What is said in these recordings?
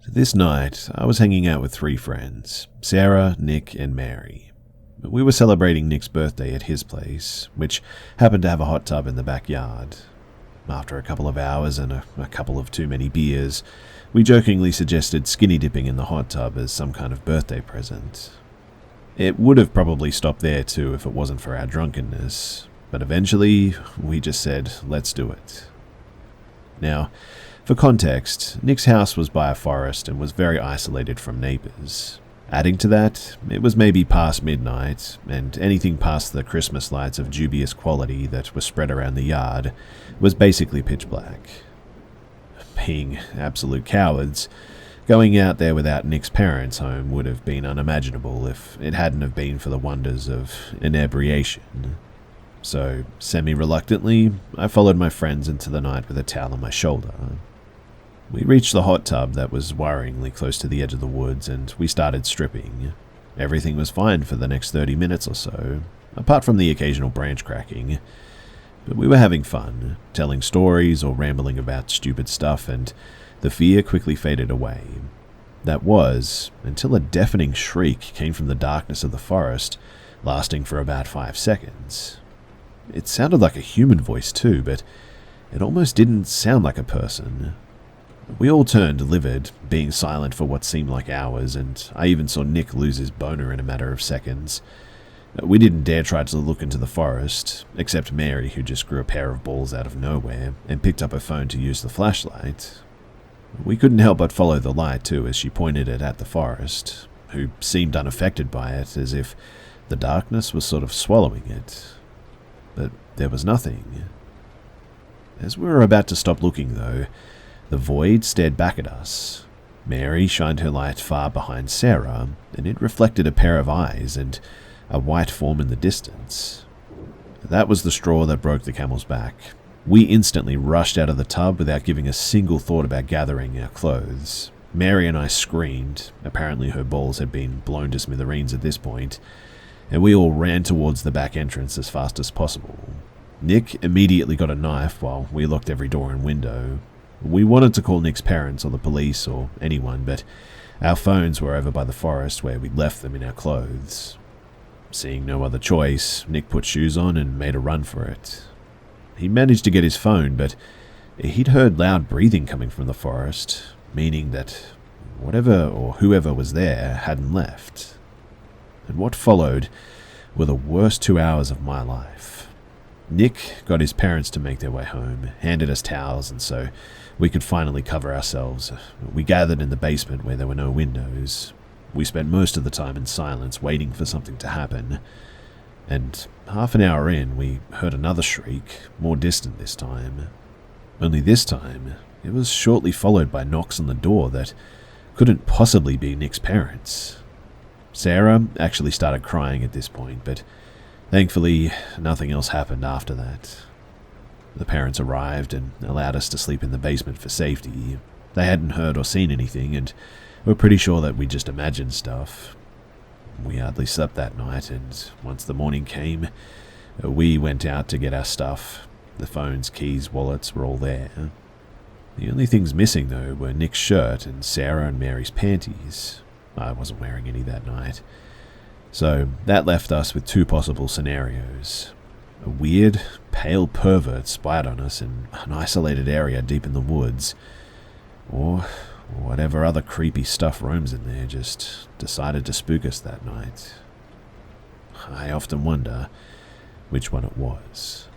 This night, I was hanging out with 3 friends, Sarah, Nick, and Mary. We were celebrating Nick's birthday at his place, which happened to have a hot tub in the backyard. After a couple of hours and a couple of too many beers, we jokingly suggested skinny dipping in the hot tub as some kind of birthday present. It would have probably stopped there too if it wasn't for our drunkenness, but eventually we just said, let's do it. Now, for context, Nick's house was by a forest and was very isolated from neighbors. Adding to that, it was maybe past midnight, and anything past the Christmas lights of dubious quality that were spread around the yard was basically pitch black. Being absolute cowards, going out there without Nick's parents home would have been unimaginable if it hadn't have been for the wonders of inebriation. So, semi-reluctantly, I followed my friends into the night with a towel on my shoulder. We reached the hot tub that was worryingly close to the edge of the woods, and we started stripping. Everything was fine for the next 30 minutes or so, apart from the occasional branch cracking. But we were having fun, telling stories or rambling about stupid stuff, and the fear quickly faded away. That was, until a deafening shriek came from the darkness of the forest, lasting for about 5 seconds. It sounded like a human voice too, but it almost didn't sound like a person. We all turned livid, being silent for what seemed like hours, and I even saw Nick lose his boner in a matter of seconds. We didn't dare try to look into the forest, except Mary, who just grew a pair of balls out of nowhere and picked up her phone to use the flashlight. We couldn't help but follow the light too as she pointed it at the forest, who seemed unaffected by it, as if the darkness was sort of swallowing it. But there was nothing. As we were about to stop looking, though, the void stared back at us. Mary shined her light far behind Sarah, and it reflected a pair of eyes and a white form in the distance. That was the straw that broke the camel's back. We instantly rushed out of the tub without giving a single thought about gathering our clothes. Mary and I screamed. Apparently her balls had been blown to smithereens at this point, and we all ran towards the back entrance as fast as possible. Nick immediately got a knife while we locked every door and window. We wanted to call Nick's parents or the police or anyone, but our phones were over by the forest where we'd left them in our clothes. Seeing no other choice, Nick put shoes on and made a run for it. He managed to get his phone, but he'd heard loud breathing coming from the forest, meaning that whatever or whoever was there hadn't left. And what followed were the worst 2 hours of my life. Nick got his parents to make their way home, handed us towels, and so we could finally cover ourselves. We gathered in the basement where there were no windows. We spent most of the time in silence, waiting for something to happen. And half an hour in, we heard another shriek, more distant this time. Only this time, it was shortly followed by knocks on the door that couldn't possibly be Nick's parents. Sarah actually started crying at this point, but thankfully, nothing else happened after that. The parents arrived and allowed us to sleep in the basement for safety. They hadn't heard or seen anything, and were pretty sure that we just imagined stuff. We hardly slept that night, and once the morning came, we went out to get our stuff. The phones, keys, wallets were all there. The only things missing, though, were Nick's shirt and Sarah and Mary's panties. I wasn't wearing any that night. So that left us with 2 possible scenarios. A weird, pale pervert spied on us in an isolated area deep in the woods, or whatever other creepy stuff roams in there just decided to spook us that night. I often wonder which one it was.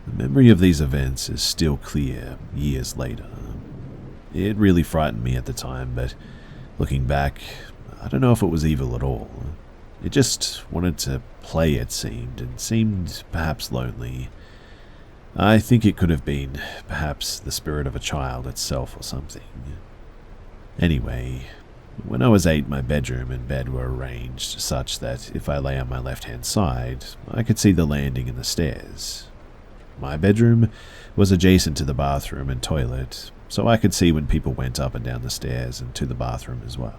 The memory of these events is still clear years later. It really frightened me at the time, but looking back, I don't know if it was evil at all. It just wanted to play, it seemed, and seemed perhaps lonely. I think it could have been perhaps the spirit of a child itself or something. Anyway, when I was 8, my bedroom and bed were arranged such that if I lay on my left-hand side, I could see the landing and the stairs. My bedroom was adjacent to the bathroom and toilet, so I could see when people went up and down the stairs and to the bathroom as well.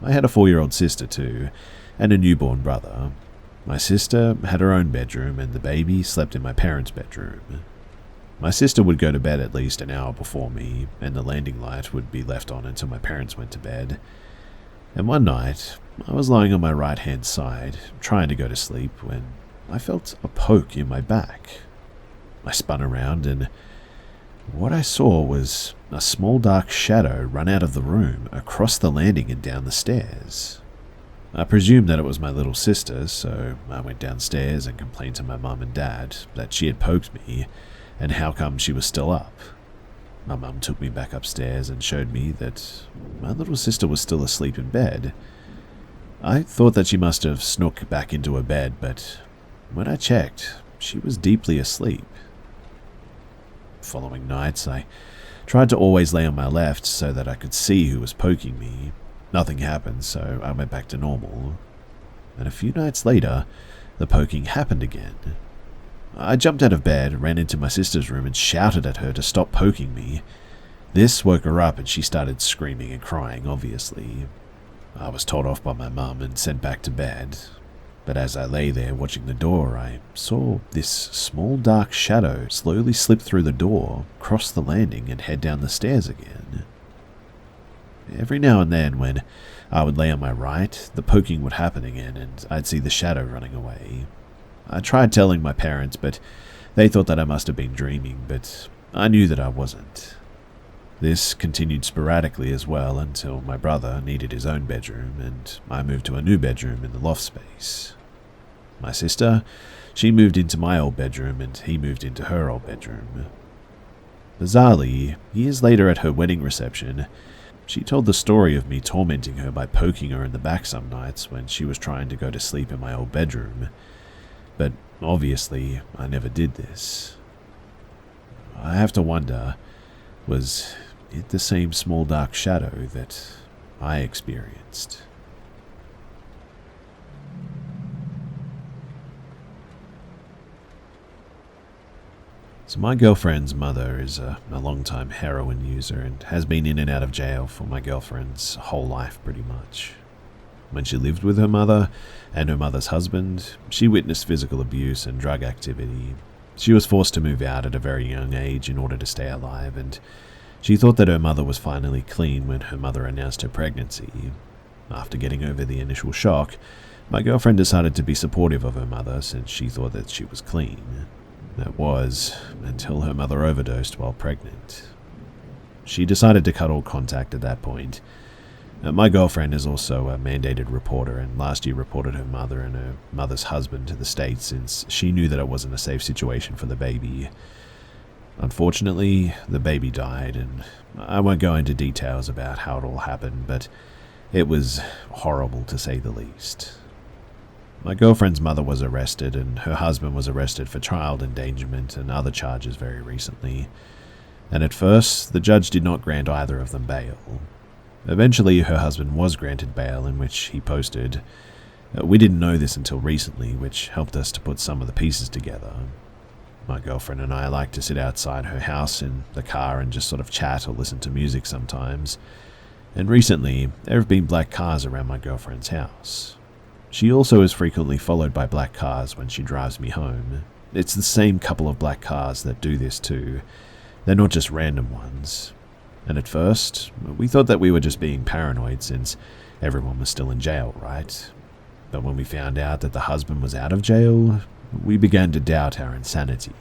I had a 4-year-old sister too, and a newborn brother. My sister had her own bedroom and the baby slept in my parents' bedroom. My sister would go to bed at least an hour before me, and the landing light would be left on until my parents went to bed. And one night, I was lying on my right-hand side, trying to go to sleep, when I felt a poke in my back. I spun around, and what I saw was a small dark shadow run out of the room, across the landing and down the stairs. I presumed that it was my little sister, so I went downstairs and complained to my mum and dad that she had poked me, and how come she was still up. My mum took me back upstairs and showed me that my little sister was still asleep in bed. I thought that she must have snook back into her bed, but when I checked, she was deeply asleep. Following nights, I tried to always lay on my left so that I could see who was poking me. Nothing happened, so I went back to normal. And a few nights later, the poking happened again. I jumped out of bed, ran into my sister's room and shouted at her to stop poking me. This woke her up and she started screaming and crying, obviously. I was told off by my mum and sent back to bed. But as I lay there watching the door, I saw this small dark shadow slowly slip through the door, cross the landing and head down the stairs again. Every now and then when I would lay on my right, the poking would happen again and I'd see the shadow running away. I tried telling my parents, but they thought that I must have been dreaming, but I knew that I wasn't. This continued sporadically as well until my brother needed his own bedroom and I moved to a new bedroom in the loft space. My sister, she moved into my old bedroom and he moved into her old bedroom. Bizarrely, years later at her wedding reception, she told the story of me tormenting her by poking her in the back some nights when she was trying to go to sleep in my old bedroom. But obviously, I never did this. I have to wonder, was it the same small dark shadow that I experienced? So my girlfriend's mother is a long-time heroin user and has been in and out of jail for my girlfriend's whole life pretty much. When she lived with her mother and her mother's husband, she witnessed physical abuse and drug activity. She was forced to move out at a very young age in order to stay alive, and she thought that her mother was finally clean when her mother announced her pregnancy. After getting over the initial shock, my girlfriend decided to be supportive of her mother since she thought that she was clean. That was until her mother overdosed while pregnant. She decided to cut all contact at that point. My girlfriend is also a mandated reporter and last year reported her mother and her mother's husband to the States since she knew that it wasn't a safe situation for the baby. Unfortunately, the baby died, and I won't go into details about how it all happened, but it was horrible to say the least. My girlfriend's mother was arrested, and her husband was arrested for child endangerment and other charges very recently. And at first, the judge did not grant either of them bail. Eventually, her husband was granted bail, in which he posted. We didn't know this until recently, which helped us to put some of the pieces together. My girlfriend and I like to sit outside her house in the car and just sort of chat or listen to music sometimes. And recently, there have been black cars around my girlfriend's house. She also is frequently followed by black cars when she drives me home. It's the same couple of black cars that do this too. They're not just random ones. And at first, we thought that we were just being paranoid since everyone was still in jail, right? But when we found out that the husband was out of jail, we began to doubt our insanity.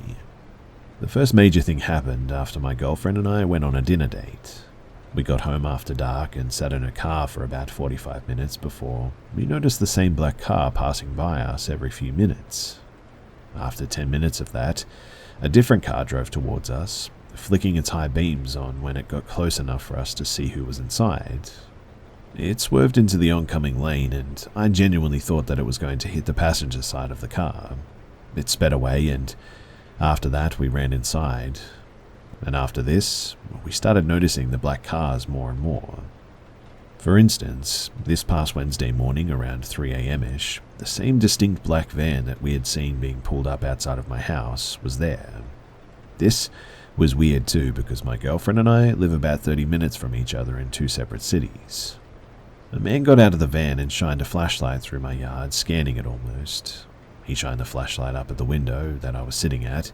The first major thing happened after my girlfriend and I went on a dinner date. We got home after dark and sat in a car for about 45 minutes before we noticed the same black car passing by us every few minutes. After 10 minutes of that, a different car drove towards us, flicking its high beams on when it got close enough for us to see who was inside. It swerved into the oncoming lane, and I genuinely thought that it was going to hit the passenger side of the car. It sped away, and after that we ran inside. And after this, we started noticing the black cars more and more. For instance, this past Wednesday morning around 3 a.m.-ish, the same distinct black van that we had seen being pulled up outside of my house was there. This was weird too because my girlfriend and I live about 30 minutes from each other in two separate cities. A man got out of the van and shined a flashlight through my yard, scanning it almost. He shined the flashlight up at the window that I was sitting at,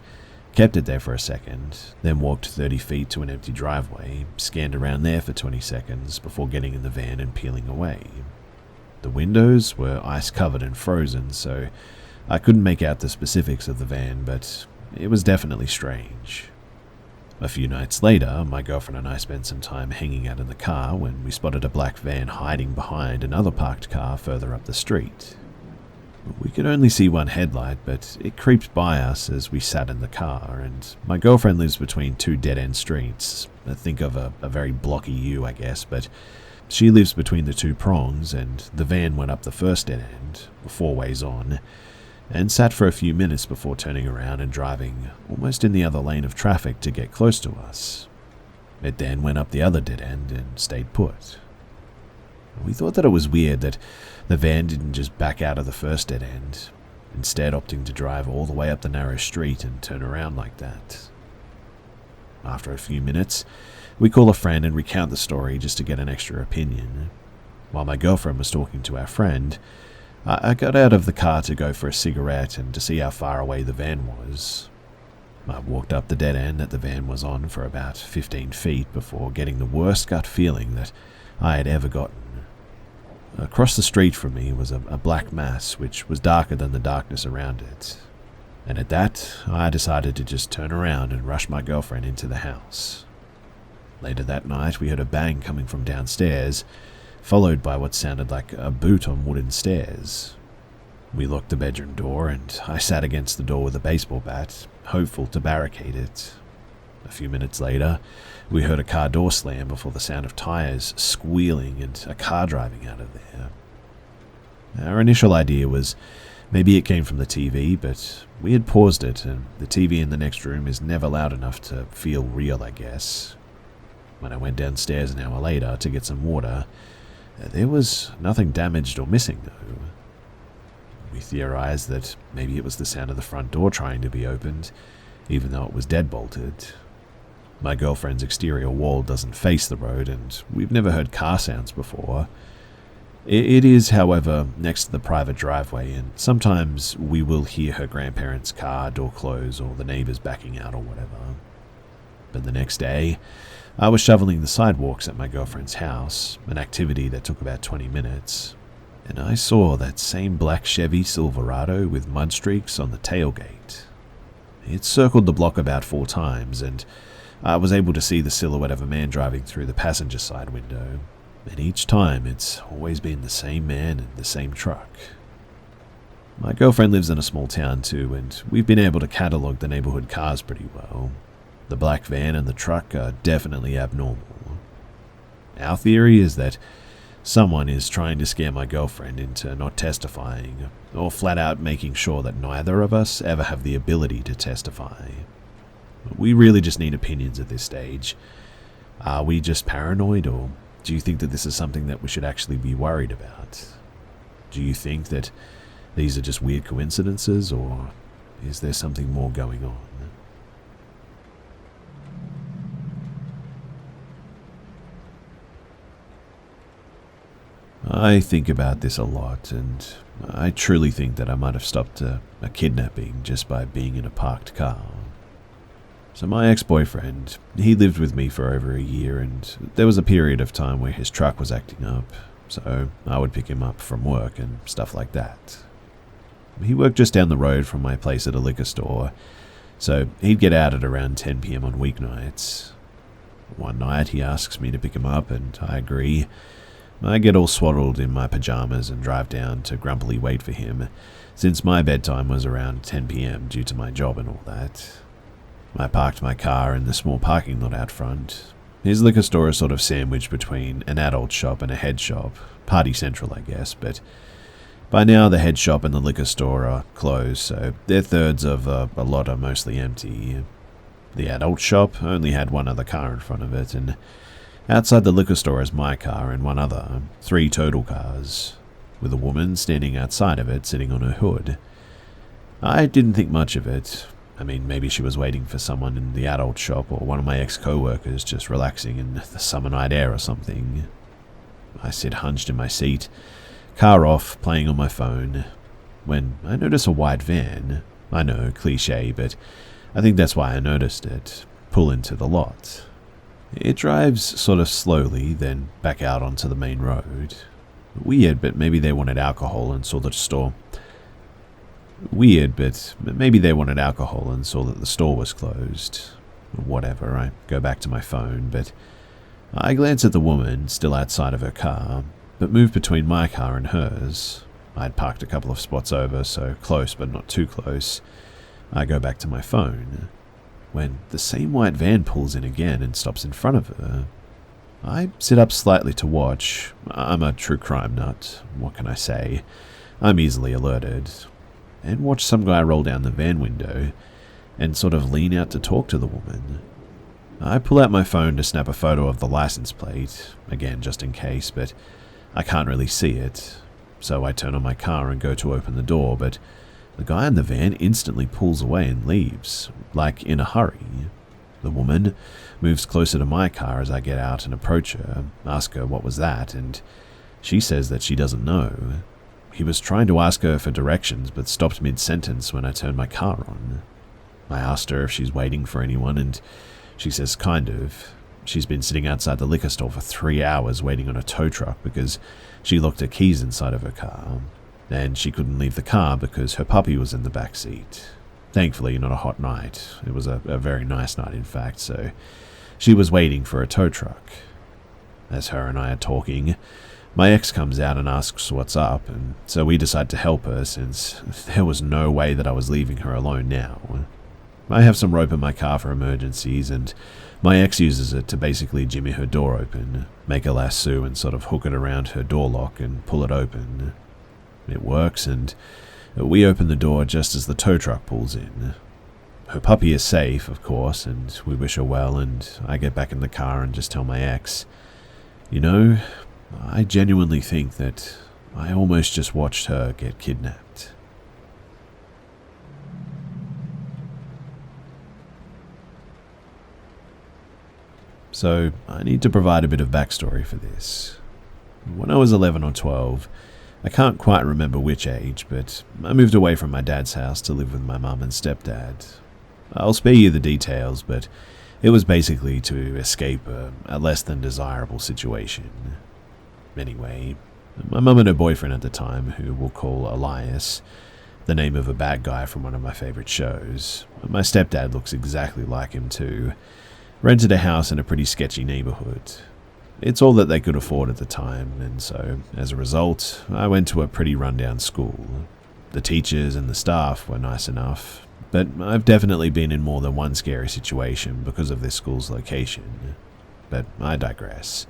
kept it there for a second, then walked 30 feet to an empty driveway, scanned around there for 20 seconds before getting in the van and peeling away. The windows were ice-covered and frozen, so I couldn't make out the specifics of the van, but it was definitely strange. A few nights later, my girlfriend and I spent some time hanging out in the car when we spotted a black van hiding behind another parked car further up the street. We could only see one headlight, but it creeped by us as we sat in the car, and my girlfriend lives between two dead-end streets. Think of a very blocky U, I guess, but she lives between the two prongs, and the van went up the first dead end, 4 ways on, and sat for a few minutes before turning around and driving almost in the other lane of traffic to get close to us. It then went up the other dead end and stayed put. We thought that it was weird that the van didn't just back out of the first dead end, instead opting to drive all the way up the narrow street and turn around like that. After a few minutes, we call a friend and recount the story just to get an extra opinion. While my girlfriend was talking to our friend, I got out of the car to go for a cigarette and to see how far away the van was. I walked up the dead end that the van was on for about 15 feet before getting the worst gut feeling that I had ever gotten. Across the street from me was a black mass which was darker than the darkness around it. And at that, I decided to just turn around and rush my girlfriend into the house. Later that night, we heard a bang coming from downstairs, followed by what sounded like a boot on wooden stairs. We locked the bedroom door, and I sat against the door with a baseball bat, hopeful to barricade it. A few minutes later, we heard a car door slam before the sound of tires squealing and a car driving out of there. Our initial idea was maybe it came from the TV, but we had paused it, and the TV in the next room is never loud enough to feel real, I guess. When I went downstairs an hour later to get some water, there was nothing damaged or missing, though. We theorized that maybe it was the sound of the front door trying to be opened, even though it was deadbolted. My girlfriend's exterior wall doesn't face the road, and we've never heard car sounds before. It is, however, next to the private driveway, and sometimes we will hear her grandparents' car door close or the neighbors backing out or whatever. But the next day, I was shoveling the sidewalks at my girlfriend's house, an activity that took about 20 minutes, and I saw that same black Chevy Silverado with mud streaks on the tailgate. It circled the block about 4 times, and I was able to see the silhouette of a man driving through the passenger side window, and each time it's always been the same man and the same truck. My girlfriend lives in a small town too, and we've been able to catalogue the neighborhood cars pretty well. The black van and the truck are definitely abnormal. Our theory is that someone is trying to scare my girlfriend into not testifying, or flat out making sure that neither of us ever have the ability to testify. We really just need opinions at this stage. Are we just paranoid, or do you think that this is something that we should actually be worried about? Do you think that these are just weird coincidences, or is there something more going on? I think about this a lot, and I truly think that I might have stopped a kidnapping just by being in a parked car. So my ex-boyfriend, he lived with me for over a year, and there was a period of time where his truck was acting up, so I would pick him up from work and stuff like that. He worked just down the road from my place at a liquor store, so he'd get out at around 10 p.m. on weeknights. One night he asks me to pick him up, and I agree. I get all swaddled in my pajamas and drive down to grumpily wait for him, since my bedtime was around 10 p.m. due to my job and all that. I parked my car in the small parking lot out front. His liquor store is sort of sandwiched between an adult shop and a head shop, party central I guess, but by now the head shop and the liquor store are closed, so their thirds of a lot are mostly empty. The adult shop only had one other car in front of it, and outside the liquor store is my car and one other, 3 total cars, with a woman standing outside of it sitting on her hood. I didn't think much of it. I mean, maybe she was waiting for someone in the adult shop or one of my ex-co-workers just relaxing in the summer night air or something. I sit hunched in my seat, car off, playing on my phone. when I notice a white van. I know, cliche, but I think that's why I noticed it, pull into the lot. It drives sort of slowly, then back out onto the main road. Weird, but maybe they wanted alcohol and saw that the store was closed. Whatever, I go back to my phone, but I glance at the woman still outside of her car, but move between my car and hers. I'd parked a couple of spots over, so close but not too close. I go back to my phone, when the same white van pulls in again and stops in front of her. I sit up slightly to watch. I'm a true crime nut, what can I say? I'm easily alerted. And watch some guy roll down the van window and sort of lean out to talk to the woman. I pull out my phone to snap a photo of the license plate, again just in case, but I can't really see it. So I turn on my car and go to open the door, but the guy in the van instantly pulls away and leaves, like in a hurry. The woman moves closer to my car as I get out and approach her, ask her what was that, and she says that she doesn't know. He was trying to ask her for directions, but stopped mid-sentence when I turned my car on. I asked her if she's waiting for anyone, and she says kind of. She's been sitting outside the liquor store for 3 hours waiting on a tow truck because she locked her keys inside of her car, and she couldn't leave the car because her puppy was in the back seat. Thankfully, not a hot night. It was a very nice night, in fact, so she was waiting for a tow truck. As her and I are talking, my ex comes out and asks what's up, and so we decide to help her since there was no way that I was leaving her alone now. I have some rope in my car for emergencies, and my ex uses it to basically jimmy her door open, make a lasso and sort of hook it around her door lock and pull it open. It works, and we open the door just as the tow truck pulls in. Her puppy is safe, of course, and we wish her well, and I get back in the car and just tell my ex, you know, I genuinely think that I almost just watched her get kidnapped. So, I need to provide a bit of backstory for this. When I was 11 or 12, I can't quite remember which age, but I moved away from my dad's house to live with my mum and stepdad. I'll spare you the details, but it was basically to escape a less than desirable situation. Anyway, my mum and her boyfriend at the time, who we'll call Elias, the name of a bad guy from one of my favorite shows. My stepdad looks exactly like him too. Rented a house in a pretty sketchy neighborhood. It's all that they could afford at the time, and so, as a result, I went to a pretty rundown school. The teachers and the staff were nice enough, but I've definitely been in more than one scary situation because of this school's location. But I digress.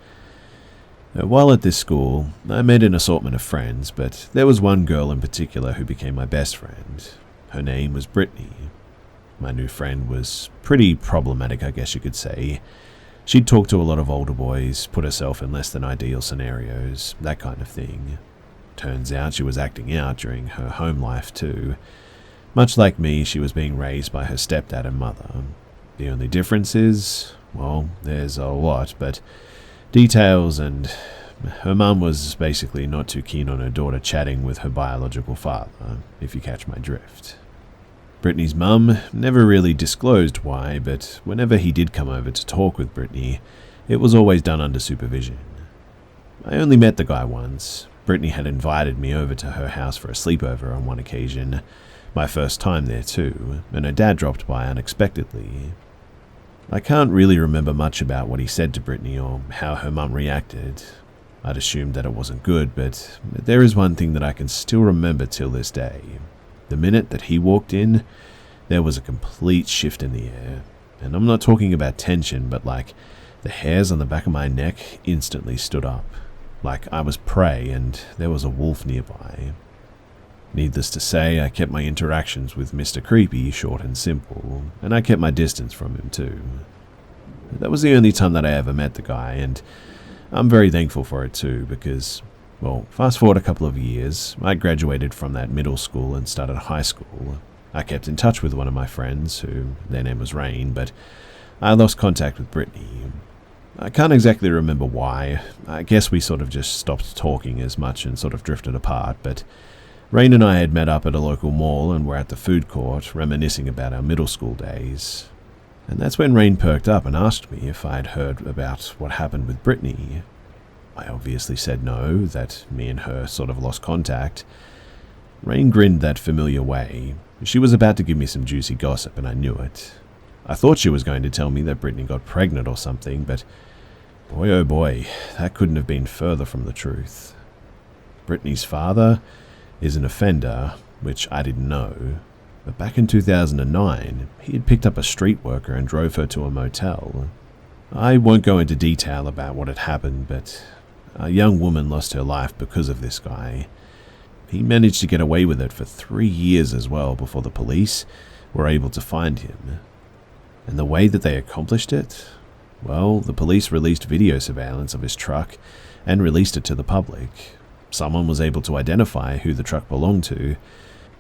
While at this school, I made an assortment of friends, but there was one girl in particular who became my best friend. Her name was Brittany. My new friend was pretty problematic, I guess you could say. She'd talk to a lot of older boys, put herself in less than ideal scenarios, that kind of thing. Turns out she was acting out during her home life too. Much like me, she was being raised by her stepdad and mother. The only difference is, well, there's a lot, but details, and her mum was basically not too keen on her daughter chatting with her biological father, if you catch my drift. Brittany's mum never really disclosed why, but whenever he did come over to talk with Brittany, it was always done under supervision. I only met the guy once. Brittany had invited me over to her house for a sleepover on one occasion, my first time there too, and her dad dropped by unexpectedly. I can't really remember much about what he said to Brittany or how her mum reacted. I'd assumed that it wasn't good, but there is one thing that I can still remember till this day. The minute that he walked in, there was a complete shift in the air. And I'm not talking about tension, but like the hairs on the back of my neck instantly stood up. Like I was prey and there was a wolf nearby. Needless to say, I kept my interactions with Mr. Creepy short and simple, and I kept my distance from him too. That was the only time that I ever met the guy, and I'm very thankful for it too, because, well, fast forward a couple of years, I graduated from that middle school and started high school. I kept in touch with one of my friends, who their name was Rain, but I lost contact with Brittany. I can't exactly remember why. I guess we sort of just stopped talking as much and sort of drifted apart, but Rain and I had met up at a local mall and were at the food court reminiscing about our middle school days. And that's when Rain perked up and asked me if I'd heard about what happened with Brittany. I obviously said no, that me and her sort of lost contact. Rain grinned that familiar way. She was about to give me some juicy gossip and I knew it. I thought she was going to tell me that Brittany got pregnant or something, but boy oh boy, that couldn't have been further from the truth. Brittany's father is an offender, which I didn't know, but back in 2009, he had picked up a street worker and drove her to a motel. I won't go into detail about what had happened, but a young woman lost her life because of this guy. He managed to get away with it for 3 years as well before the police were able to find him. And the way that they accomplished it? Well, the police released video surveillance of his truck and released it to the public. Someone was able to identify who the truck belonged to,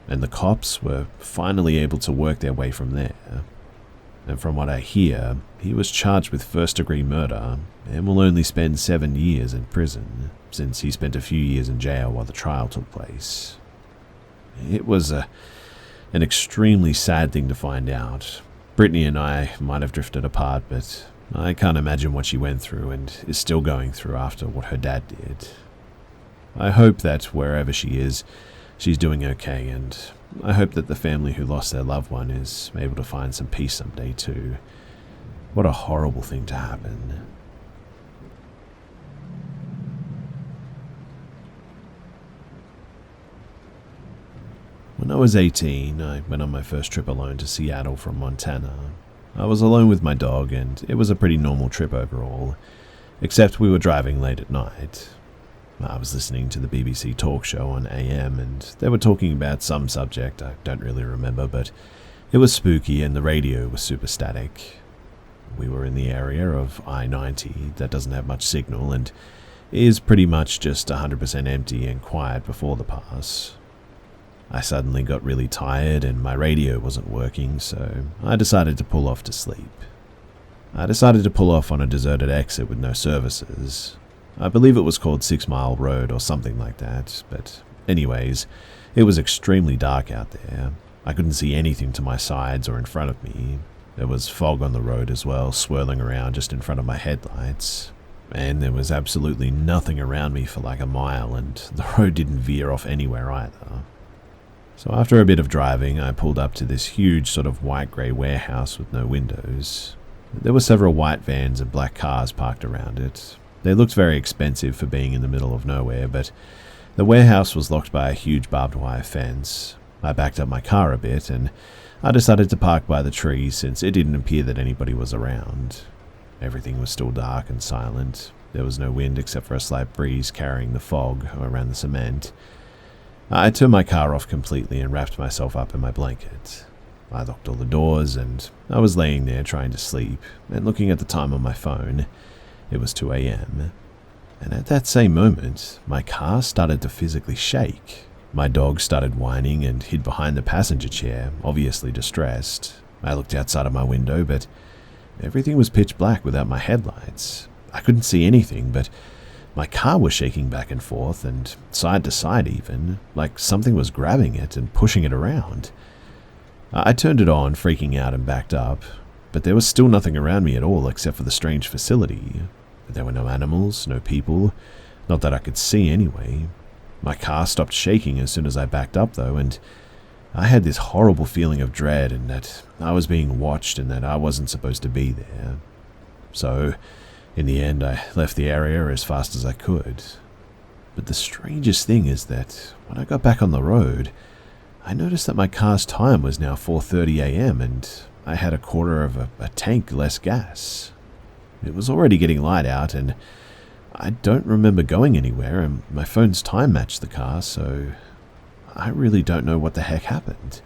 and the cops were finally able to work their way from there. And from what I hear, he was charged with first-degree murder and will only spend 7 years in prison, since he spent a few years in jail while the trial took place. It was an extremely sad thing to find out. Brittany and I might have drifted apart, but I can't imagine what she went through and is still going through after what her dad did. I hope that wherever she is, she's doing okay, and I hope that the family who lost their loved one is able to find some peace someday too. What a horrible thing to happen. When I was 18, I went on my first trip alone to Seattle from Montana. I was alone with my dog, and it was a pretty normal trip overall, except we were driving late at night. I was listening to the BBC talk show on AM, and they were talking about some subject I don't really remember, but it was spooky and the radio was super static. We were in the area of I-90 that doesn't have much signal and is pretty much just 100% empty and quiet before the pass. I suddenly got really tired and my radio wasn't working, so I decided to pull off to sleep. I decided to pull off on a deserted exit with no services. I believe it was called 6 Mile Road or something like that, but anyways, it was extremely dark out there. I couldn't see anything to my sides or in front of me. There was fog on the road as well, swirling around just in front of my headlights. And there was absolutely nothing around me for like a mile, and the road didn't veer off anywhere either. So after a bit of driving, I pulled up to this huge sort of white-grey warehouse with no windows. There were several white vans and black cars parked around it. They looked very expensive for being in the middle of nowhere, but the warehouse was locked by a huge barbed wire fence. I backed up my car a bit, and I decided to park by the trees since it didn't appear that anybody was around. Everything was still dark and silent. There was no wind except for a slight breeze carrying the fog around the cement. I turned my car off completely and wrapped myself up in my blanket. I locked all the doors, and I was laying there trying to sleep and looking at the time on my phone. It was 2 a.m. And at that same moment, my car started to physically shake. My dog started whining and hid behind the passenger chair, obviously distressed. I looked outside of my window, but everything was pitch black without my headlights. I couldn't see anything, but my car was shaking back and forth and side to side even, like something was grabbing it and pushing it around. I turned it on, freaking out, and backed up, but there was still nothing around me at all except for the strange facility. There were no animals, no people, not that I could see anyway. My car stopped shaking as soon as I backed up though, and I had this horrible feeling of dread and that I was being watched and that I wasn't supposed to be there. So, in the end, I left the area as fast as I could. But the strangest thing is that when I got back on the road, I noticed that my car's time was now 4:30 a.m. and I had a quarter of a tank less gas. It was already getting light out and I don't remember going anywhere, and my phone's time matched the car, so I really don't know what the heck happened.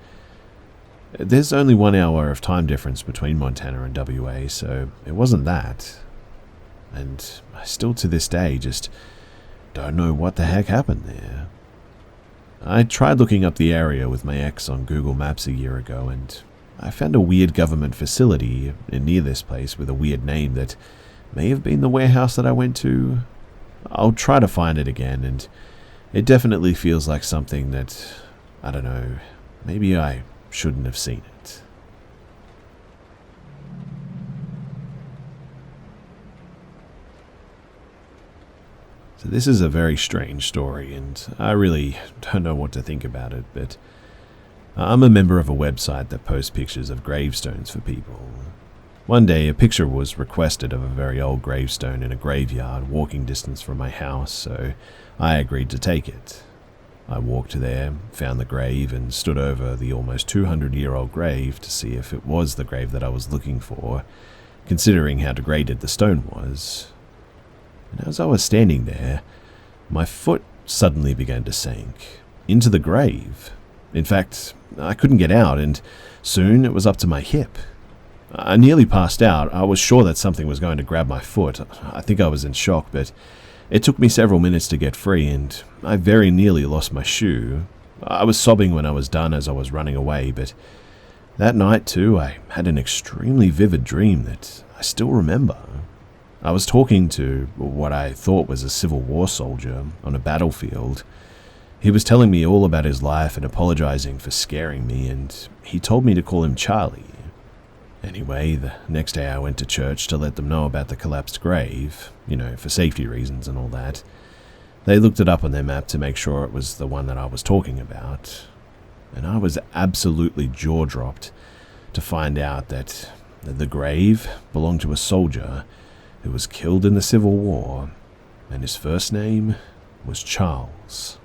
There's only 1 hour of time difference between Montana and WA, so it wasn't that. And I still to this day just don't know what the heck happened there. I tried looking up the area with my ex on Google Maps a year ago, and I found a weird government facility near this place with a weird name that may have been the warehouse that I went to. I'll try to find it again, and It definitely feels like something that, I don't know, maybe I shouldn't have seen it. So this is a very strange story, and I really don't know what to think about it, but I'm a member of a website that posts pictures of gravestones for people. One day, a picture was requested of a very old gravestone in a graveyard walking distance from my house, so I agreed to take it. I walked there, found the grave, and stood over the almost 200-year-old grave to see if it was the grave that I was looking for, considering how degraded the stone was. And as I was standing there, my foot suddenly began to sink into the grave. In fact, I couldn't get out, and soon it was up to my hip. I nearly passed out. I was sure that something was going to grab my foot. I think I was in shock, but it took me several minutes to get free, and I very nearly lost my shoe. I was sobbing when I was done as I was running away, but that night too, I had an extremely vivid dream that I still remember. I was talking to what I thought was a Civil War soldier on a battlefield. He was telling me all about his life and apologizing for scaring me, and he told me to call him Charlie. Anyway, the next day I went to church to let them know about the collapsed grave, for safety reasons and all that. They looked it up on their map to make sure it was the one that I was talking about, and I was absolutely jaw-dropped to find out that the grave belonged to a soldier who was killed in the Civil War, and his first name was Charles.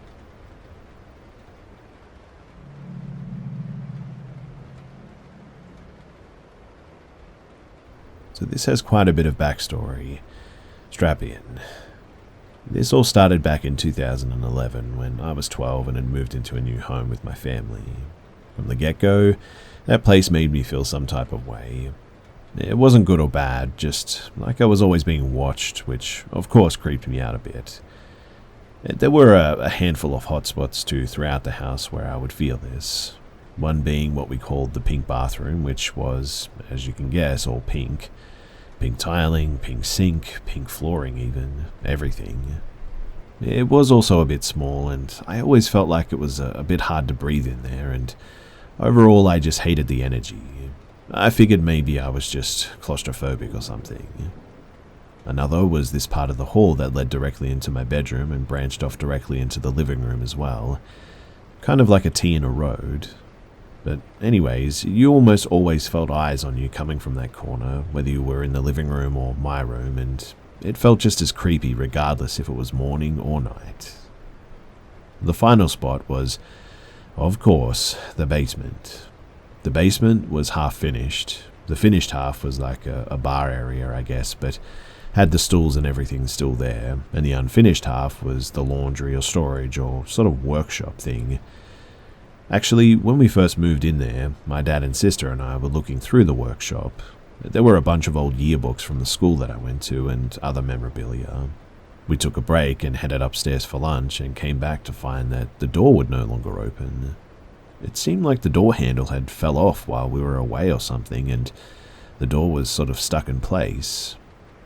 So this has quite a bit of backstory. Strap in. This all started back in 2011 when I was 12 and had moved into a new home with my family. From the get-go, that place made me feel some type of way. It wasn't good or bad, just like I was always being watched, which of course creeped me out a bit. There were a handful of hotspots too throughout the house where I would feel this. One being what we called the pink bathroom, which was, as you can guess, all pink. Pink tiling, pink sink, pink flooring even, everything. It was also a bit small, and I always felt like it was a bit hard to breathe in there, and overall I just hated the energy. I figured maybe I was just claustrophobic or something. Another was this part of the hall that led directly into my bedroom and branched off directly into the living room as well. Kind of like a T in a road. But anyways, you almost always felt eyes on you coming from that corner, whether you were in the living room or my room, and it felt just as creepy regardless if it was morning or night. The final spot was, of course, the basement. The basement was half finished. The finished half was like a bar area, I guess, but had the stools and everything still there, and the unfinished half was the laundry or storage or sort of workshop thing. Actually, when we first moved in there, my dad and sister and I were looking through the workshop. There were a bunch of old yearbooks from the school that I went to and other memorabilia. We took a break and headed upstairs for lunch and came back to find that the door would no longer open. It seemed like the door handle had fell off while we were away or something, and the door was sort of stuck in place.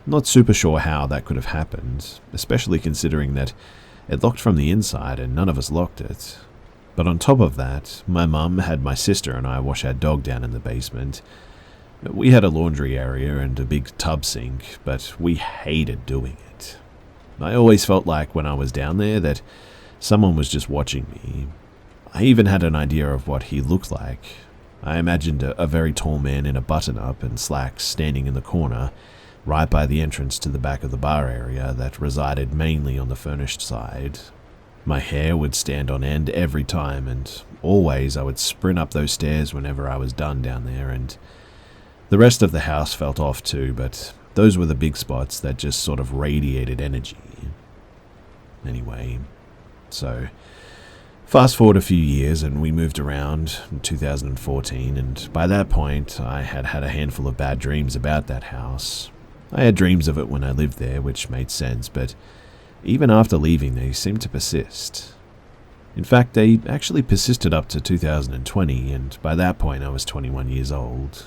Not super sure how that could have happened, especially considering that it locked from the inside and none of us locked it. But on top of that, my mum had my sister and I wash our dog down in the basement. We had a laundry area and a big tub sink, but we hated doing it. I always felt like when I was down there that someone was just watching me. I even had an idea of what he looked like. I imagined a very tall man in a button-up and slacks standing in the corner, right by the entrance to the back of the bar area that resided mainly on the furnished side. My hair would stand on end every time, and always I would sprint up those stairs whenever I was done down there, and the rest of the house felt off too, but those were the big spots that just sort of radiated energy. Anyway, so fast forward a few years and we moved around in 2014, and by that point I had had a handful of bad dreams about that house. I had dreams of it when I lived there, which made sense, but even after leaving, they seemed to persist. In fact, they actually persisted up to 2020, and by that point I was 21 years old.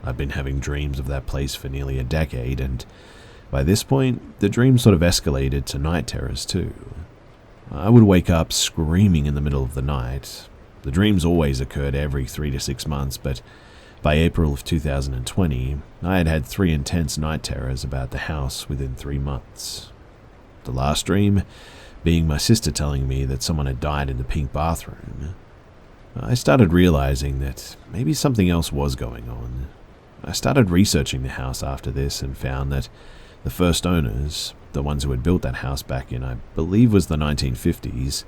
I'd been having dreams of that place for nearly a decade, and by this point, the dreams sort of escalated to night terrors too. I would wake up screaming in the middle of the night. The dreams always occurred every 3 to 6 months, but by April of 2020, I had had 3 intense night terrors about the house within 3 months. The last dream being my sister telling me that someone had died in the pink bathroom. I started realizing that maybe something else was going on. I started researching the house after this and found that the first owners, the ones who had built that house back in, I believe, was the 1950s,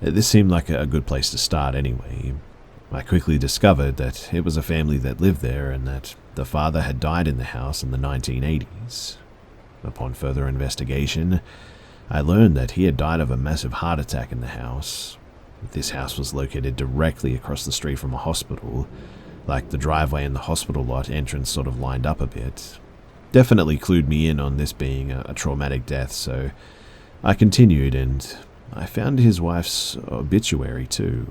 this seemed like a good place to start anyway. I quickly discovered that it was a family that lived there and that the father had died in the house in the 1980s. Upon further investigation, I learned that he had died of a massive heart attack in the house. This house was located directly across the street from a hospital, like the driveway and the hospital lot entrance sort of lined up a bit. Definitely clued me in on this being a traumatic death, so I continued and I found his wife's obituary too.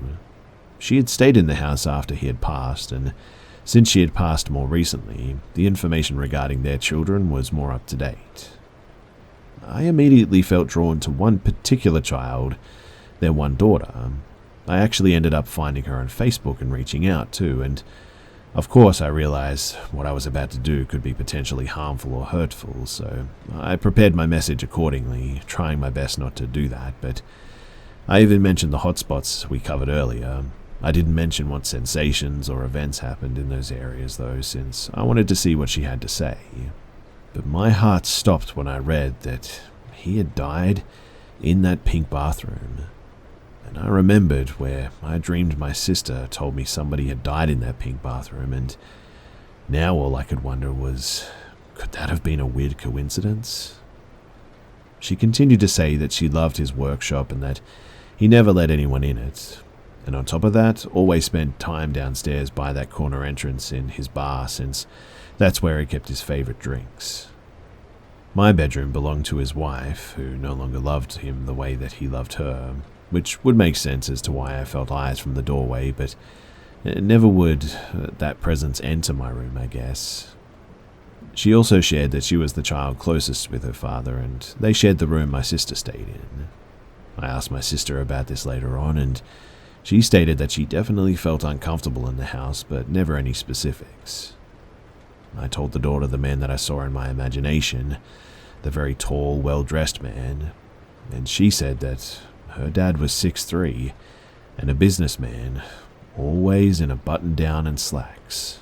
She had stayed in the house after he had passed, and since she had passed more recently, the information regarding their children was more up to date. I immediately felt drawn to one particular child, their one daughter. I actually ended up finding her on Facebook and reaching out too, and of course I realized what I was about to do could be potentially harmful or hurtful, so I prepared my message accordingly, trying my best not to do that, but I even mentioned the hotspots we covered earlier. I didn't mention what sensations or events happened in those areas though, since I wanted to see what she had to say. But my heart stopped when I read that he had died in that pink bathroom. And I remembered where I dreamed my sister told me somebody had died in that pink bathroom, and now all I could wonder was, could that have been a weird coincidence? She continued to say that she loved his workshop and that he never let anyone in it, and on top of that, always spent time downstairs by that corner entrance in his bar, since that's where he kept his favorite drinks. My bedroom belonged to his wife, who no longer loved him the way that he loved her, which would make sense as to why I felt eyes from the doorway, but never would that presence enter my room, I guess. She also shared that she was the child closest with her father, and they shared the room my sister stayed in. I asked my sister about this later on, and she stated that she definitely felt uncomfortable in the house, but never any specifics. I told the daughter the man that I saw in my imagination, the very tall, well-dressed man, and she said that her dad was 6'3", and a businessman, always in a button-down and slacks.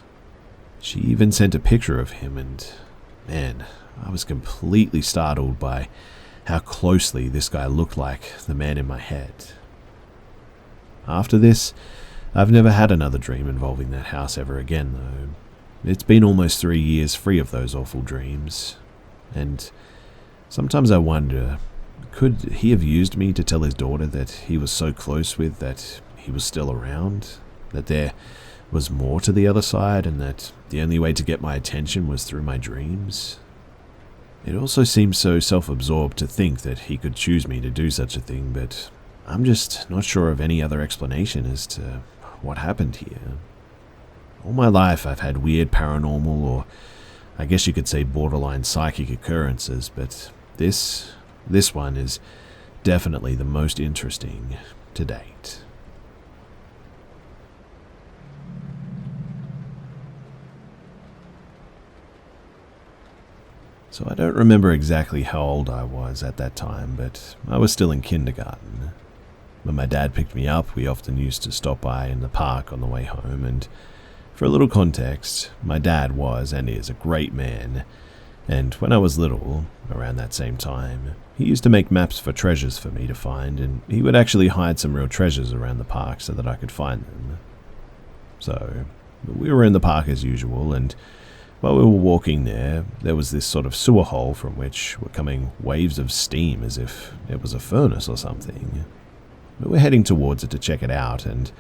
She even sent a picture of him, and man, I was completely startled by how closely this guy looked like the man in my head. After this, I've never had another dream involving that house ever again, though. It's been almost 3 years free of those awful dreams, and sometimes I wonder, could he have used me to tell his daughter that he was so close with that he was still around, that there was more to the other side, and that the only way to get my attention was through my dreams? It also seems so self-absorbed to think that he could choose me to do such a thing, but I'm just not sure of any other explanation as to what happened here. All my life I've had weird paranormal, or I guess you could say borderline psychic occurrences, but this one is definitely the most interesting to date. So I don't remember exactly how old I was at that time, but I was still in kindergarten. When my dad picked me up, we often used to stop by in the park on the way home, and for a little context, my dad was and is a great man, and when I was little, around that same time, he used to make maps for treasures for me to find, and he would actually hide some real treasures around the park so that I could find them. So, we were in the park as usual, and while we were walking there was this sort of sewer hole from which were coming waves of steam as if it was a furnace or something. We were heading towards it to check it out, and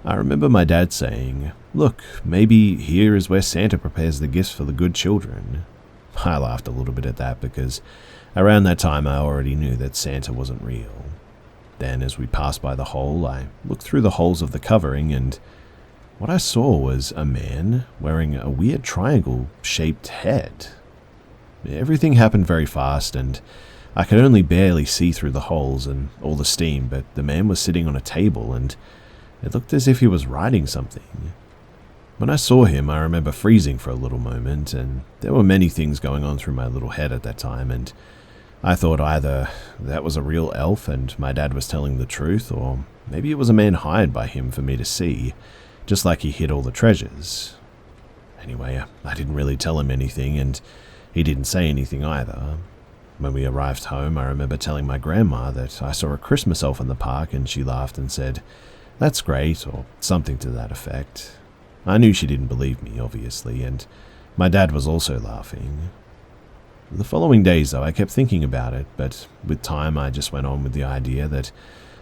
I remember my dad saying, "Look, maybe here is where Santa prepares the gifts for the good children." I laughed a little bit at that because around that time I already knew that Santa wasn't real. Then as we passed by the hole, I looked through the holes of the covering, and what I saw was a man wearing a weird triangle-shaped head. Everything happened very fast, and I could only barely see through the holes and all the steam, but the man was sitting on a table and it looked as if he was writing something. When I saw him, I remember freezing for a little moment, and there were many things going on through my little head at that time, and I thought either that was a real elf and my dad was telling the truth, or maybe it was a man hired by him for me to see, just like he hid all the treasures. Anyway, I didn't really tell him anything, and he didn't say anything either. When we arrived home, I remember telling my grandma that I saw a Christmas elf in the park, and she laughed and said, "That's great," or something to that effect. I knew she didn't believe me, obviously, and my dad was also laughing. The following days, though, I kept thinking about it, but with time I just went on with the idea that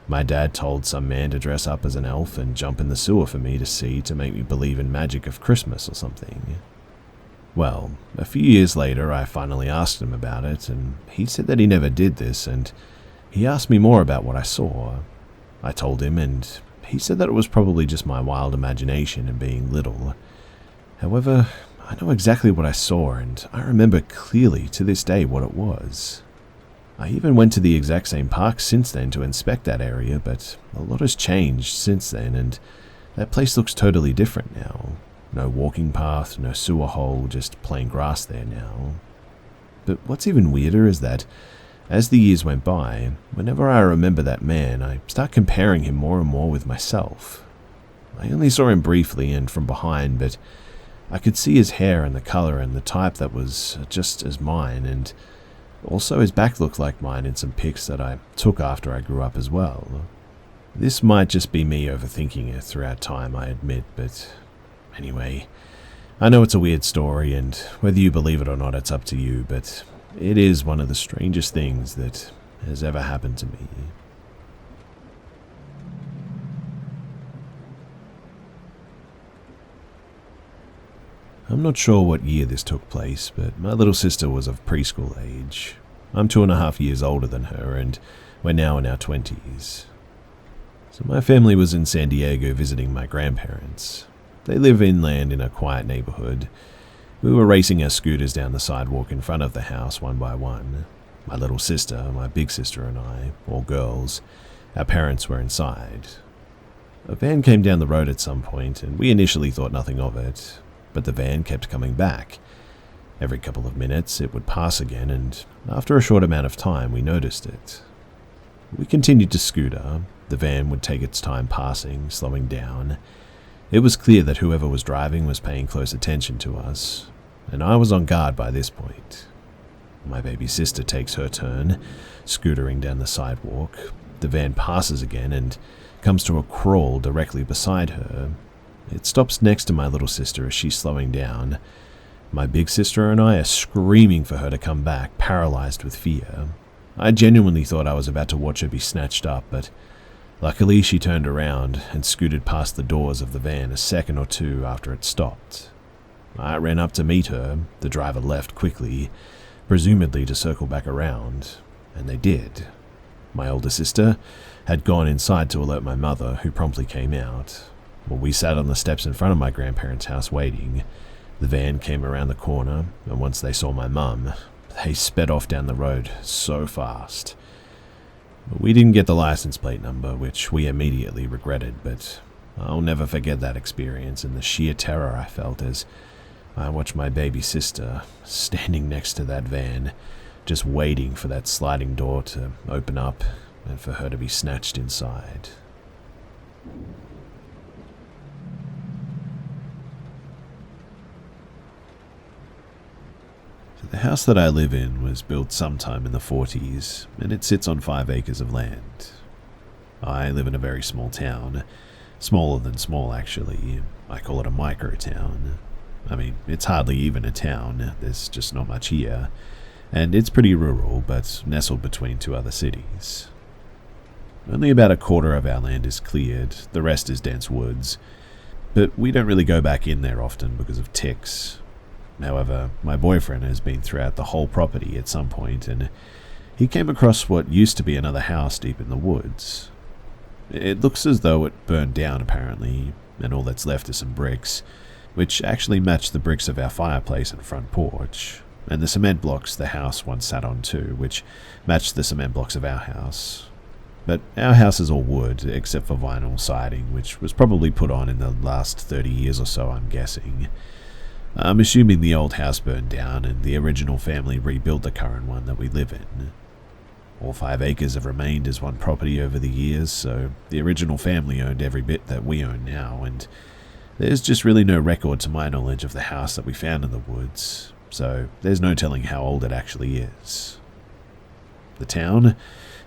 my dad told some man to dress up as an elf and jump in the sewer for me to see to make me believe in magic of Christmas or something. Well, a few years later I finally asked him about it, and he said that he never did this, and he asked me more about what I saw. I told him, and he said that it was probably just my wild imagination and being little. However, I know exactly what I saw, and I remember clearly to this day what it was. I even went to the exact same park since then to inspect that area, but a lot has changed since then, and that place looks totally different now. No walking path, no sewer hole, just plain grass there now. But what's even weirder is that as the years went by, whenever I remember that man, I start comparing him more and more with myself. I only saw him briefly and from behind, but I could see his hair and the color and the type that was just as mine, and also his back looked like mine in some pics that I took after I grew up as well. This might just be me overthinking it throughout time, I admit, but anyway, I know it's a weird story, and whether you believe it or not, it's up to you, but it is one of the strangest things that has ever happened to me. I'm not sure what year this took place, but my little sister was of preschool age. I'm 2.5 years older than her, and we're now in our 20s. So my family was in San Diego visiting my grandparents. They live inland in a quiet neighborhood. We were racing our scooters down the sidewalk in front of the house one by one. My little sister, my big sister and I, all girls. Our parents were inside. A van came down the road at some point, and we initially thought nothing of it, but the van kept coming back. Every couple of minutes it would pass again, and after a short amount of time we noticed it. We continued to scooter. The van would take its time passing, slowing down. It was clear that whoever was driving was paying close attention to us, and I was on guard by this point. My baby sister takes her turn, scootering down the sidewalk. The van passes again and comes to a crawl directly beside her. It stops next to my little sister as she's slowing down. My big sister and I are screaming for her to come back, paralyzed with fear. I genuinely thought I was about to watch her be snatched up, but luckily she turned around and scooted past the doors of the van a second or two after it stopped. I ran up to meet her. The driver left quickly, presumably to circle back around, and they did. My older sister had gone inside to alert my mother, who promptly came out. Well, we sat on the steps in front of my grandparents' house waiting. The van came around the corner, and once they saw my mum, they sped off down the road so fast. We didn't get the license plate number, which we immediately regretted, but I'll never forget that experience and the sheer terror I felt as I watched my baby sister standing next to that van, just waiting for that sliding door to open up and for her to be snatched inside. The house that I live in was built sometime in the 40s, and it sits on 5 acres of land. I live in a very small town, smaller than small actually. I call it a micro town. I mean, it's hardly even a town, there's just not much here, and it's pretty rural, but nestled between 2 other cities. Only about a quarter of our land is cleared, the rest is dense woods, but we don't really go back in there often because of ticks. However, my boyfriend has been throughout the whole property at some point, and he came across what used to be another house deep in the woods. It looks as though it burned down apparently, and all that's left is some bricks, which actually match the bricks of our fireplace and front porch. and the cement blocks the house once sat on too, which matched the cement blocks of our house. But our house is all wood, except for vinyl siding, which was probably put on in the last 30 years or so, I'm guessing. I'm assuming the old house burned down and the original family rebuilt the current one that we live in. All 5 acres have remained as one property over the years, so the original family owned every bit that we own now, and there's just really no record to my knowledge of the house that we found in the woods, so there's no telling how old it actually is. The town,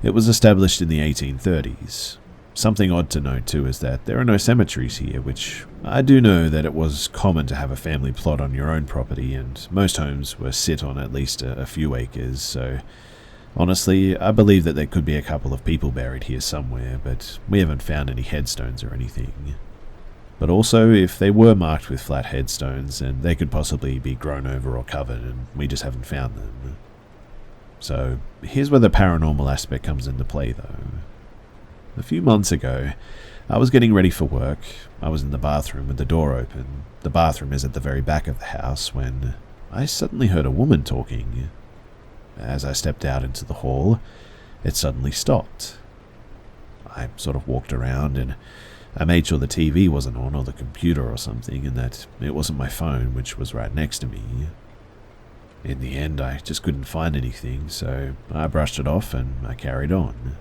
it was established in the 1830s. Something odd to note too is that there are no cemeteries here, which I do know that it was common to have a family plot on your own property, and most homes were sit on at least a few acres, so honestly, I believe that there could be a couple of people buried here somewhere, but we haven't found any headstones or anything. But also, if they were marked with flat headstones, then they could possibly be grown over or covered, and we just haven't found them. So, here's where the paranormal aspect comes into play though. A few months ago, I was getting ready for work. I was in the bathroom with the door open. The bathroom is at the very back of the house when I suddenly heard a woman talking. As I stepped out into the hall, it suddenly stopped. I sort of walked around and I made sure the TV wasn't on or the computer or something, and that it wasn't my phone, which was right next to me. In the end, I just couldn't find anything, so I brushed it off and I carried on.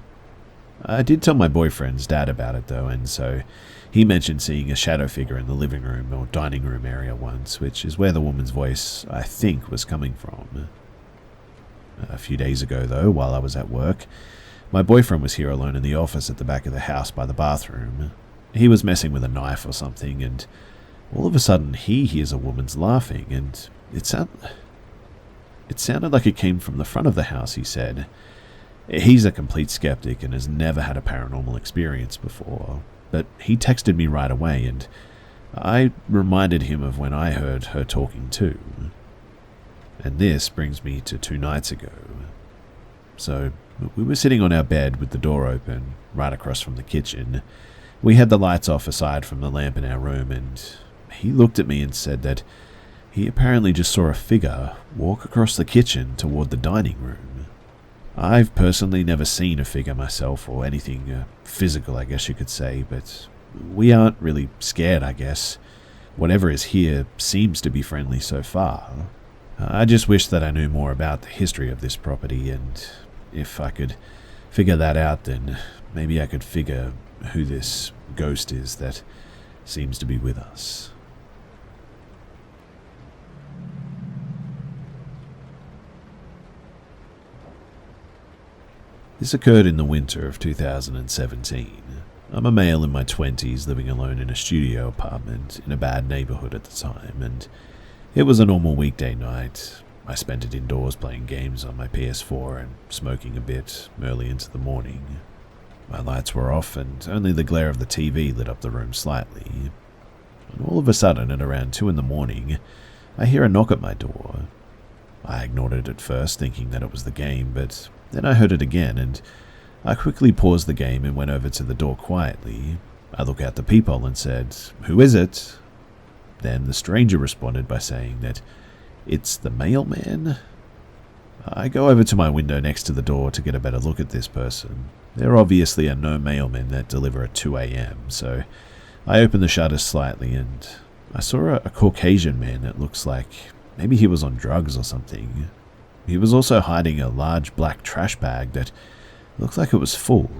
I did tell my boyfriend's dad about it though, and so he mentioned seeing a shadow figure in the living room or dining room area once, which is where the woman's voice, I think, was coming from. A few days ago though, while I was at work, my boyfriend was here alone in the office at the back of the house by the bathroom. He was messing with a knife or something, and all of a sudden he hears a woman's laughing, and it sounded like it came from the front of the house, he said. He's a complete skeptic and has never had a paranormal experience before, but he texted me right away, and I reminded him of when I heard her talking too. And this brings me to 2 nights ago. So, we were sitting on our bed with the door open, right across from the kitchen. We had the lights off aside from the lamp in our room, and he looked at me and said that he apparently just saw a figure walk across the kitchen toward the dining room. I've personally never seen a figure myself, or anything physical, I guess you could say, but we aren't really scared, I guess. Whatever is here seems to be friendly so far. I just wish that I knew more about the history of this property, and if I could figure that out, then maybe I could figure who this ghost is that seems to be with us. This occurred in the winter of 2017. I'm a male in my 20s living alone in a studio apartment in a bad neighborhood at the time, and it was a normal weekday night. I spent it indoors playing games on my PS4 and smoking a bit early into the morning. My lights were off and only the glare of the TV lit up the room slightly. And all of a sudden, at around 2 in the morning, I hear a knock at my door. I ignored it at first, thinking that it was the game, but then I heard it again, and I quickly paused the game and went over to the door quietly. I looked out the peephole and said, "Who is it?" Then the stranger responded by saying that it's the mailman. I go over to my window next to the door to get a better look at this person. There obviously are no mailmen that deliver at 2 a.m, so I opened the shutters slightly and I saw a Caucasian man that looks like maybe he was on drugs or something. He was also hiding a large black trash bag that looked like it was full.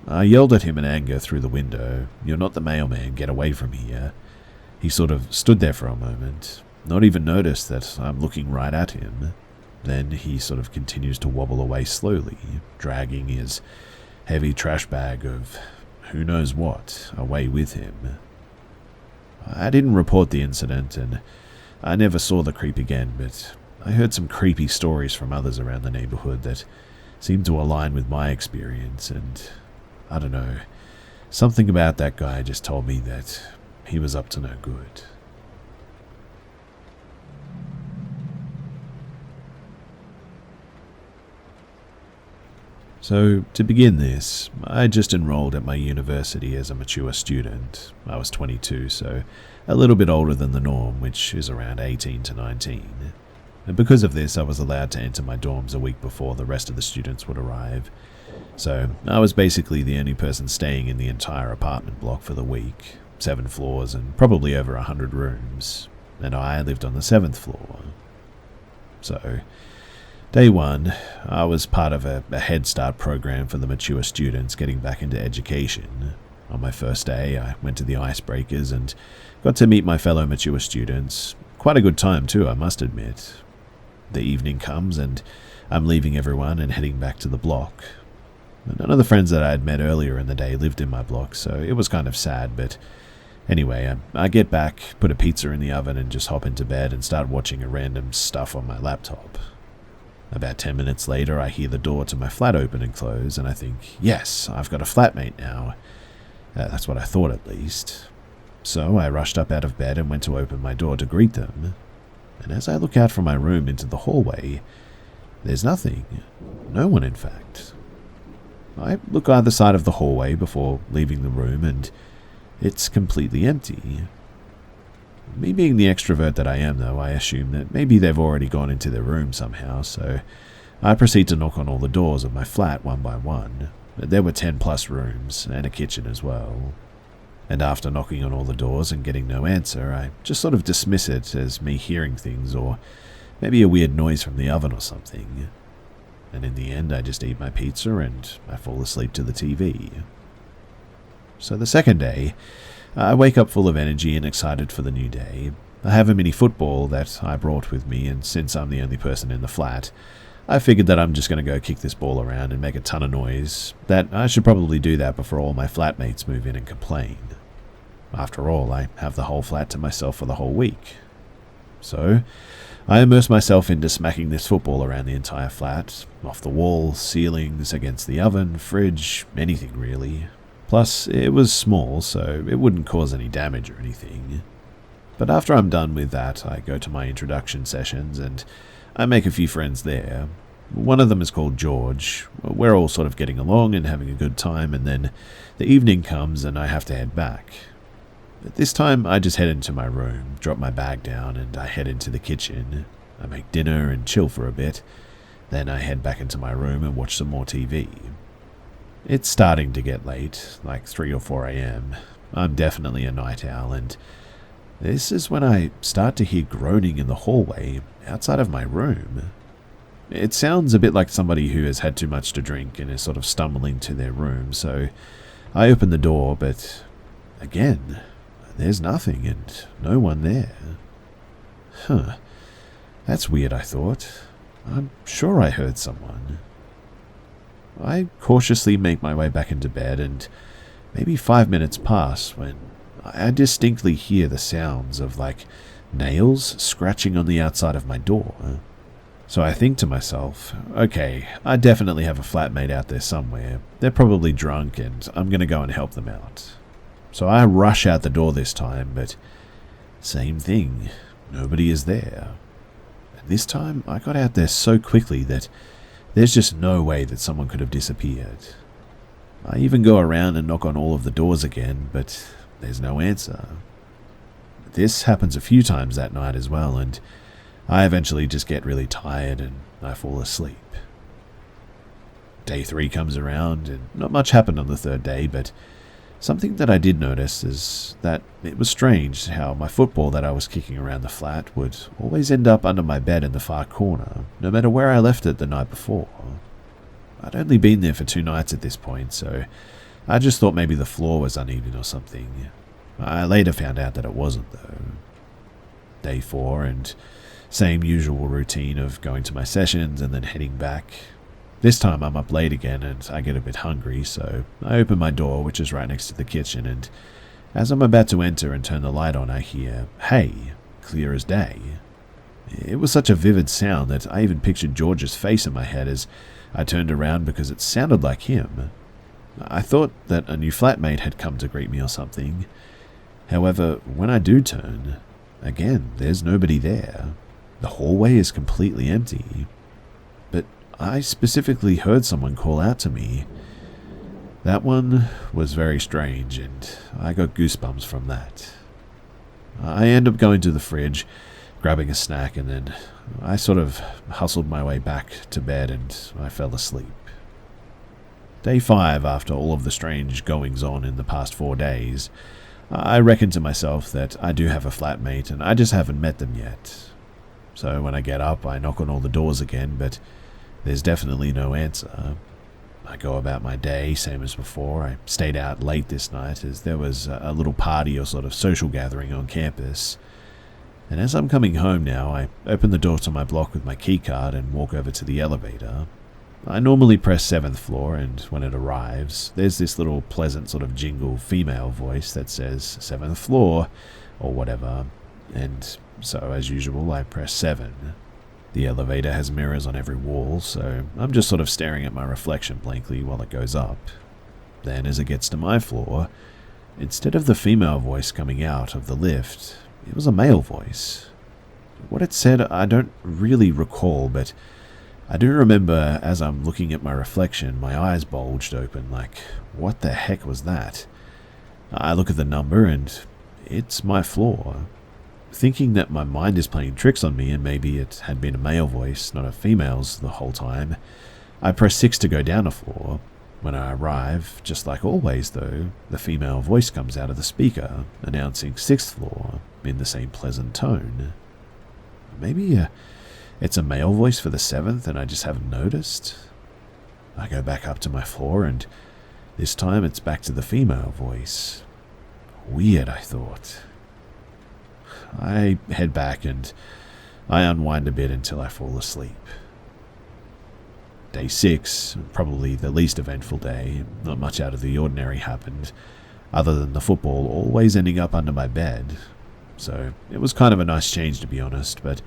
I yelled at him in anger through the window, "You're not the mailman, get away from here." He sort of stood there for a moment, not even noticed that I'm looking right at him. Then he sort of continues to wobble away slowly, dragging his heavy trash bag of who knows what away with him. I didn't report the incident, and I never saw the creep again, but I heard some creepy stories from others around the neighborhood that seemed to align with my experience, and I don't know, something about that guy just told me that he was up to no good. So, to begin this, I just enrolled at my university as a mature student. I was 22, so a little bit older than the norm, which is around 18 to 19. And because of this, I was allowed to enter my dorms a week before the rest of the students would arrive. So I was basically the only person staying in the entire apartment block for the week, 7 floors and probably over 100 rooms, and I lived on the 7th floor. So, day 1, I was part of a Head Start program for the mature students getting back into education. On my first day, I went to the icebreakers and got to meet my fellow mature students. Quite a good time too, I must admit. The evening comes and I'm leaving everyone and heading back to the block. None of the friends that I had met earlier in the day lived in my block, so it was kind of sad, but anyway, I get back, put a pizza in the oven and just hop into bed and start watching a random stuff on my laptop. About 10 minutes later, I hear the door to my flat open and close, and I think, yes, I've got a flatmate now. That's what I thought at least. So I rushed up out of bed and went to open my door to greet them. And as I look out from my room into the hallway, there's nothing. No one, in fact. I look either side of the hallway before leaving the room, and it's completely empty. Me being the extrovert that I am, though, I assume that maybe they've already gone into their room somehow, so I proceed to knock on all the doors of my flat one by one. There were 10 plus rooms, and a kitchen as well. And after knocking on all the doors and getting no answer, I just sort of dismiss it as me hearing things, or maybe a weird noise from the oven or something. And in the end, I just eat my pizza and I fall asleep to the TV. So the second day, I wake up full of energy and excited for the new day. I have a mini football that I brought with me, and since I'm the only person in the flat, I figured that I'm just going to go kick this ball around and make a ton of noise, that I should probably do that before all my flatmates move in and complain. After all, I have the whole flat to myself for the whole week. So, I immerse myself into smacking this football around the entire flat, off the walls, ceilings, against the oven, fridge, anything really. Plus, it was small, so it wouldn't cause any damage or anything. But after I'm done with that, I go to my introduction sessions and I make a few friends there. One of them is called George. We're all sort of getting along and having a good time, and then the evening comes and I have to head back. At this time, I just head into my room, drop my bag down, and I head into the kitchen. I make dinner and chill for a bit. Then I head back into my room and watch some more TV. It's starting to get late, like 3 or 4 a.m. I'm definitely a night owl, and this is when I start to hear groaning in the hallway outside of my room. It sounds a bit like somebody who has had too much to drink and is sort of stumbling to their room, so I open the door, but again, there's nothing and no one there. That's weird, I thought. I'm sure I heard someone. I cautiously make my way back into bed, and maybe 5 minutes pass when I distinctly hear the sounds of, like, nails scratching on the outside of my door. So I think to myself, okay, I definitely have a flatmate out there somewhere. They're probably drunk and I'm going to go and help them out. So I rush out the door this time, but same thing, nobody is there. And this time I got out there so quickly that there's just no way that someone could have disappeared. I even go around and knock on all of the doors again, but there's no answer. This happens a few times that night as well, and I eventually just get really tired and I fall asleep. Day 3 comes around, and not much happened on the third day, but something that I did notice is that it was strange how my football that I was kicking around the flat would always end up under my bed in the far corner, no matter where I left it the night before. I'd only been there for 2 nights at this point, so I just thought maybe the floor was uneven or something. I later found out that it wasn't, though. Day 4, and same usual routine of going to my sessions and then heading back. This time I'm up late again and I get a bit hungry, so I open my door, which is right next to the kitchen, and as I'm about to enter and turn the light on, I hear, "Hey," clear as day. It was such a vivid sound that I even pictured George's face in my head as I turned around because it sounded like him. I thought that a new flatmate had come to greet me or something. However, when I do turn, again, there's nobody there. The hallway is completely empty. But I specifically heard someone call out to me. That one was very strange, and I got goosebumps from that. I end up going to the fridge, grabbing a snack, and then I sort of hustled my way back to bed and I fell asleep. Day 5, after all of the strange goings-on in the past 4 days, I reckoned to myself that I do have a flatmate and I just haven't met them yet. So when I get up, I knock on all the doors again, but there's definitely no answer. I go about my day, same as before. I stayed out late this night as there was a little party or sort of social gathering on campus. And as I'm coming home now, I open the door to my block with my keycard and walk over to the elevator. I normally press 7th floor, and when it arrives, there's this little pleasant sort of jingle female voice that says 7th floor, or whatever, and so as usual I press 7. The elevator has mirrors on every wall, so I'm just sort of staring at my reflection blankly while it goes up. Then as it gets to my floor, instead of the female voice coming out of the lift, it was a male voice. What it said I don't really recall, but I do remember as I'm looking at my reflection, my eyes bulged open like, what the heck was that? I look at the number and it's my floor. Thinking that my mind is playing tricks on me and maybe it had been a male voice, not a female's the whole time, I press 6 to go down a floor. When I arrive, just like always though, the female voice comes out of the speaker, announcing 6th floor in the same pleasant tone. Maybe it's a male voice for the 7th and I just haven't noticed. I go back up to my floor and this time it's back to the female voice. Weird, I thought. I head back and I unwind a bit until I fall asleep. Day 6, probably the least eventful day. Not much out of the ordinary happened, other than the football always ending up under my bed. So it was kind of a nice change, to be honest, but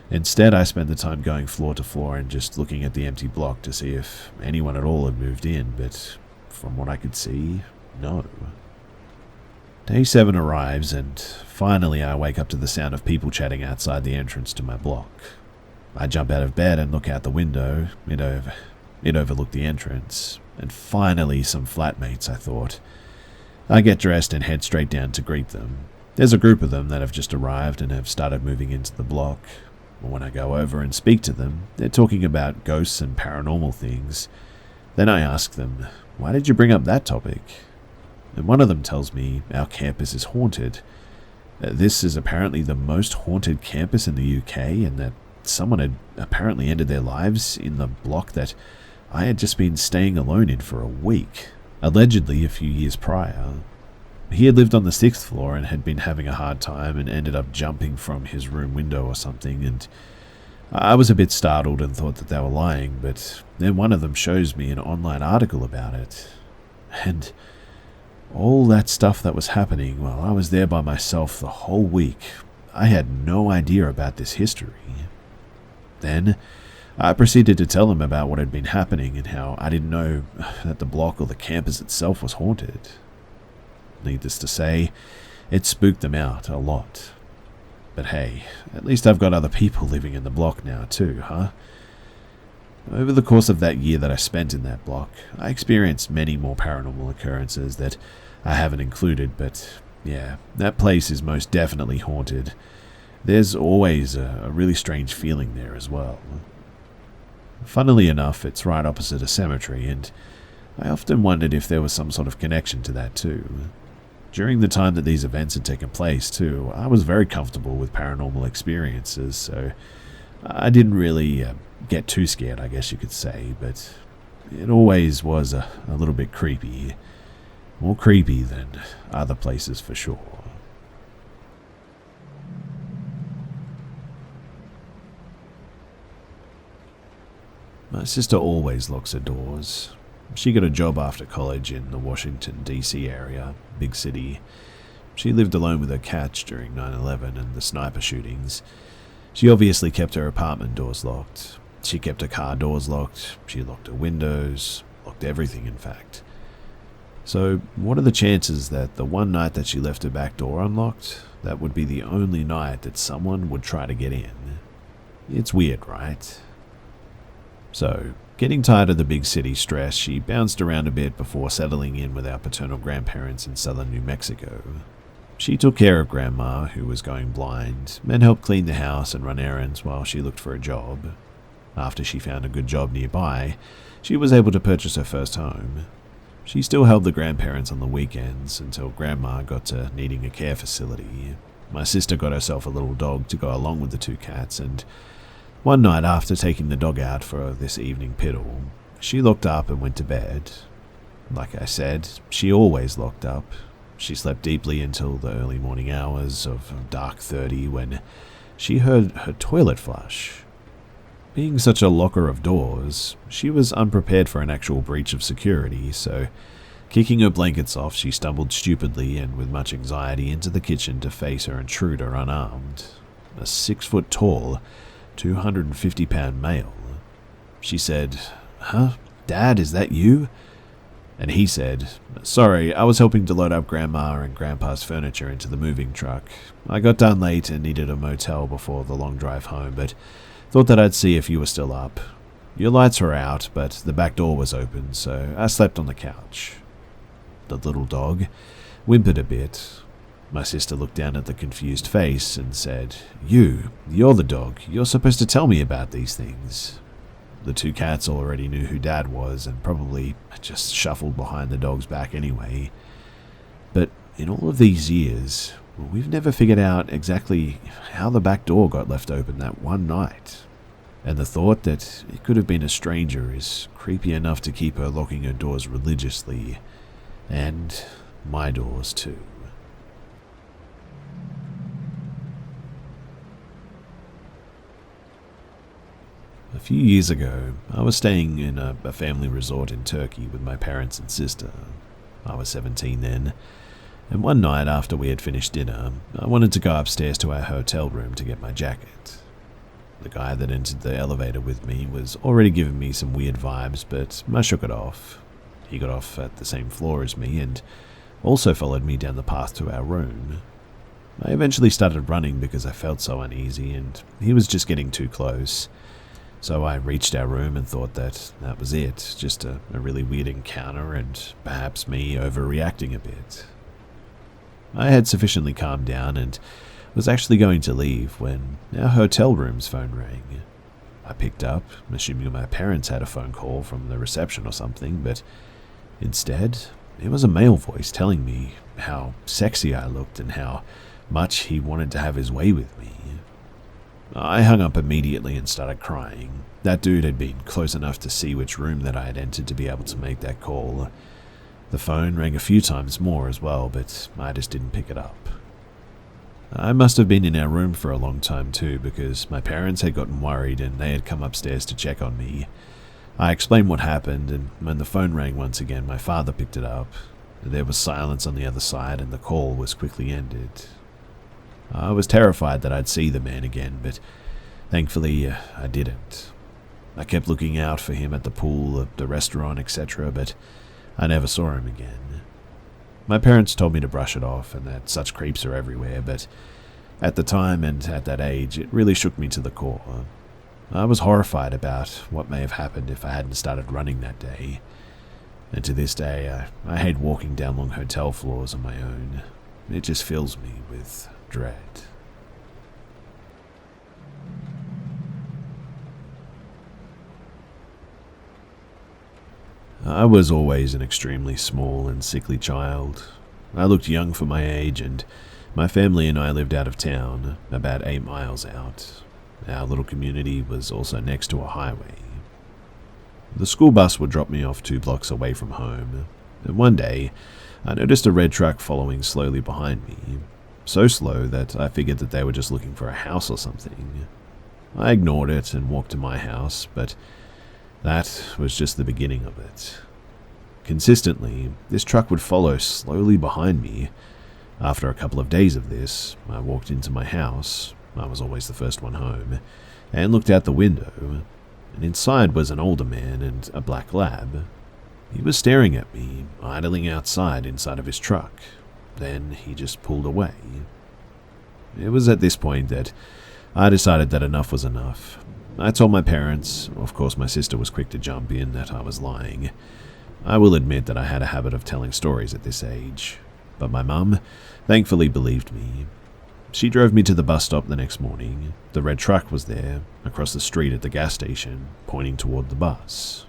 instead I spent the time going floor to floor and just looking at the empty block to see if anyone at all had moved in, but from what I could see, no. Day 7 arrives, and finally I wake up to the sound of people chatting outside the entrance to my block. I jump out of bed and look out the window. It overlooked the entrance. And finally some flatmates, I thought. I get dressed and head straight down to greet them. There's a group of them that have just arrived and have started moving into the block. When I go over and speak to them, they're talking about ghosts and paranormal things. Then I ask them, why did you bring up that topic? And one of them tells me our campus is haunted. This is apparently the most haunted campus in the UK, and that someone had apparently ended their lives in the block that I had just been staying alone in for a week, allegedly a few years prior. He had lived on the 6th floor and had been having a hard time and ended up jumping from his room window or something, and I was a bit startled and thought that they were lying, but then one of them shows me an online article about it. And all that stuff that was happening while I was there by myself the whole week, I had no idea about this history. Then I proceeded to tell him about what had been happening and how I didn't know that the block or the campus itself was haunted. Needless to say, it spooked them out a lot. But hey, at least I've got other people living in the block now too, huh? Over the course of that year that I spent in that block, I experienced many more paranormal occurrences that I haven't included, but yeah, that place is most definitely haunted. There's always a really strange feeling there as well. Funnily enough, it's right opposite a cemetery, and I often wondered if there was some sort of connection to that too. During the time that these events had taken place too, I was very comfortable with paranormal experiences, so I didn't really get too scared, I guess you could say, but it always was a little bit creepy. More creepy than other places for sure. My sister always locks her doors. She got a job after college in the Washington, D.C. area, big city. She lived alone with her cats during 9/11 and the sniper shootings. She obviously kept her apartment doors locked. She kept her car doors locked. She locked her windows, locked everything in fact. So what are the chances that the one night that she left her back door unlocked, that would be the only night that someone would try to get in? It's weird, right? So, getting tired of the big city stress, she bounced around a bit before settling in with our paternal grandparents in southern New Mexico. She took care of Grandma, who was going blind, and helped clean the house and run errands while she looked for a job. After she found a good job nearby, she was able to purchase her first home. She still helped the grandparents on the weekends until Grandma got to needing a care facility. My sister got herself a little dog to go along with the two cats, and one night after taking the dog out for this evening piddle, she looked up and went to bed. Like I said, she always locked up. She slept deeply until the early morning hours of dark 30 when she heard her toilet flush. Being such a locker of doors, she was unprepared for an actual breach of security, so kicking her blankets off, she stumbled stupidly and with much anxiety into the kitchen to face her intruder unarmed, a 6-foot-tall, 250-pound male. She said, "Huh? Dad, is that you?" And he said, "Sorry, I was helping to load up Grandma and Grandpa's furniture into the moving truck. I got done late and needed a motel before the long drive home, but thought that I'd see if you were still up. Your lights were out, but the back door was open, so I slept on the couch." The little dog whimpered a bit. My sister looked down at the confused face and said, You're the dog. You're supposed to tell me about these things." The two cats already knew who Dad was and probably just shuffled behind the dog's back anyway. But in all of these years, we've never figured out exactly how the back door got left open that one night. And the thought that it could have been a stranger is creepy enough to keep her locking her doors religiously. And my doors too. A few years ago, I was staying in a family resort in Turkey with my parents and sister. I was 17 then, and one night after we had finished dinner, I wanted to go upstairs to our hotel room to get my jacket. The guy that entered the elevator with me was already giving me some weird vibes, but I shook it off. He got off at the same floor as me and also followed me down the path to our room. I eventually started running because I felt so uneasy, and he was just getting too close. So I reached our room and thought that was it, just a really weird encounter and perhaps me overreacting a bit. I had sufficiently calmed down and was actually going to leave when our hotel room's phone rang. I picked up, assuming my parents had a phone call from the reception or something, but instead, it was a male voice telling me how sexy I looked and how much he wanted to have his way with me. I hung up immediately and started crying. That dude had been close enough to see which room that I had entered to be able to make that call. The phone rang a few times more as well, but I just didn't pick it up. I must have been in our room for a long time too, because my parents had gotten worried and they had come upstairs to check on me. I explained what happened, and when the phone rang once again, my father picked it up. There was silence on the other side and the call was quickly ended. I was terrified that I'd see the man again, but thankfully I didn't. I kept looking out for him at the pool, the restaurant, etc., but I never saw him again. My parents told me to brush it off and that such creeps are everywhere, but at the time and at that age, it really shook me to the core. I was horrified about what may have happened if I hadn't started running that day. And to this day, I hate walking down long hotel floors on my own. It just fills me with dread. I was always an extremely small and sickly child. I looked young for my age, and my family and I lived out of town, about 8 miles out. Our little community was also next to a highway. The school bus would drop me off 2 blocks away from home, and one day I noticed a red truck following slowly behind me, so slow that I figured that they were just looking for a house or something. I ignored it and walked to my house, but that was just the beginning of it. Consistently, this truck would follow slowly behind me. After a couple of days of this, I walked into my house, I was always the first one home, and looked out the window, and inside was an older man and a black lab. He was staring at me, idling outside inside of his truck. Then he just pulled away. It was at this point that I decided that enough was enough. I told my parents, of course my sister was quick to jump in, that I was lying. I will admit that I had a habit of telling stories at this age. but my mum thankfully believed me. She drove me to the bus stop the next morning. The red truck was there, across the street at the gas station, pointing toward the bus.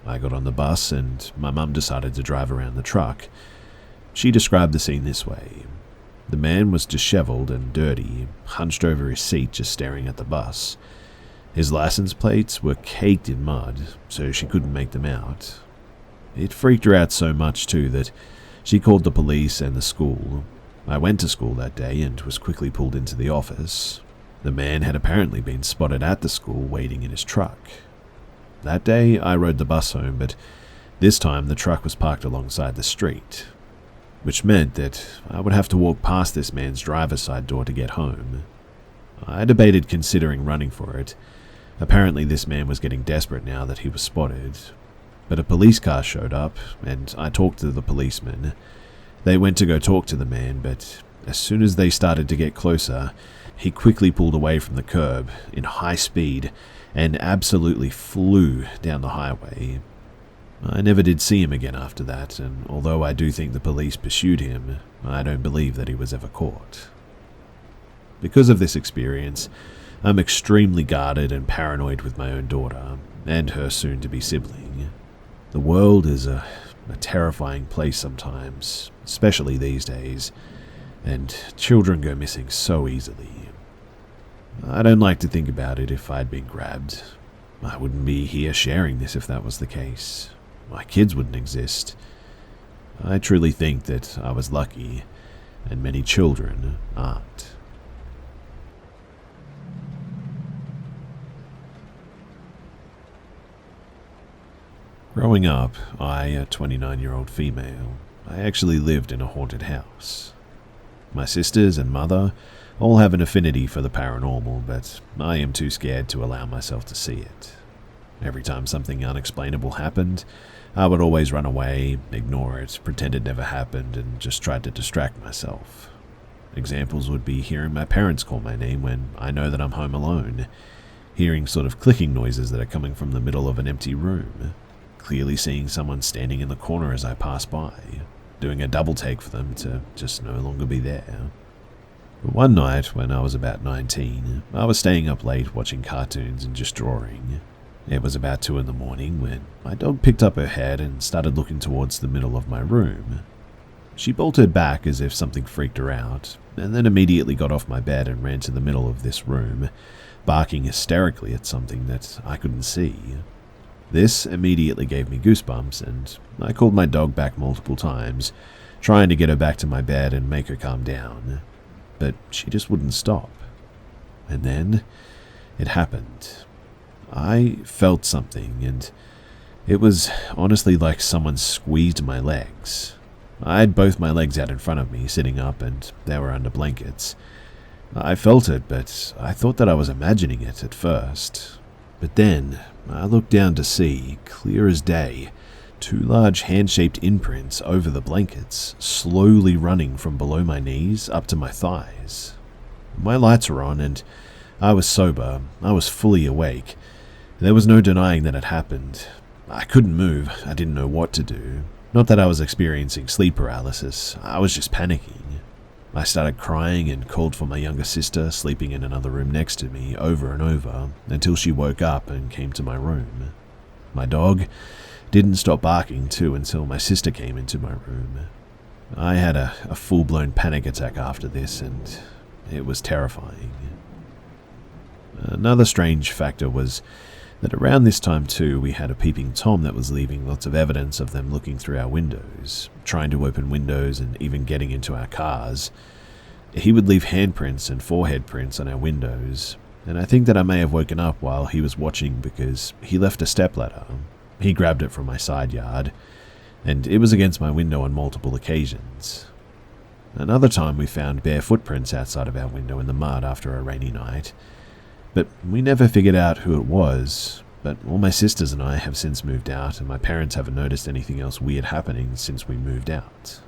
I got on the bus and my mum decided to drive around the truck. She described the scene this way. The man was disheveled and dirty, hunched over his seat just staring at the bus. His license plates were caked in mud, so she couldn't make them out. It freaked her out so much too that she called the police and the school. I went to school that day and was quickly pulled into the office. The man had apparently been spotted at the school waiting in his truck. That day I rode the bus home, but this time the truck was parked alongside the street, which meant that I would have to walk past this man's driver's side door to get home. I debated considering running for it. Apparently this man was getting desperate now that he was spotted. But a police car showed up, and I talked to the policeman. They went to go talk to the man, but as soon as they started to get closer, he quickly pulled away from the curb in high speed and absolutely flew down the highway. I never did see him again after that, and although I do think the police pursued him, I don't believe that he was ever caught. Because of this experience, I'm extremely guarded and paranoid with my own daughter and her soon-to-be sibling. The world is a terrifying place sometimes, especially these days, and children go missing so easily. I don't like to think about it if I'd been grabbed. I wouldn't be here sharing this if that was the case. My kids wouldn't exist. I truly think that I was lucky, and many children aren't. Growing up, I, a 29-year-old female, I actually lived in a haunted house. My sisters and mother all have an affinity for the paranormal, but I am too scared to allow myself to see it. Every time something unexplainable happened, I would always run away, ignore it, pretend it never happened, and just try to distract myself. Examples would be hearing my parents call my name when I know that I'm home alone, hearing sort of clicking noises that are coming from the middle of an empty room, clearly seeing someone standing in the corner as I pass by, doing a double take for them to just no longer be there. But one night, when I was about 19, I was staying up late watching cartoons and just drawing. It was about 2 in the morning when my dog picked up her head and started looking towards the middle of my room. She bolted back as if something freaked her out, and then immediately got off my bed and ran to the middle of this room, barking hysterically at something that I couldn't see. This immediately gave me goosebumps, and I called my dog back multiple times, trying to get her back to my bed and make her calm down. But she just wouldn't stop. And then it happened. I felt something, and it was honestly like someone squeezed my legs. I had both my legs out in front of me, sitting up, and they were under blankets. I felt it, but I thought that I was imagining it at first. But then I looked down to see, clear as day, 2 large hand-shaped imprints over the blankets, slowly running from below my knees up to my thighs. My lights were on, and I was sober. I was fully awake. There was no denying that it happened. I couldn't move. I didn't know what to do. Not that I was experiencing sleep paralysis. I was just panicking. I started crying and called for my younger sister, sleeping in another room next to me, over and over, until she woke up and came to my room. My dog didn't stop barking too until my sister came into my room. I had a full-blown panic attack after this, and it was terrifying. Another strange factor was that around this time too, we had a peeping Tom that was leaving lots of evidence of them looking through our windows, trying to open windows and even getting into our cars. He would leave handprints and forehead prints on our windows, and I think that I may have woken up while he was watching because he left a stepladder. He grabbed it from my side yard, and it was against my window on multiple occasions. Another time we found bare footprints outside of our window in the mud after a rainy night, but we never figured out who it was. But all my sisters and I have since moved out, and my parents haven't noticed anything else weird happening since we moved out.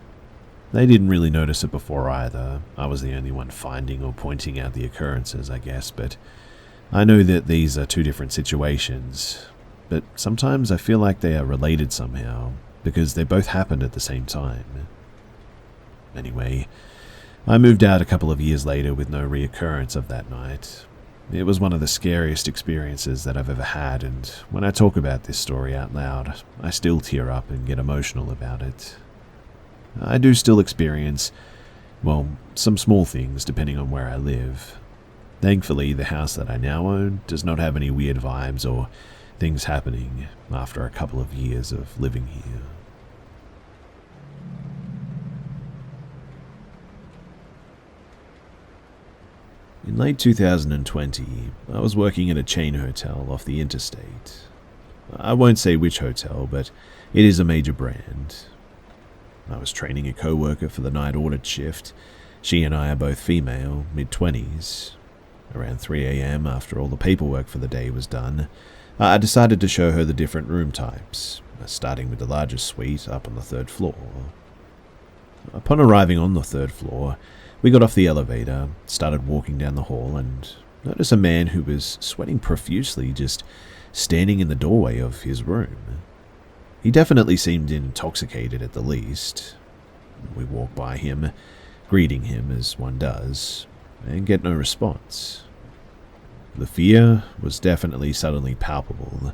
They didn't really notice it before either. I was the only one finding or pointing out the occurrences, I guess, but I know that these are 2 different situations. But sometimes I feel like they are related somehow, because they both happened at the same time. Anyway, I moved out a couple of years later with no reoccurrence of that night. It was one of the scariest experiences that I've ever had, and when I talk about this story out loud, I still tear up and get emotional about it. I do still experience, well, some small things depending on where I live. Thankfully, the house that I now own does not have any weird vibes or things happening after a couple of years of living here. In late 2020, I was working at a chain hotel off the interstate. I won't say which hotel, but it is a major brand. I was training a co-worker for the night audit shift. She and I are both female, mid-20s. Around 3 a.m., after all the paperwork for the day was done, I decided to show her the different room types, starting with the largest suite up on the 3rd floor. Upon arriving on the 3rd floor, we got off the elevator, started walking down the hall, and noticed a man who was sweating profusely just standing in the doorway of his room. He definitely seemed intoxicated at the least. We walked by him, greeting him as one does, and get no response. The fear was definitely suddenly palpable.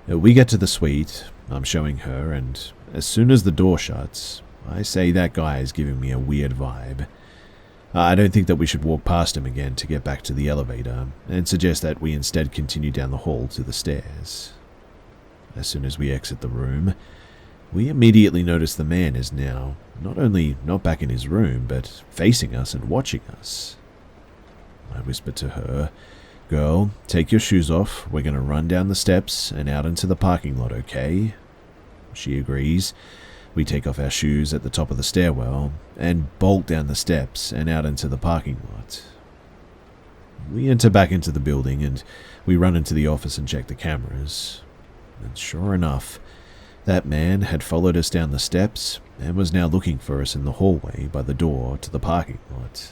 We get to the suite, I'm showing her, and as soon as the door shuts, I say that guy is giving me a weird vibe. I don't think that we should walk past him again to get back to the elevator, and suggest that we instead continue down the hall to the stairs. As soon as we exit the room, we immediately notice the man is now not only not back in his room, but facing us and watching us. I whisper to her, "Girl, take your shoes off. We're going to run down the steps and out into the parking lot, okay?" She agrees. We take off our shoes at the top of the stairwell and bolt down the steps and out into the parking lot. We enter back into the building and we run into the office and check the cameras. And sure enough, that man had followed us down the steps and was now looking for us in the hallway by the door to the parking lot.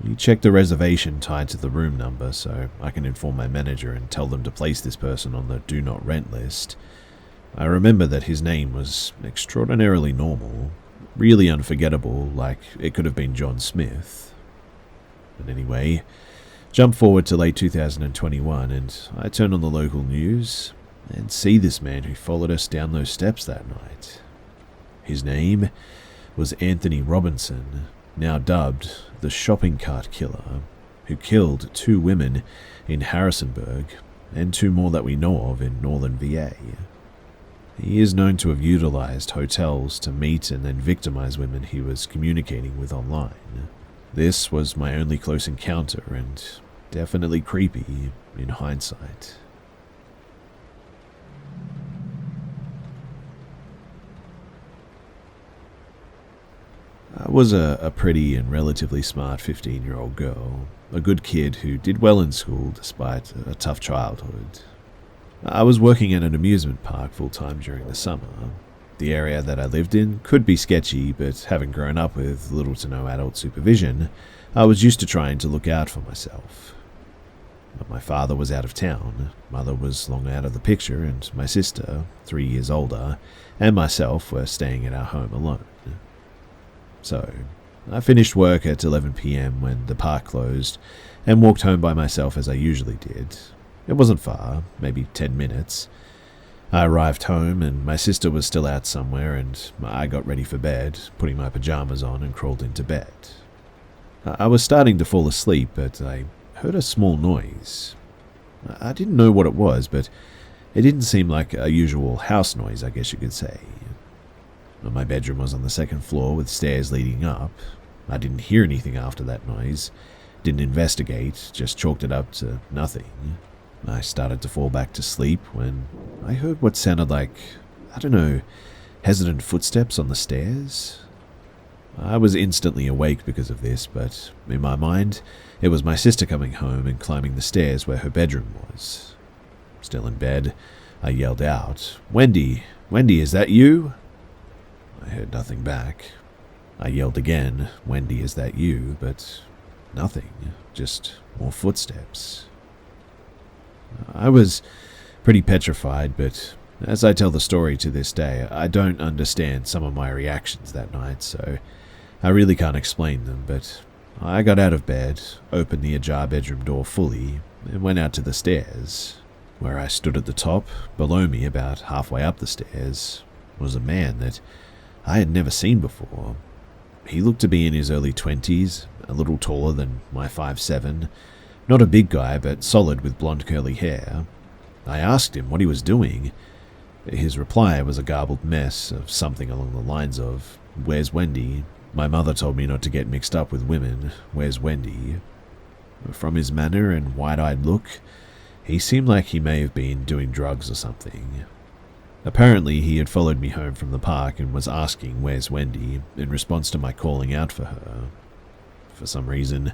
We checked the reservation tied to the room number so I can inform my manager and tell them to place this person on the do not rent list. I remember that his name was extraordinarily normal, really unforgettable, like it could have been John Smith. But anyway, jump forward to late 2021 and I turn on the local news and see this man who followed us down those steps that night. His name was Anthony Robinson, now dubbed the shopping cart killer, who killed 2 women in Harrisonburg and 2 more that we know of in northern VA. He is known to have utilized hotels to meet and then victimize women he was communicating with online. This was my only close encounter and definitely creepy in hindsight. I was a pretty and relatively smart 15-year-old girl, a good kid who did well in school despite a tough childhood. I was working at an amusement park full-time during the summer. The area that I lived in could be sketchy, but having grown up with little to no adult supervision, I was used to trying to look out for myself. But my father was out of town, mother was long out of the picture, and my sister, 3 years older, and myself were staying at our home alone. So, I finished work at 11 p.m. when the park closed, and walked home by myself as I usually did. It wasn't far, maybe 10 minutes. I arrived home and my sister was still out somewhere and I got ready for bed, putting my pajamas on and crawled into bed. I was starting to fall asleep, but I heard a small noise. I didn't know what it was, but it didn't seem like a usual house noise, I guess you could say. My bedroom was on the 2nd floor with stairs leading up. I didn't hear anything after that noise. Didn't investigate, just chalked it up to nothing. I started to fall back to sleep when I heard what sounded like, hesitant footsteps on the stairs. I was instantly awake because of this, but in my mind, it was my sister coming home and climbing the stairs where her bedroom was. Still in bed, I yelled out, Wendy, is that you?" I heard nothing back. I yelled again, "Wendy, is that you?" but nothing, just more footsteps. I was pretty petrified, but As I tell the story to this day, I don't understand some of my reactions that night, so I really can't explain them, but I got out of bed, opened the ajar bedroom door fully, and went out to the stairs. Where I stood at the top, below me, about halfway up the stairs, was a man that I had never seen before. He looked to be in his early 20s, a little taller than my 5'7", not a big guy, but solid with blonde curly hair. I asked him what he was doing. His reply was a garbled mess of something along the lines of, "Where's Wendy? My mother told me not to get mixed up with women. Where's Wendy?" From his manner and wide-eyed look, he seemed like he may have been doing drugs or something. Apparently, he had followed me home from the park and was asking "Where's Wendy?" in response to my calling out for her. For some reason,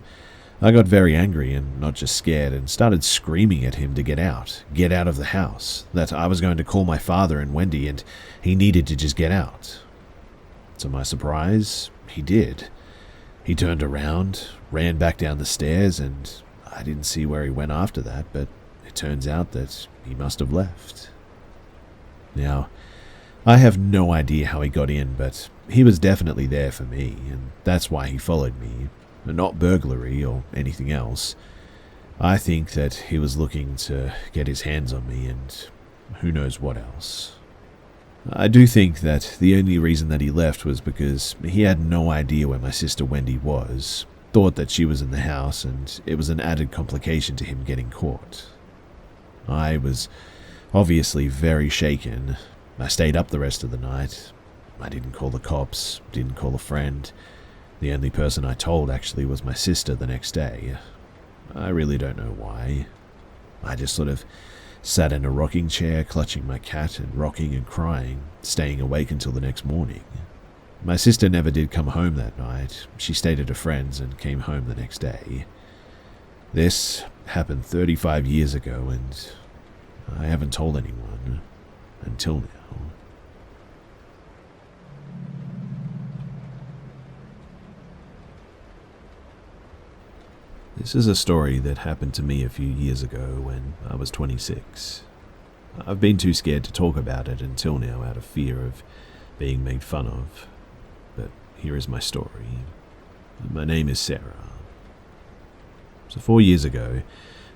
I got very angry and not just scared and started screaming at him to get out of the house, that I was going to call my father and Wendy and he needed to just get out. To my surprise, he did. He turned around, ran back down the stairs, and I didn't see where he went after that, but it turns out that he must have left. Now, I have no idea how he got in, but he was definitely there for me, and that's why he followed me. Not burglary or anything else. I think that he was looking to get his hands on me and who knows what else. I do think that the only reason that he left was because he had no idea where my sister Wendy was, thought that she was in the house, and it was an added complication to him getting caught. I was obviously very shaken. I stayed up the rest of the night. I didn't call the cops, didn't call a friend. The only person I told actually was my sister the next day. I really don't know why. I just sort of sat in a rocking chair, clutching my cat and rocking and crying, staying awake until the next morning. My sister never did come home that night. She stayed at a friend's and came home the next day. This happened 35 years ago, and I haven't told anyone until now. This is a story that happened to me a few years ago when I was 26. I've been too scared to talk about it until now out of fear of being made fun of. But here is my story. My name is Sarah. So 4 years ago,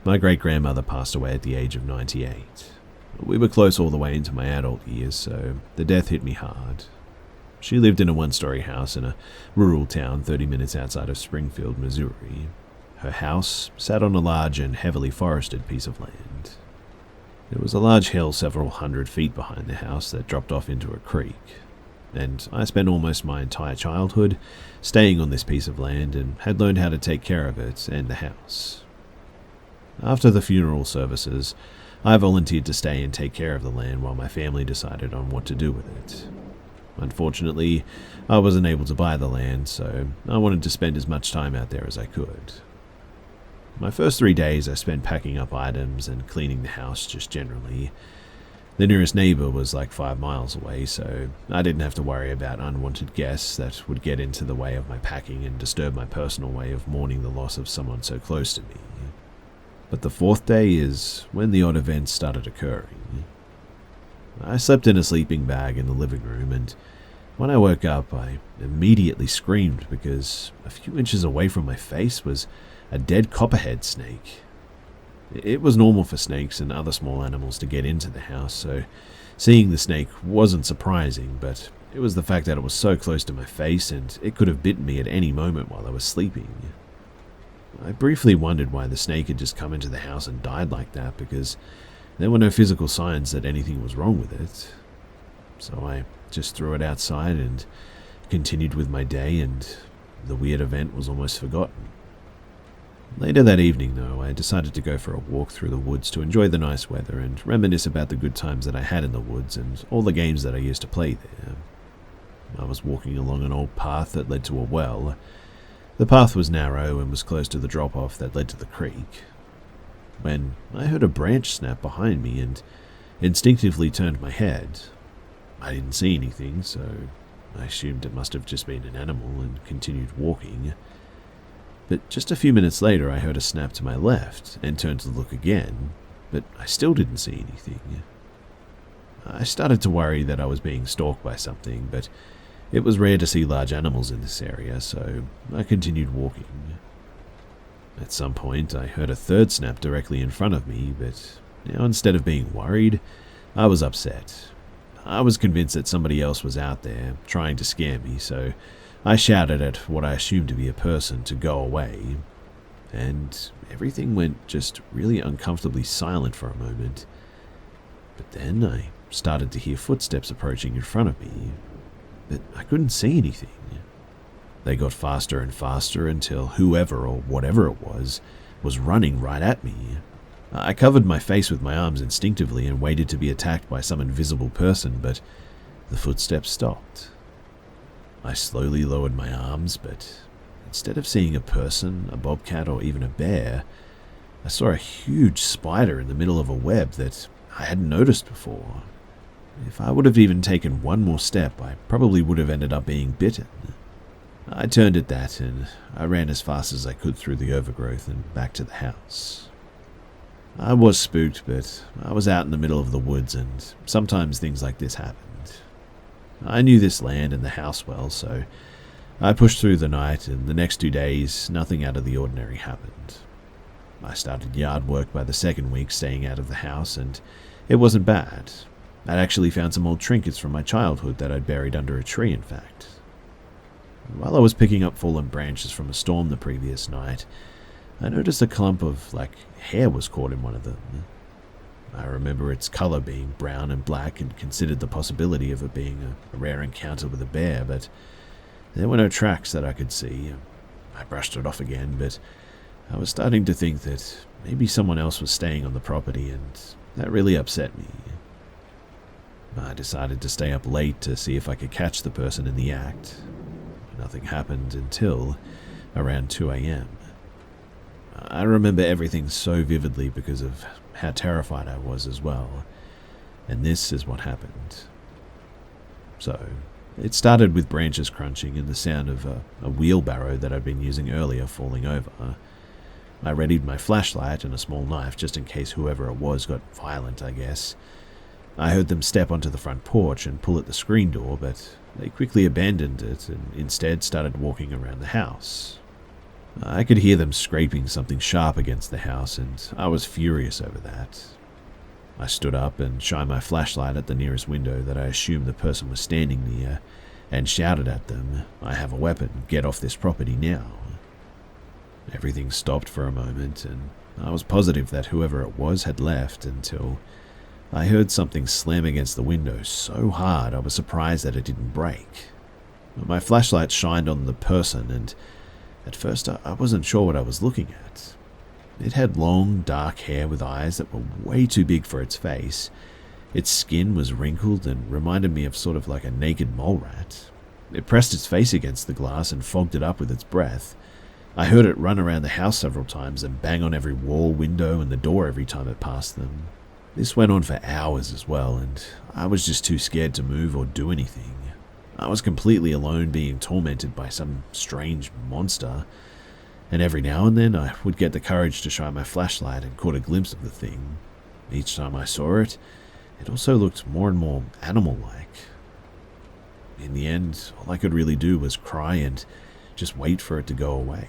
my great-grandmother passed away at the age of 98. We were close all the way into my adult years, so the death hit me hard. She lived in a one-story house in a rural town 30 minutes outside of Springfield, Missouri. Her house sat on a large and heavily forested piece of land. There was a large hill several hundred feet behind the house that dropped off into a creek, and I spent almost my entire childhood staying on this piece of land and had learned how to take care of it and the house. After the funeral services, I volunteered to stay and take care of the land while my family decided on what to do with it. Unfortunately, I wasn't able to buy the land, so I wanted to spend as much time out there as I could. My first 3 days I spent packing up items and cleaning the house just generally. The nearest neighbor was like 5 miles away, so I didn't have to worry about unwanted guests that would get into the way of my packing and disturb my personal way of mourning the loss of someone so close to me. But the 4th day is when the odd events started occurring. I slept in a sleeping bag in the living room, and when I woke up, I immediately screamed because a few inches away from my face was a dead copperhead snake. It was normal for snakes and other small animals to get into the house, so seeing the snake wasn't surprising, but it was the fact that it was so close to my face and it could have bitten me at any moment while I was sleeping. I briefly wondered why the snake had just come into the house and died like that, because there were no physical signs that anything was wrong with it. So I just threw it outside and continued with my day, and the weird event was almost forgotten. Later that evening, though, I decided to go for a walk through the woods to enjoy the nice weather and reminisce about the good times that I had in the woods and all the games that I used to play there. I was walking along an old path that led to a well. The path was narrow and was close to the drop-off that led to the creek, when I heard a branch snap behind me and instinctively turned my head. I didn't see anything, so I assumed it must have just been an animal and continued walking. But just a few minutes later, I heard a snap to my left and turned to look again, but I still didn't see anything. I started to worry that I was being stalked by something, but it was rare to see large animals in this area, so I continued walking. At some point, I heard a third snap directly in front of me, but now instead of being worried, I was upset. I was convinced that somebody else was out there trying to scare me, so I shouted at what I assumed to be a person to go away, and everything went just really uncomfortably silent for a moment. But then I started to hear footsteps approaching in front of me, but I couldn't see anything. They got faster and faster until whoever or whatever it was running right at me. I covered my face with my arms instinctively and waited to be attacked by some invisible person, but the footsteps stopped. I slowly lowered my arms, but instead of seeing a person, a bobcat, or even a bear, I saw a huge spider in the middle of a web that I hadn't noticed before. If I would have even taken one more step, I probably would have ended up being bitten. I turned at that, and I ran as fast as I could through the overgrowth and back to the house. I was spooked, but I was out in the middle of the woods, and sometimes things like this happened. I knew this land and the house well, so I pushed through the night, and the next 2 days, nothing out of the ordinary happened. I started yard work by the second week, staying out of the house, and it wasn't bad. I'd actually found some old trinkets from my childhood that I'd buried under a tree, in fact. While I was picking up fallen branches from a storm the previous night, I noticed a clump of, hair was caught in one of them. I remember its color being brown and black and considered the possibility of it being a rare encounter with a bear, but there were no tracks that I could see. I brushed it off again, but I was starting to think that maybe someone else was staying on the property, and that really upset me. I decided to stay up late to see if I could catch the person in the act. Nothing happened until around 2 a.m. I remember everything so vividly because of how terrified I was as well, and this is what happened. So, it started with branches crunching and the sound of a wheelbarrow that I'd been using earlier falling over. I readied my flashlight and a small knife just in case whoever it was got violent, I guess. I heard them step onto the front porch and pull at the screen door, but they quickly abandoned it and instead started walking around the house. I could hear them scraping something sharp against the house, and I was furious over that. I stood up and shined my flashlight at the nearest window that I assumed the person was standing near, and shouted at them, "I have a weapon, get off this property now." Everything stopped for a moment, and I was positive that whoever it was had left until I heard something slam against the window so hard I was surprised that it didn't break. My flashlight shined on the person, and at first I wasn't sure what I was looking at. It had long, dark hair with eyes that were way too big for its face. Its skin was wrinkled and reminded me of sort of like a naked mole rat. It pressed its face against the glass and fogged it up with its breath. I heard it run around the house several times and bang on every wall, window, and the door every time it passed them. This went on for hours as well, and I was just too scared to move or do anything. I was completely alone, being tormented by some strange monster, and every now and then I would get the courage to shine my flashlight and caught a glimpse of the thing. Each time I saw it, it also looked more and more animal-like. In the end, all I could really do was cry and just wait for it to go away.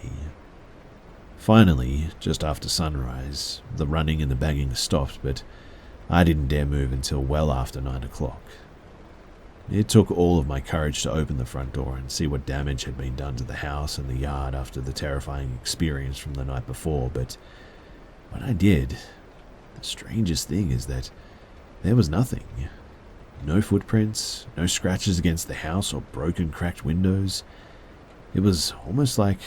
Finally, just after sunrise, the running and the banging stopped, but I didn't dare move until well after 9 o'clock. It took all of my courage to open the front door and see what damage had been done to the house and the yard after the terrifying experience from the night before, but when I did, the strangest thing is that there was nothing. No footprints, no scratches against the house or broken, cracked windows. It was almost like,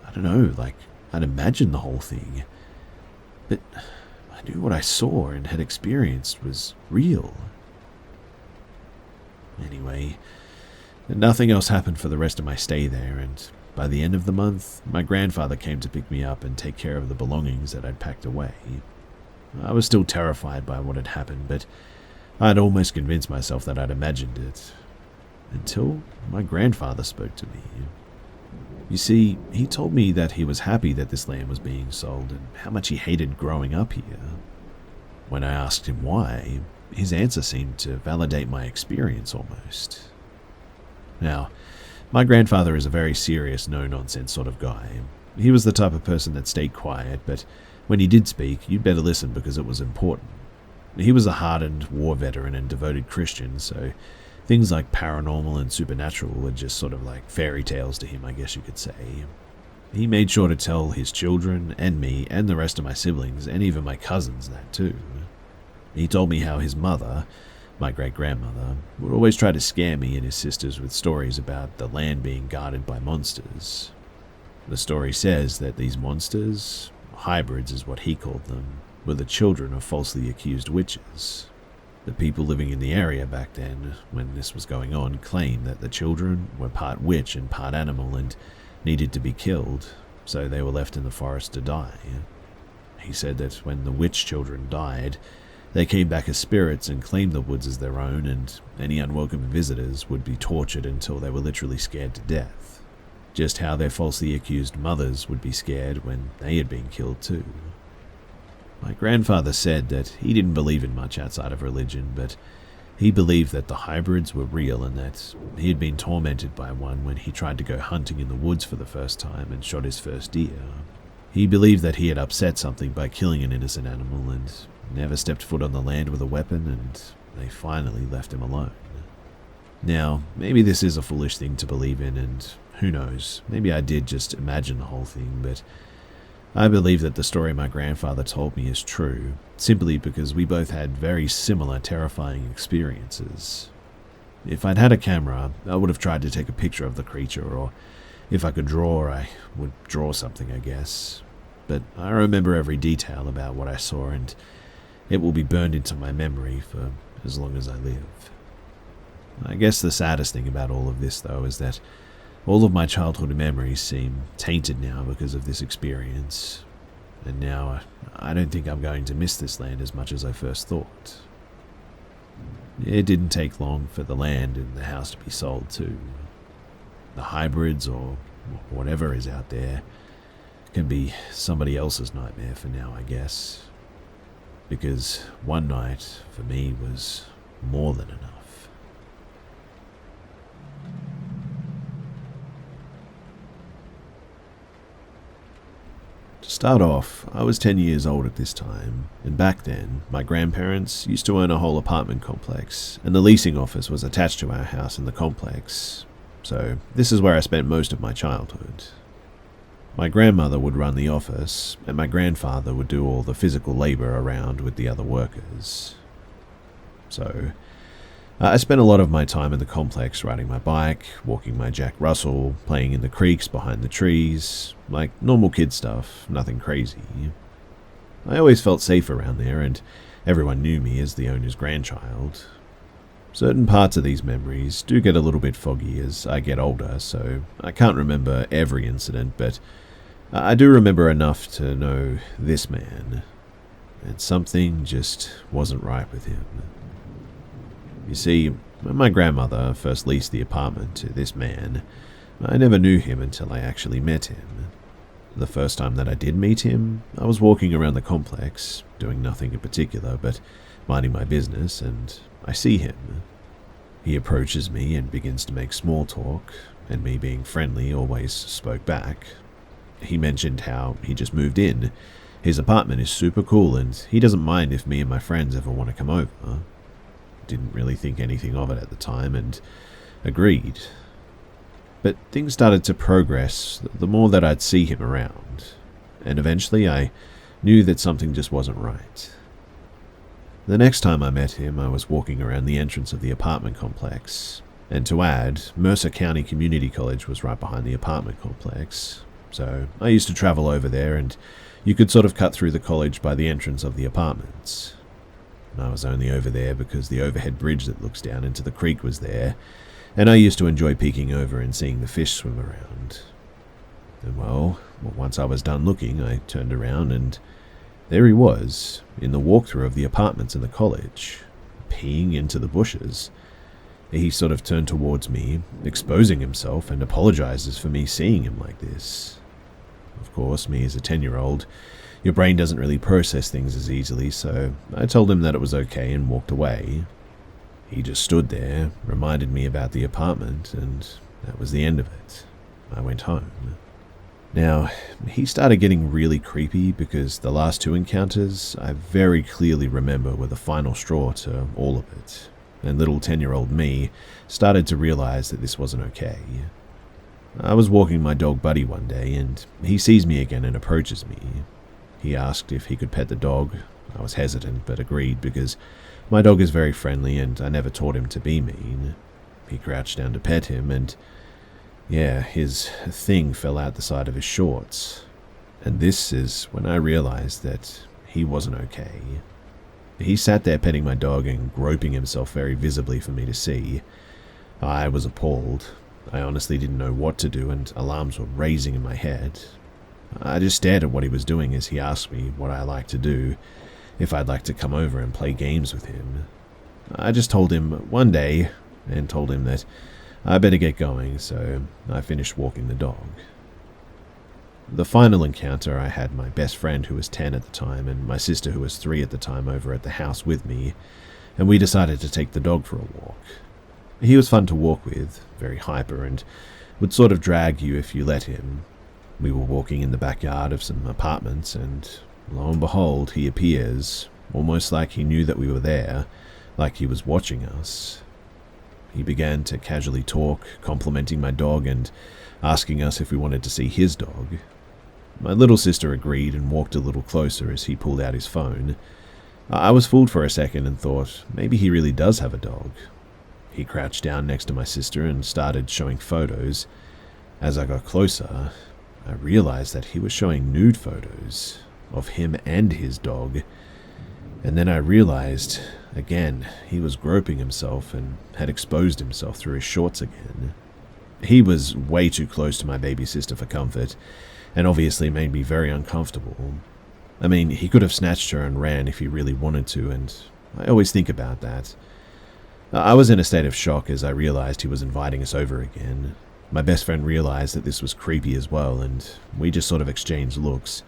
I don't know, like I'd imagined the whole thing. But I knew what I saw and had experienced was real. Anyway, nothing else happened for the rest of my stay there, and by the end of the month, my grandfather came to pick me up and take care of the belongings that I'd packed away. I was still terrified by what had happened, but I'd almost convinced myself that I'd imagined it, until my grandfather spoke to me. You see, he told me that he was happy that this land was being sold and how much he hated growing up here. When I asked him why, his answer seemed to validate my experience almost. Now, my grandfather is a very serious, no-nonsense sort of guy. He was the type of person that stayed quiet, but when he did speak, you'd better listen because it was important. He was a hardened war veteran and devoted Christian, so things like paranormal and supernatural were just sort of like fairy tales to him, I guess you could say. He made sure to tell his children and me and the rest of my siblings and even my cousins that too. He told me how his mother, my great-grandmother, would always try to scare me and his sisters with stories about the land being guarded by monsters. The story says that these monsters, hybrids is what he called them, were the children of falsely accused witches. The people living in the area back then, when this was going on, claimed that the children were part witch and part animal and needed to be killed, so they were left in the forest to die. He said that when the witch children died, they came back as spirits and claimed the woods as their own, and any unwelcome visitors would be tortured until they were literally scared to death. Just how their falsely accused mothers would be scared when they had been killed too. My grandfather said that he didn't believe in much outside of religion, but he believed that the hybrids were real and that he had been tormented by one when he tried to go hunting in the woods for the first time and shot his first deer. He believed that he had upset something by killing an innocent animal and never stepped foot on the land with a weapon, and they finally left him alone. Now, maybe this is a foolish thing to believe in, and who knows, maybe I did just imagine the whole thing, but I believe that the story my grandfather told me is true, simply because we both had very similar terrifying experiences. If I'd had a camera, I would have tried to take a picture of the creature, or if I could draw, I would draw something, I guess. But I remember every detail about what I saw, and it will be burned into my memory for as long as I live. I guess the saddest thing about all of this, though, is that all of my childhood memories seem tainted now because of this experience, and now I don't think I'm going to miss this land as much as I first thought. It didn't take long for the land and the house to be sold too. The hybrids, or whatever is out there, can be somebody else's nightmare for now, I guess. Because one night, for me, was more than enough. To start off, I was 10 years old at this time, and back then, my grandparents used to own a whole apartment complex, and the leasing office was attached to our house in the complex. So this is where I spent most of my childhood. My grandmother would run the office, and my grandfather would do all the physical labor around with the other workers. So I spent a lot of my time in the complex riding my bike, walking my Jack Russell, playing in the creeks behind the trees, like normal kid stuff, nothing crazy. I always felt safe around there, and everyone knew me as the owner's grandchild. Certain parts of these memories do get a little bit foggy as I get older, so I can't remember every incident, but I do remember enough to know this man, and something just wasn't right with him. You see, when my grandmother first leased the apartment to this man, I never knew him until I actually met him. The first time that I did meet him, I was walking around the complex, doing nothing in particular but minding my business, and I see him. He approaches me and begins to make small talk, and me being friendly always spoke back. He mentioned how he just moved in. His apartment is super cool and he doesn't mind if me and my friends ever want to come over. Didn't really think anything of it at the time and agreed. But things started to progress the more that I'd see him around, and eventually I knew that something just wasn't right. The next time I met him, I was walking around the entrance of the apartment complex, and to add, Mercer County Community College was right behind the apartment complex, so I used to travel over there, and you could sort of cut through the college by the entrance of the apartments. I was only over there because the overhead bridge that looks down into the creek was there, and I used to enjoy peeking over and seeing the fish swim around. And well, once I was done looking, I turned around and there he was, in the walkthrough of the apartments in the college, peeing into the bushes. He sort of turned towards me, exposing himself, and apologizes for me seeing him like this. Of course, me as a 10-year-old, your brain doesn't really process things as easily, so I told him that it was okay and walked away. He just stood there, reminded me about the apartment, and that was the end of it. I went home. Now, he started getting really creepy because the last two encounters I very clearly remember were the final straw to all of it, and little 10-year-old me started to realize that this wasn't okay. I was walking my dog Buddy one day, and he sees me again and approaches me. He asked if he could pet the dog. I was hesitant, but agreed because my dog is very friendly and I never taught him to be mean. He crouched down to pet him, and yeah, his thing fell out the side of his shorts. And this is when I realized that he wasn't okay. He sat there petting my dog and groping himself very visibly for me to see. I was appalled. I honestly didn't know what to do, and alarms were raising in my head. I just stared at what he was doing as he asked me what I like to do, if I'd like to come over and play games with him. I just told him one day, and told him that I better get going, so I finished walking the dog. The final encounter, I had my best friend who was 10 at the time and my sister who was 3 at the time over at the house with me, and we decided to take the dog for a walk. He was fun to walk with, very hyper, and would sort of drag you if you let him. We were walking in the backyard of some apartments, and lo and behold, he appears, almost like he knew that we were there, like he was watching us. He began to casually talk, complimenting my dog and asking us if we wanted to see his dog. My little sister agreed and walked a little closer as he pulled out his phone. I was fooled for a second and thought, maybe he really does have a dog. He crouched down next to my sister and started showing photos. As I got closer, I realized that he was showing nude photos of him and his dog. And then I realized, again, he was groping himself and had exposed himself through his shorts again. He was way too close to my baby sister for comfort, and obviously made me very uncomfortable. I mean, he could have snatched her and ran if he really wanted to, and I always think about that. I was in a state of shock as I realized he was inviting us over again. My best friend realized that this was creepy as well, and we just sort of exchanged looks.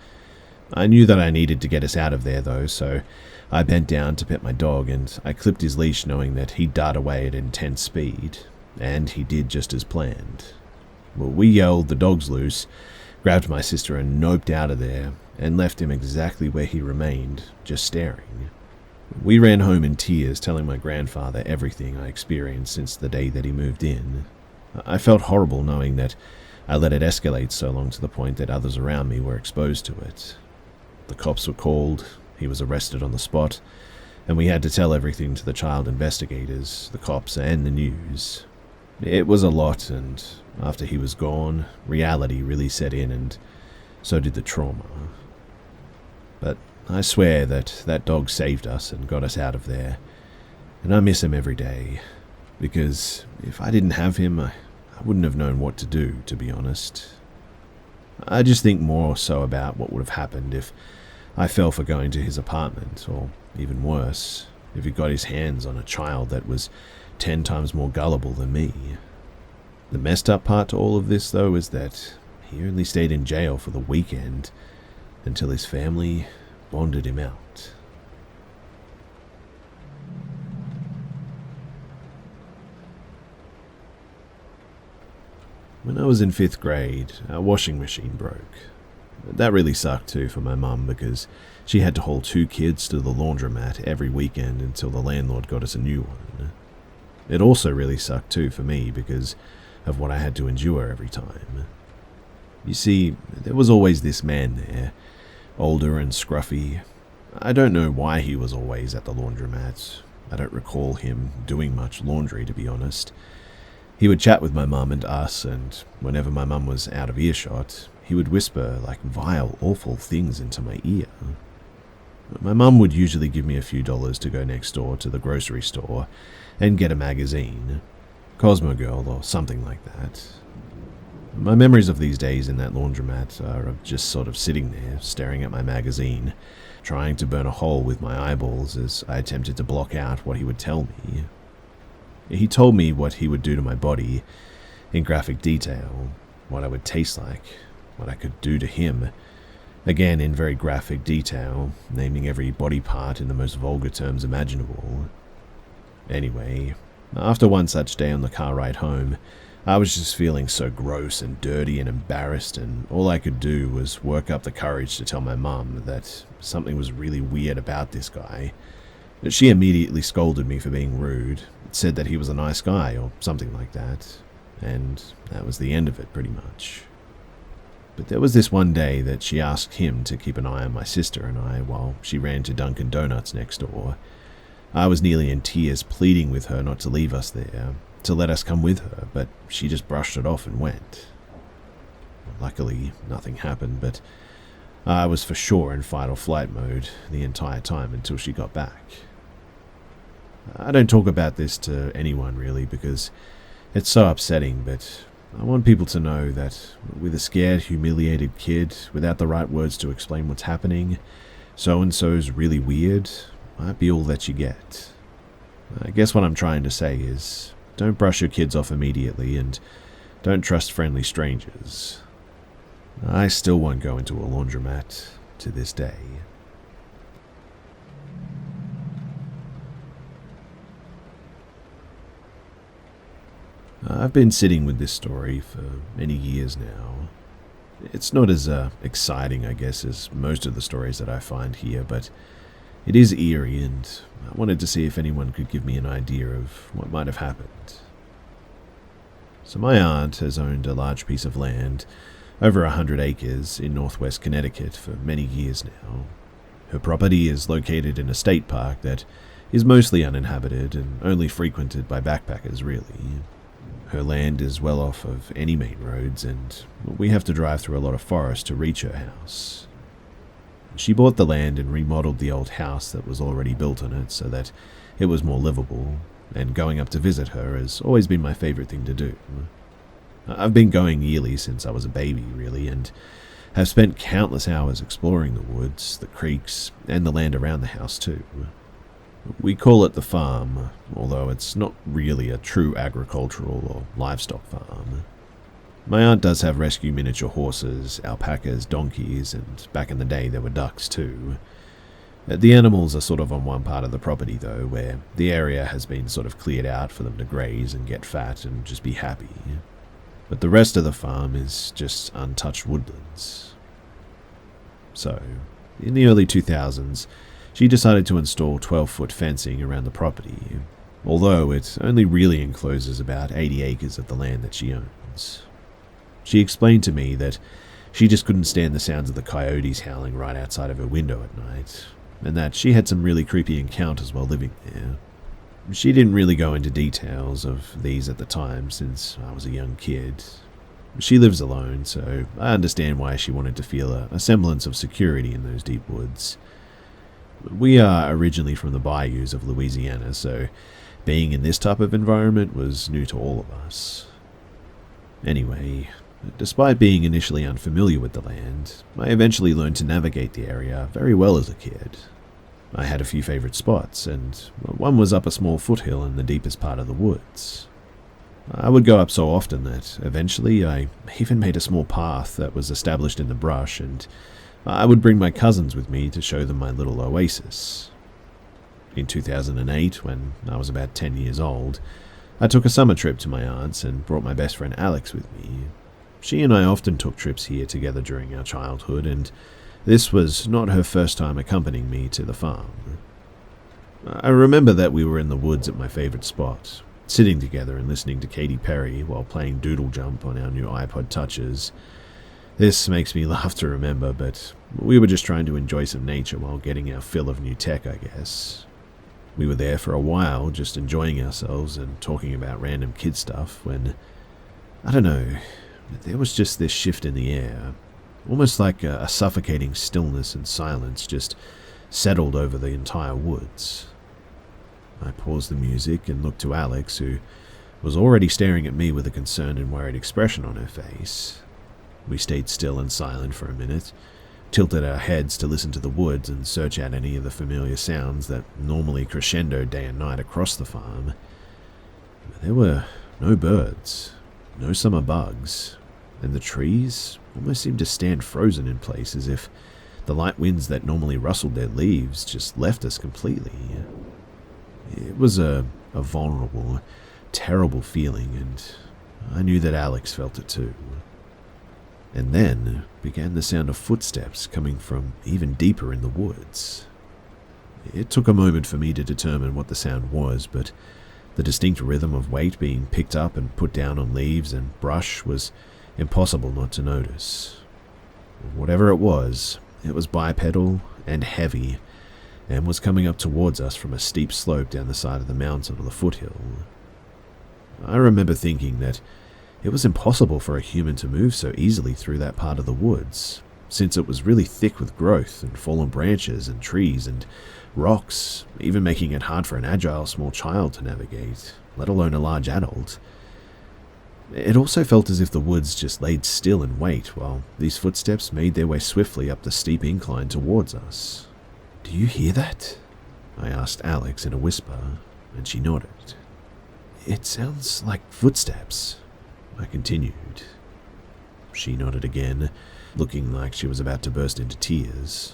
I knew that I needed to get us out of there though, so I bent down to pet my dog and I clipped his leash knowing that he'd dart away at intense speed, and he did just as planned. Well, we yelled, "The dog's loose," grabbed my sister and noped out of there, and left him exactly where he remained, just staring. We ran home in tears, telling my grandfather everything I experienced since the day that he moved in. I felt horrible knowing that I let it escalate so long to the point that others around me were exposed to it. The cops were called, he was arrested on the spot, and we had to tell everything to the child investigators, the cops, and the news. It was a lot, and after he was gone, reality really set in, and so did the trauma. But I swear that that dog saved us and got us out of there, and I miss him every day, because if I didn't have him, I wouldn't have known what to do, to be honest. I just think more so about what would have happened if I fell for going to his apartment, or even worse, if he got his hands on a child that was 10 times more gullible than me. The messed up part to all of this, though, is that he only stayed in jail for the weekend until his family bonded him out. When I was in 5th grade, our washing machine broke. That really sucked too for my mum because she had to haul 2 kids to the laundromat every weekend until the landlord got us a new one. It also really sucked too for me because of what I had to endure every time. You see, there was always this man there, older and scruffy. I don't know why he was always at the laundromat. I don't recall him doing much laundry, to be honest. He would chat with my mum and us, and whenever my mum was out of earshot, he would whisper like vile, awful things into my ear. My mum would usually give me a few dollars to go next door to the grocery store and get a magazine, Cosmo Girl or something like that. My memories of these days in that laundromat are of just sort of sitting there, staring at my magazine, trying to burn a hole with my eyeballs as I attempted to block out what he would tell me. He told me what he would do to my body in graphic detail, what I would taste like, what I could do to him, again in very graphic detail, naming every body part in the most vulgar terms imaginable. Anyway, after one such day on the car ride home, I was just feeling so gross and dirty and embarrassed, and all I could do was work up the courage to tell my mum that something was really weird about this guy. She immediately scolded me for being rude, said that he was a nice guy or something like that, and that was the end of it pretty much. But there was this one day that she asked him to keep an eye on my sister and I while she ran to Dunkin' Donuts next door. I was nearly in tears pleading with her not to leave us there, to let us come with her, but she just brushed it off and went. Luckily, nothing happened, but I was for sure in fight or flight mode the entire time until she got back. I don't talk about this to anyone really because it's so upsetting, but I want people to know that with a scared, humiliated kid without the right words to explain what's happening, so-and-so's really weird might be all that you get. I guess what I'm trying to say is, don't brush your kids off immediately and don't trust friendly strangers. I still won't go into a laundromat to this day. I've been sitting with this story for many years now. It's not as exciting, I guess, as most of the stories that I find here, but it is eerie, and I wanted to see if anyone could give me an idea of what might have happened. So my aunt has owned a large piece of land, over 100 acres, in northwest Connecticut for many years now. Her property is located in a state park that is mostly uninhabited and only frequented by backpackers, really. Her land is well off of any main roads, and we have to drive through a lot of forest to reach her house. She bought the land and remodeled the old house that was already built on it so that it was more livable, and going up to visit her has always been my favorite thing to do. I've been going yearly since I was a baby, really, and have spent countless hours exploring the woods, the creeks, and the land around the house too. We call it the farm, although it's not really a true agricultural or livestock farm. My aunt does have rescue miniature horses, alpacas, donkeys, and back in the day there were ducks too. The animals are sort of on one part of the property though, where the area has been sort of cleared out for them to graze and get fat and just be happy. But the rest of the farm is just untouched woodlands. So, in the early 2000s, she decided to install 12-foot fencing around the property, although it only really encloses about 80 acres of the land that she owns. She explained to me that she just couldn't stand the sounds of the coyotes howling right outside of her window at night, and that she had some really creepy encounters while living there. She didn't really go into details of these at the time since I was a young kid. She lives alone, so I understand why she wanted to feel a semblance of security in those deep woods. We are originally from the bayous of Louisiana, so being in this type of environment was new to all of us. Anyway, despite being initially unfamiliar with the land, I eventually learned to navigate the area very well as a kid. I had a few favorite spots, and one was up a small foothill in the deepest part of the woods. I would go up so often that eventually I even made a small path that was established in the brush, and I would bring my cousins with me to show them my little oasis. In 2008, when I was about 10 years old, I took a summer trip to my aunt's and brought my best friend Alex with me. She and I often took trips here together during our childhood, and this was not her first time accompanying me to the farm. I remember that we were in the woods at my favorite spot, sitting together and listening to Katy Perry while playing Doodle Jump on our new iPod Touches. This makes me laugh to remember, but we were just trying to enjoy some nature while getting our fill of new tech, I guess. We were there for a while, just enjoying ourselves and talking about random kid stuff when, I don't know, there was just this shift in the air, almost like a suffocating stillness and silence just settled over the entire woods. I paused the music and looked to Alex, who was already staring at me with a concerned and worried expression on her face. We stayed still and silent for a minute, tilted our heads to listen to the woods and search out any of the familiar sounds that normally crescendo day and night across the farm. But there were no birds, no summer bugs, and the trees almost seemed to stand frozen in place, as if the light winds that normally rustled their leaves just left us completely. It was a vulnerable, terrible feeling, and I knew that Alex felt it too. And then began the sound of footsteps coming from even deeper in the woods. It took a moment for me to determine what the sound was, but the distinct rhythm of weight being picked up and put down on leaves and brush was impossible not to notice. Whatever it was bipedal and heavy, and was coming up towards us from a steep slope down the side of the mountain or the foothill. I remember thinking that it was impossible for a human to move so easily through that part of the woods, since it was really thick with growth and fallen branches and trees and rocks, even making it hard for an agile small child to navigate, let alone a large adult. It also felt as if the woods just laid still in wait while these footsteps made their way swiftly up the steep incline towards us. "Do you hear that?" I asked Alex in a whisper, and she nodded. "It sounds like footsteps," I continued. She nodded again, looking like she was about to burst into tears,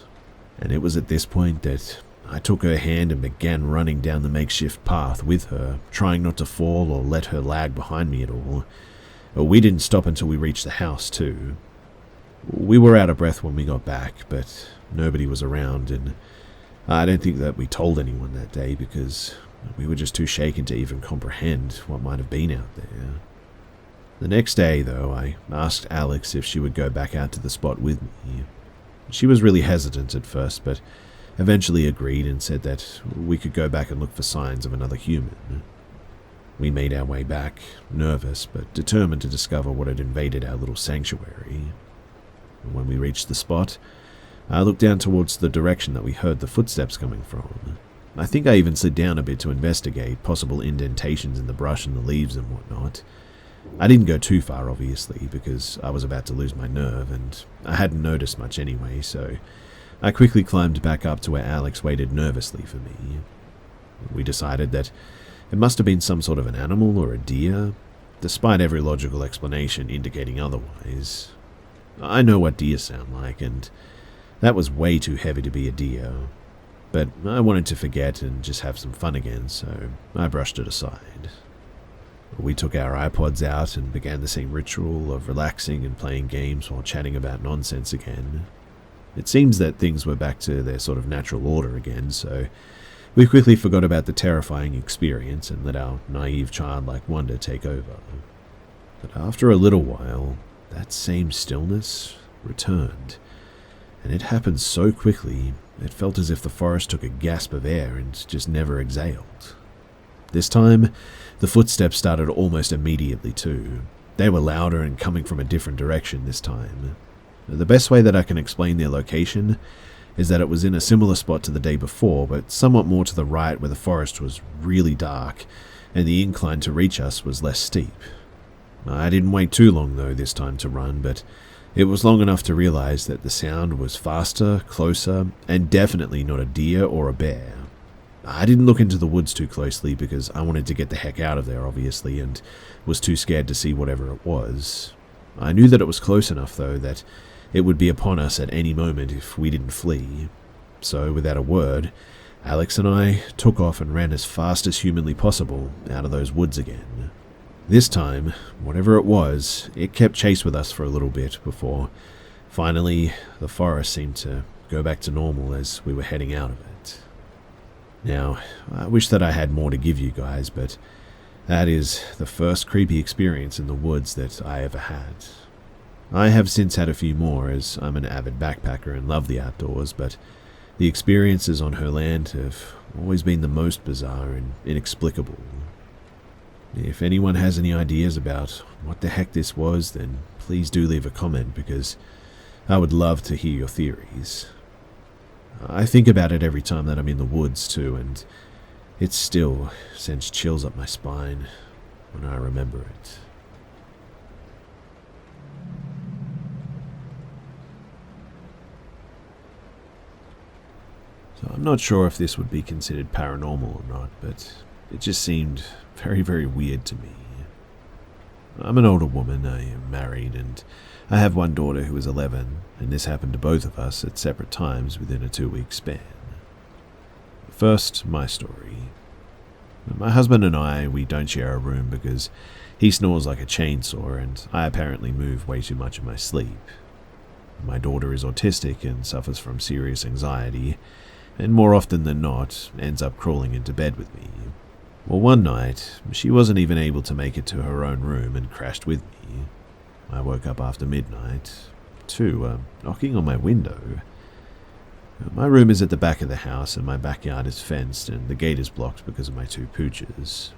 and it was at this point that I took her hand and began running down the makeshift path with her, trying not to fall or let her lag behind me at all. We didn't stop until we reached the house, too. We were out of breath when we got back, but nobody was around, and I don't think that we told anyone that day because we were just too shaken to even comprehend what might have been out there. The next day, though, I asked Alex if she would go back out to the spot with me. She was really hesitant at first, but eventually agreed and said that we could go back and look for signs of another human. We made our way back, nervous but determined to discover what had invaded our little sanctuary. When we reached the spot, I looked down towards the direction that we heard the footsteps coming from. I think I even slid down a bit to investigate possible indentations in the brush and the leaves and whatnot. I didn't go too far, obviously, because I was about to lose my nerve, and I hadn't noticed much anyway, so I quickly climbed back up to where Alex waited nervously for me. We decided that it must have been some sort of an animal or a deer, despite every logical explanation indicating otherwise. I know what deer sound like, and that was way too heavy to be a deer, but I wanted to forget and just have some fun again, so I brushed it aside. We took our iPods out and began the same ritual of relaxing and playing games while chatting about nonsense again. It seems that things were back to their sort of natural order again, so we quickly forgot about the terrifying experience and let our naive childlike wonder take over. But after a little while, that same stillness returned, and it happened so quickly it felt as if the forest took a gasp of air and just never exhaled. This time, the footsteps started almost immediately too. They were louder and coming from a different direction this time. The best way that I can explain their location is that it was in a similar spot to the day before, but somewhat more to the right where the forest was really dark, and the incline to reach us was less steep. I didn't wait too long though this time to run, but it was long enough to realize that the sound was faster, closer, and definitely not a deer or a bear. I didn't look into the woods too closely because I wanted to get the heck out of there, obviously, and was too scared to see whatever it was. I knew that it was close enough, though, that it would be upon us at any moment if we didn't flee. So, without a word, Alex and I took off and ran as fast as humanly possible out of those woods again. This time, whatever it was, it kept chase with us for a little bit before, finally, the forest seemed to go back to normal as we were heading out of it. Now, I wish that I had more to give you guys, but that is the first creepy experience in the woods that I ever had. I have since had a few more, as I'm an avid backpacker and love the outdoors, but the experiences on her land have always been the most bizarre and inexplicable. If anyone has any ideas about what the heck this was, then please do leave a comment, because I would love to hear your theories. I think about it every time that I'm in the woods too, and it still sends chills up my spine when I remember it. So I'm not sure if this would be considered paranormal or not, but it just seemed very, very weird to me. I'm an older woman, I am married, and I have one daughter who is 11, and this happened to both of us at separate times within a 2-week span. First, my story. My husband and I, we don't share a room because he snores like a chainsaw and I apparently move way too much in my sleep. My daughter is autistic and suffers from serious anxiety, and more often than not, ends up crawling into bed with me. Well, one night, she wasn't even able to make it to her own room and crashed with me. I woke up after midnight to knocking on my window. My room is at the back of the house and my backyard is fenced and the gate is blocked because of my 2 pooches.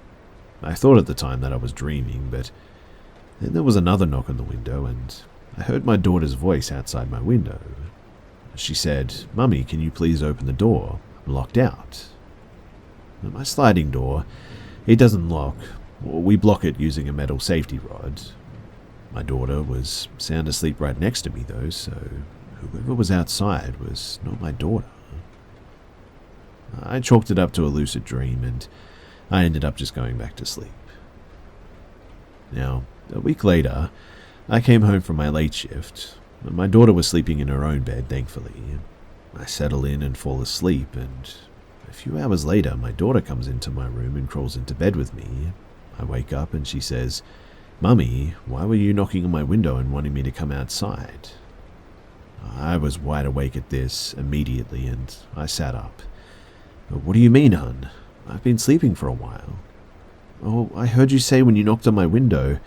I thought at the time that I was dreaming, but then there was another knock on the window and I heard my daughter's voice outside my window. She said, "Mummy, can you please open the door? I'm locked out." My sliding door, it doesn't lock. We block it using a metal safety rod. My daughter was sound asleep right next to me though, so whoever was outside was not my daughter. I chalked it up to a lucid dream and I ended up just going back to sleep. Now, a week later, I came home from my late shift. My daughter was sleeping in her own bed, thankfully. I settle in and fall asleep, and a few hours later, my daughter comes into my room and crawls into bed with me. I wake up and she says, "Mummy, why were you knocking on my window and wanting me to come outside?" I was wide awake at this immediately and I sat up. "What do you mean, hun? I've been sleeping for a while." "Oh, I heard you say when you knocked on my window,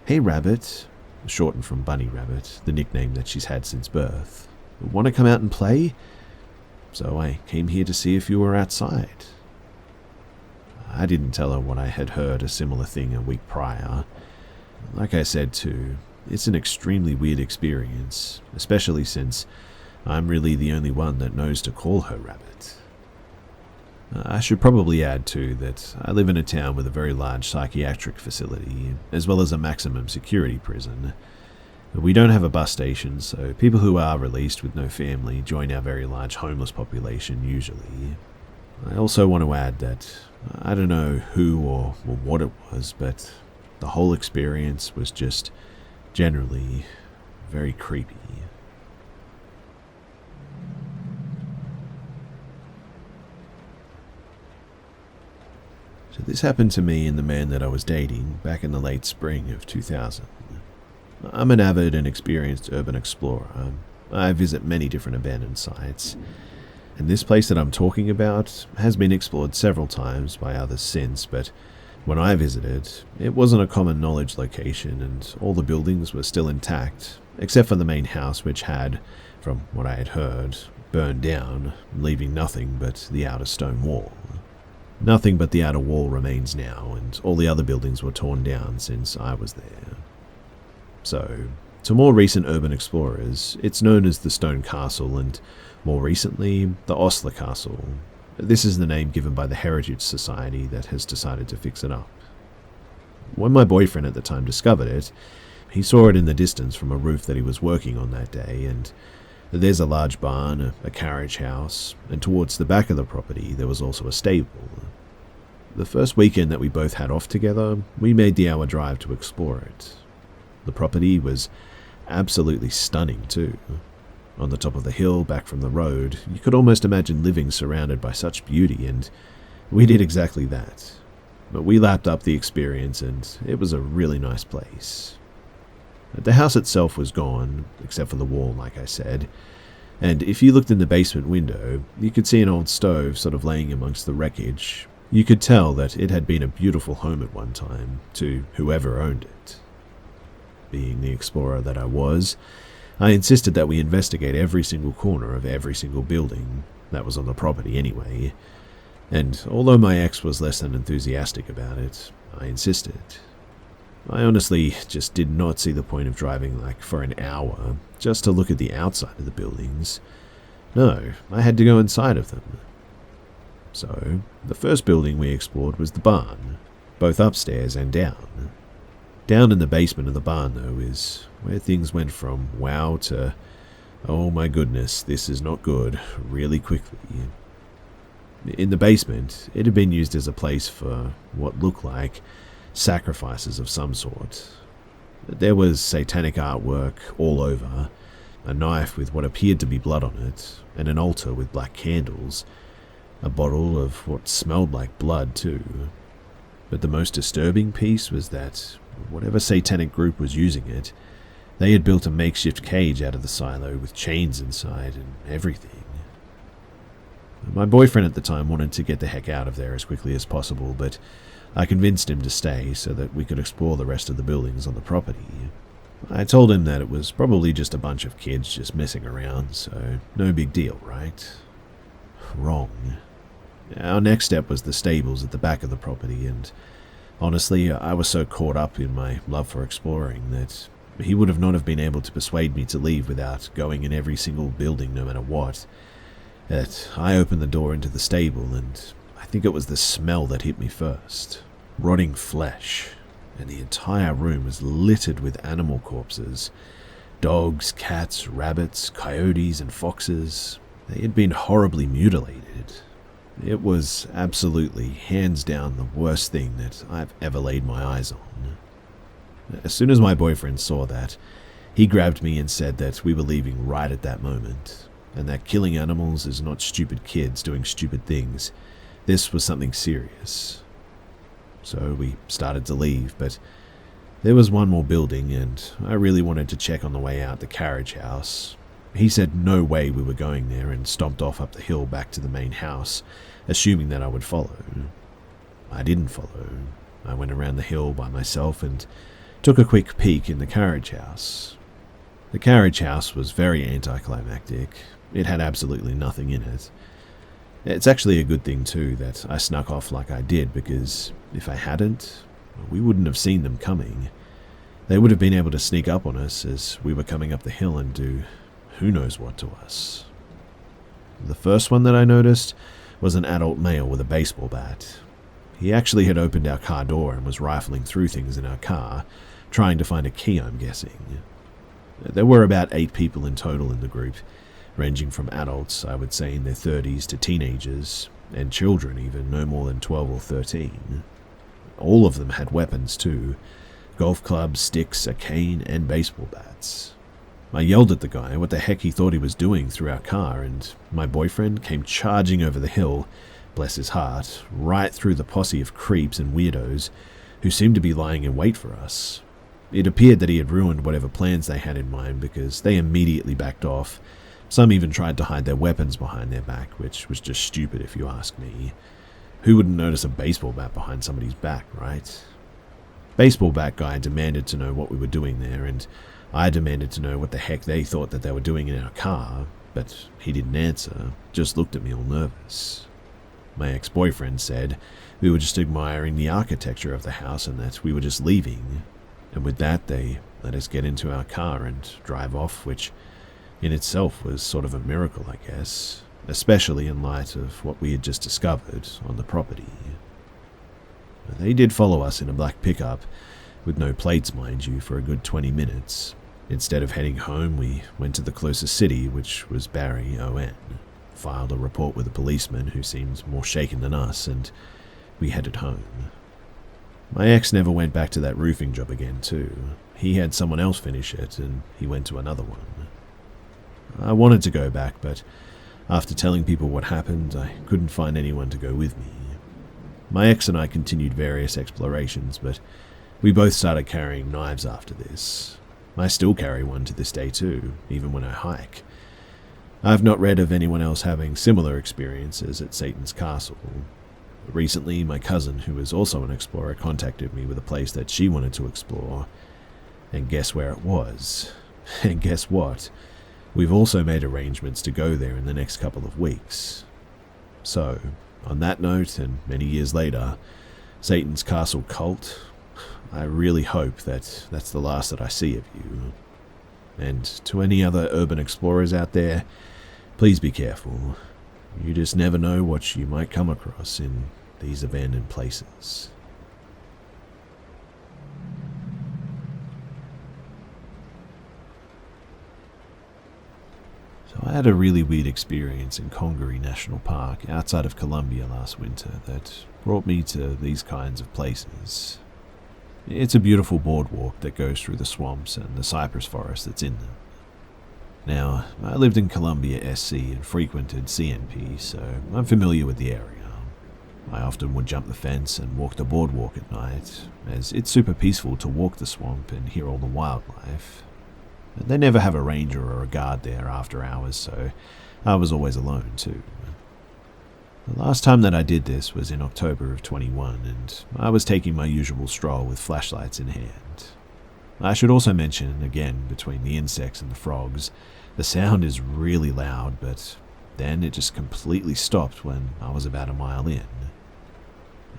'Hey, Rabbit,' shortened from Bunny Rabbit, the nickname that she's had since birth. 'Want to come out and play?' So I came here to see if you were outside." I didn't tell her what I had heard a similar thing a week prior. Like I said too, it's an extremely weird experience, especially since I'm really the only one that knows to call her Rabbit. I should probably add too that I live in a town with a very large psychiatric facility, as well as a maximum security prison. We don't have a bus station, so people who are released with no family join our very large homeless population usually. I also want to add that I don't know who or what it was, but the whole experience was just generally very creepy. So this happened to me and the man that I was dating back in the late spring of 2000. I'm an avid and experienced urban explorer. I visit many different abandoned sites, and this place that I'm talking about has been explored several times by others since, but when I visited, it wasn't a common knowledge location and all the buildings were still intact, except for the main house which had, from what I had heard, burned down, leaving nothing but the outer stone wall. Nothing but the outer wall remains now, and all the other buildings were torn down since I was there. So, to more recent urban explorers, it's known as the Stone Castle and, more recently, the Osler Castle. This is the name given by the Heritage Society that has decided to fix it up. When my boyfriend at the time discovered it, he saw it in the distance from a roof that he was working on that day, and there's a large barn, a carriage house, and towards the back of the property there was also a stable. The first weekend that we both had off together, we made the hour drive to explore it. The property was absolutely stunning too. On the top of the hill, back from the road, you could almost imagine living surrounded by such beauty, and we did exactly that. But we lapped up the experience, and it was a really nice place. The house itself was gone, except for the wall, like I said, and if you looked in the basement window, you could see an old stove sort of laying amongst the wreckage. You could tell that it had been a beautiful home at one time, to whoever owned it. Being the explorer that I was, I insisted that we investigate every single corner of every single building that was on the property anyway, and although my ex was less than enthusiastic about it, I insisted. I honestly just did not see the point of driving for an hour just to look at the outside of the buildings. No, I had to go inside of them. So, the first building we explored was the barn, both upstairs and down. Down in the basement of the barn, though, is where things went from wow to, oh my goodness, this is not good, really quickly. In the basement, it had been used as a place for what looked like sacrifices of some sort. There was satanic artwork all over, a knife with what appeared to be blood on it, and an altar with black candles, a bottle of what smelled like blood too. But the most disturbing piece was that whatever satanic group was using it, they had built a makeshift cage out of the silo with chains inside and everything. My boyfriend at the time wanted to get the heck out of there as quickly as possible, but I convinced him to stay so that we could explore the rest of the buildings on the property. I told him that it was probably just a bunch of kids just messing around, so no big deal, right? Wrong. Our next step was the stables at the back of the property, and honestly, I was so caught up in my love for exploring that he would have not have been able to persuade me to leave without going in every single building no matter what. That I opened the door into the stable, and I think it was the smell that hit me first. Rotting flesh, and the entire room was littered with animal corpses. Dogs, cats, rabbits, coyotes, and foxes. They had been horribly mutilated. It was absolutely, hands down, the worst thing that I've ever laid my eyes on. As soon as my boyfriend saw that, he grabbed me and said that we were leaving right at that moment, and that killing animals is not stupid kids doing stupid things. This was something serious. So we started to leave, but there was one more building, and I really wanted to check on the way out the carriage house. He said no way we were going there and stomped off up the hill back to the main house, assuming that I would follow. I didn't follow. I went around the hill by myself and took a quick peek in the carriage house. The carriage house was very anticlimactic. It had absolutely nothing in it. It's actually a good thing too that I snuck off like I did, because if I hadn't, we wouldn't have seen them coming. They would have been able to sneak up on us as we were coming up the hill and do who knows what to us. The first one that I noticed was an adult male with a baseball bat. He actually had opened our car door and was rifling through things in our car, trying to find a key, I'm guessing. There were about 8 people in total in the group, ranging from adults, I would say in their 30s, to teenagers, and children even no more than 12 or 13. All of them had weapons too: golf clubs, sticks, a cane, and baseball bats. I yelled at the guy what the heck he thought he was doing through our car, and my boyfriend came charging over the hill, bless his heart, right through the posse of creeps and weirdos who seemed to be lying in wait for us. It appeared that he had ruined whatever plans they had in mind, because they immediately backed off. Some even tried to hide their weapons behind their back, which was just stupid if you ask me. Who wouldn't notice a baseball bat behind somebody's back, right? Baseball bat guy demanded to know what we were doing there, and I demanded to know what the heck they thought that they were doing in our car, but he didn't answer, just looked at me all nervous. My ex-boyfriend said we were just admiring the architecture of the house and that we were just leaving, and with that they let us get into our car and drive off, which in itself was sort of a miracle, I guess, especially in light of what we had just discovered on the property. They did follow us in a black pickup, with no plates, mind you, for a good 20 minutes. Instead of heading home, we went to the closest city, which was Barrie, ON, filed a report with a policeman who seemed more shaken than us, and we headed home. My ex never went back to that roofing job again too. He had someone else finish it, and he went to another one. I wanted to go back, but after telling people what happened, I couldn't find anyone to go with me. My ex and I continued various explorations, but we both started carrying knives after this. I still carry one to this day too, even when I hike. I've not read of anyone else having similar experiences at Satan's Castle. Recently, my cousin, who is also an explorer, contacted me with a place that she wanted to explore. And guess where it was? And guess what? We've also made arrangements to go there in the next couple of weeks. So, on that note, and many years later, Satan's Castle cult, I really hope that that's the last that I see of you. And to any other urban explorers out there, please be careful. You just never know what you might come across in these abandoned places. So I had a really weird experience in Congaree National Park outside of Colombia last winter that brought me to these kinds of places. It's a beautiful boardwalk that goes through the swamps and the cypress forest that's in them. Now, I lived in Columbia, SC, and frequented CNP, so I'm familiar with the area. I often would jump the fence and walk the boardwalk at night, as it's super peaceful to walk the swamp and hear all the wildlife. They never have a ranger or a guard there after hours, so I was always alone too. The last time that I did this was in October of 21, and I was taking my usual stroll with flashlights in hand. I should also mention, again, between the insects and the frogs, the sound is really loud, but then it just completely stopped when I was about a mile in.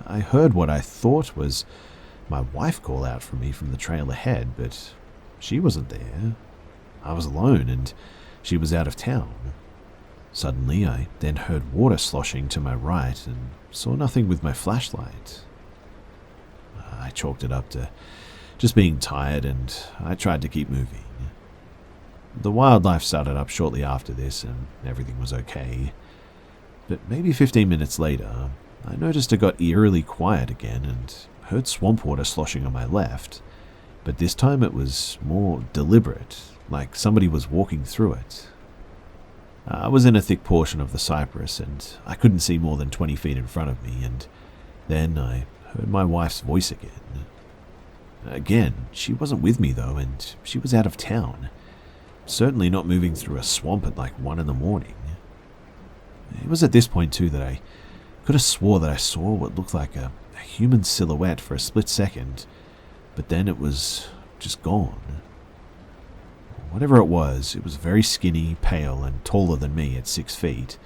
I heard what I thought was my wife call out for me from the trail ahead, but she wasn't there. I was alone, and she was out of town. Suddenly, I then heard water sloshing to my right and saw nothing with my flashlight. I chalked it up to just being tired, and I tried to keep moving. The wildlife started up shortly after this, and everything was okay. But maybe 15 minutes later, I noticed it got eerily quiet again and heard swamp water sloshing on my left, but this time it was more deliberate, like somebody was walking through it. I was in a thick portion of the cypress, and I couldn't see more than 20 feet in front of me, and then I heard my wife's voice again. Again, she wasn't with me though, and she was out of town. Certainly not moving through a swamp at like 1 in the morning. It was at this point too that I could have swore that I saw what looked like a human silhouette for a split second, but then it was just gone. Whatever it was very skinny, pale, and taller than me at 6 feet.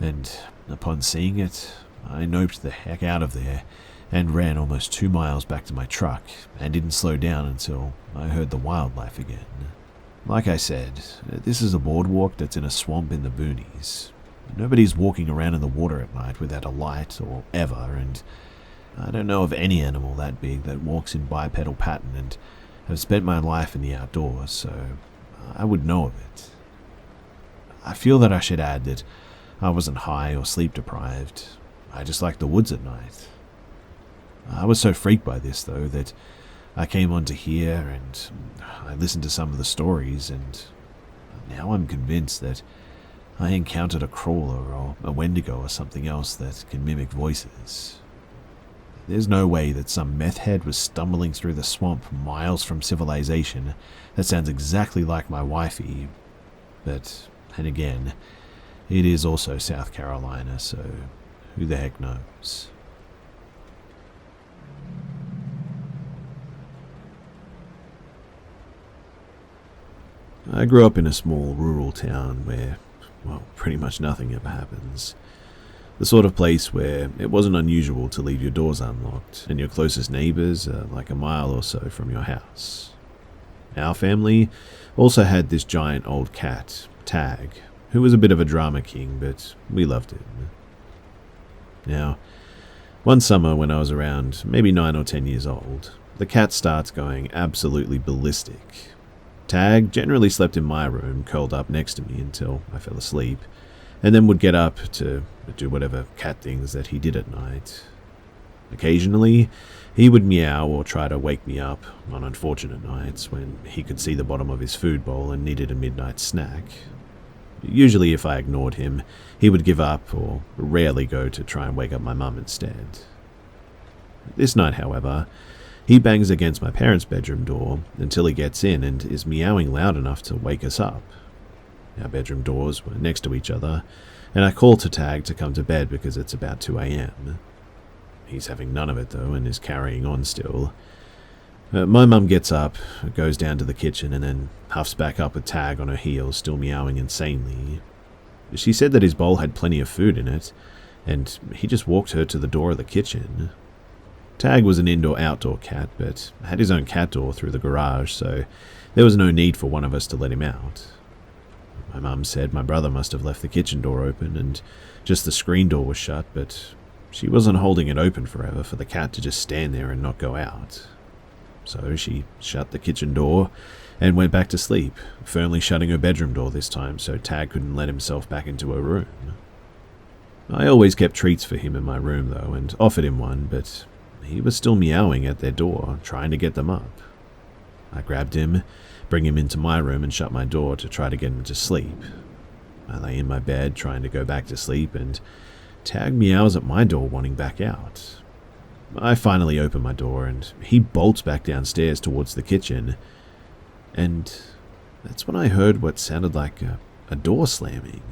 And upon seeing it, I noped the heck out of there and ran almost 2 miles back to my truck and didn't slow down until I heard the wildlife again. Like I said, this is a boardwalk that's in a swamp in the boonies. Nobody's walking around in the water at night without a light or ever, and I don't know of any animal that big that walks in bipedal pattern, and I've spent my life in the outdoors, so I would know of it. I feel that I should add that I wasn't high or sleep deprived. I just liked the woods at night. I was so freaked by this, though, that I came on to here and I listened to some of the stories, and now I'm convinced that I encountered a crawler or a wendigo or something else that can mimic voices. There's no way that some meth head was stumbling through the swamp miles from civilization that sounds exactly like my wifey, but then again, it is also South Carolina, so who the heck knows? I grew up in a small rural town where, well, pretty much nothing ever happens. The sort of place where it wasn't unusual to leave your doors unlocked, and your closest neighbours are like a mile or so from your house. Our family also had this giant old cat, Tag, who was a bit of a drama king, but we loved him. Now, one summer when I was around maybe 9 or 10 years old, the cat starts going absolutely ballistic. Tag generally slept in my room, curled up next to me until I fell asleep, and then would get up to do whatever cat things that he did at night. Occasionally, he would meow or try to wake me up on unfortunate nights when he could see the bottom of his food bowl and needed a midnight snack. Usually, if I ignored him, he would give up or rarely go to try and wake up my mum instead. This night, however, he bangs against my parents' bedroom door until he gets in and is meowing loud enough to wake us up. Our bedroom doors were next to each other, and I call to Tag to come to bed because it's about 2 a.m. He's having none of it, though, and is carrying on still. My mum gets up, goes down to the kitchen, and then huffs back up with Tag on her heels, still meowing insanely. She said that his bowl had plenty of food in it, and he just walked her to the door of the kitchen. Tag was an indoor-outdoor cat, but had his own cat door through the garage, so there was no need for one of us to let him out. My mum said my brother must have left the kitchen door open and just the screen door was shut, but she wasn't holding it open forever for the cat to just stand there and not go out. So she shut the kitchen door and went back to sleep, firmly shutting her bedroom door this time so Tag couldn't let himself back into her room. I always kept treats for him in my room, though, and offered him one, but he was still meowing at their door, trying to get them up. I grabbed him, bring him into my room and shut my door to try to get him to sleep. I lay in my bed trying to go back to sleep and Tag meows at my door wanting back out. I finally open my door and he bolts back downstairs towards the kitchen, and that's when I heard what sounded like a door slamming.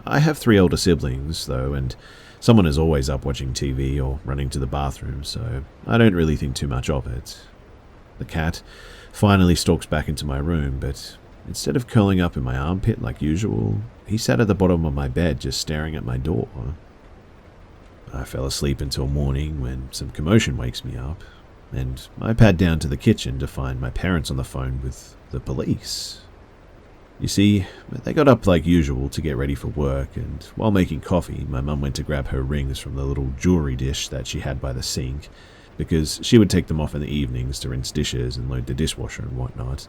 I have 3 older siblings, though, and someone is always up watching TV or running to the bathroom, so I don't really think too much of it. The cat finally stalks back into my room, but instead of curling up in my armpit like usual, he sat at the bottom of my bed just staring at my door. I fell asleep until morning when some commotion wakes me up, and I pad down to the kitchen to find my parents on the phone with the police. You see, they got up like usual to get ready for work, and while making coffee, my mum went to grab her rings from the little jewelry dish that she had by the sink, because she would take them off in the evenings to rinse dishes and load the dishwasher and whatnot,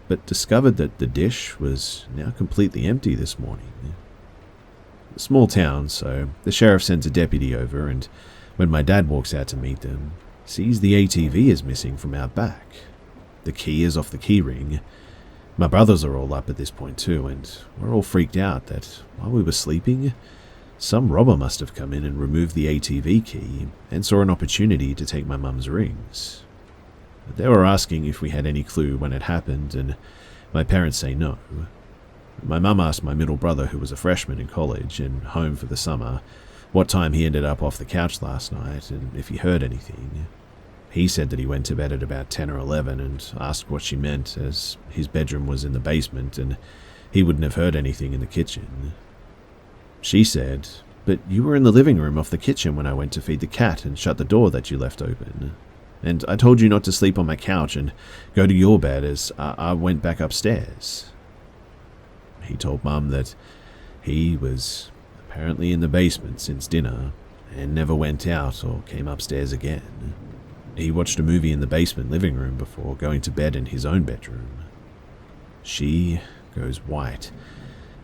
but discovered that the dish was now completely empty this morning. A small town, so the sheriff sends a deputy over, and when my dad walks out to meet them, sees the ATV is missing from out back. The key is off the key ring. My brothers are all up at this point too, and we're all freaked out that while we were sleeping, some robber must have come in and removed the ATV key and saw an opportunity to take my mum's rings. They were asking if we had any clue when it happened, and my parents say no. My mum asked my middle brother, who was a freshman in college and home for the summer, what time he ended up off the couch last night and if he heard anything. He said that he went to bed at about 10 or 11 and asked what she meant, as his bedroom was in the basement and he wouldn't have heard anything in the kitchen. She said, "But you were in the living room off the kitchen when I went to feed the cat and shut the door that you left open. And I told you not to sleep on my couch and go to your bed as I went back upstairs." He told Mum that he was apparently in the basement since dinner and never went out or came upstairs again. He watched a movie in the basement living room before going to bed in his own bedroom. She goes white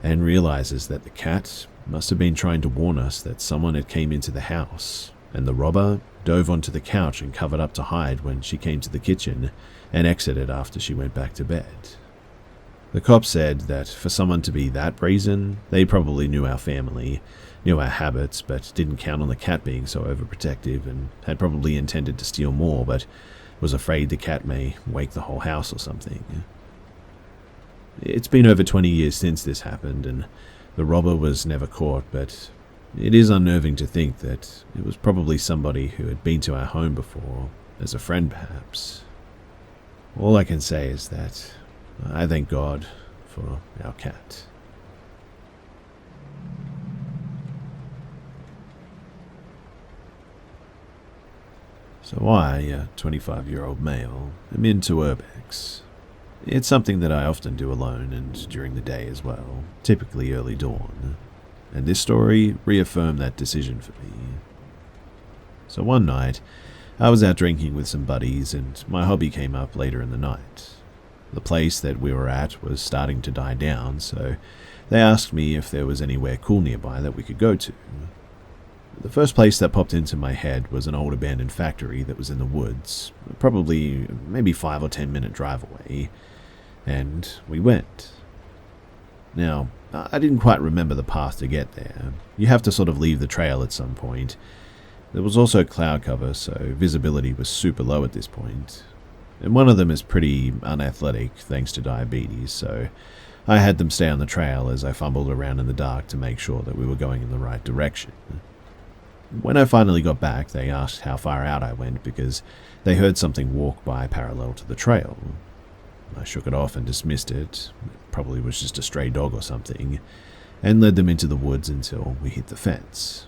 and realizes that the cat must have been trying to warn us that someone had came into the house, and the robber dove onto the couch and covered up to hide when she came to the kitchen and exited after she went back to bed. The cops said that for someone to be that brazen, they probably knew our family, knew our habits, but didn't count on the cat being so overprotective and had probably intended to steal more, but was afraid the cat may wake the whole house or something. It's been over 20 years since this happened, and the robber was never caught, but it is unnerving to think that it was probably somebody who had been to our home before, as a friend perhaps. All I can say is that I thank God for our cat. So I, a 25-year-old male, am into urbex. It's something that I often do alone and during the day as well, typically early dawn. And this story reaffirmed that decision for me. So one night, I was out drinking with some buddies and my hobby came up later in the night. The place that we were at was starting to die down, so they asked me if there was anywhere cool nearby that we could go to. The first place that popped into my head was an old abandoned factory that was in the woods, probably maybe 5 or 10 minute drive away, and we went. Now, I didn't quite remember the path to get there. You have to sort of leave the trail at some point. There was also cloud cover, so visibility was super low at this point. And one of them is pretty unathletic thanks to diabetes, so I had them stay on the trail as I fumbled around in the dark to make sure that we were going in the right direction. When I finally got back, they asked how far out I went because they heard something walk by parallel to the trail. I shook it off and dismissed it. It probably was just a stray dog or something, and led them into the woods until we hit the fence.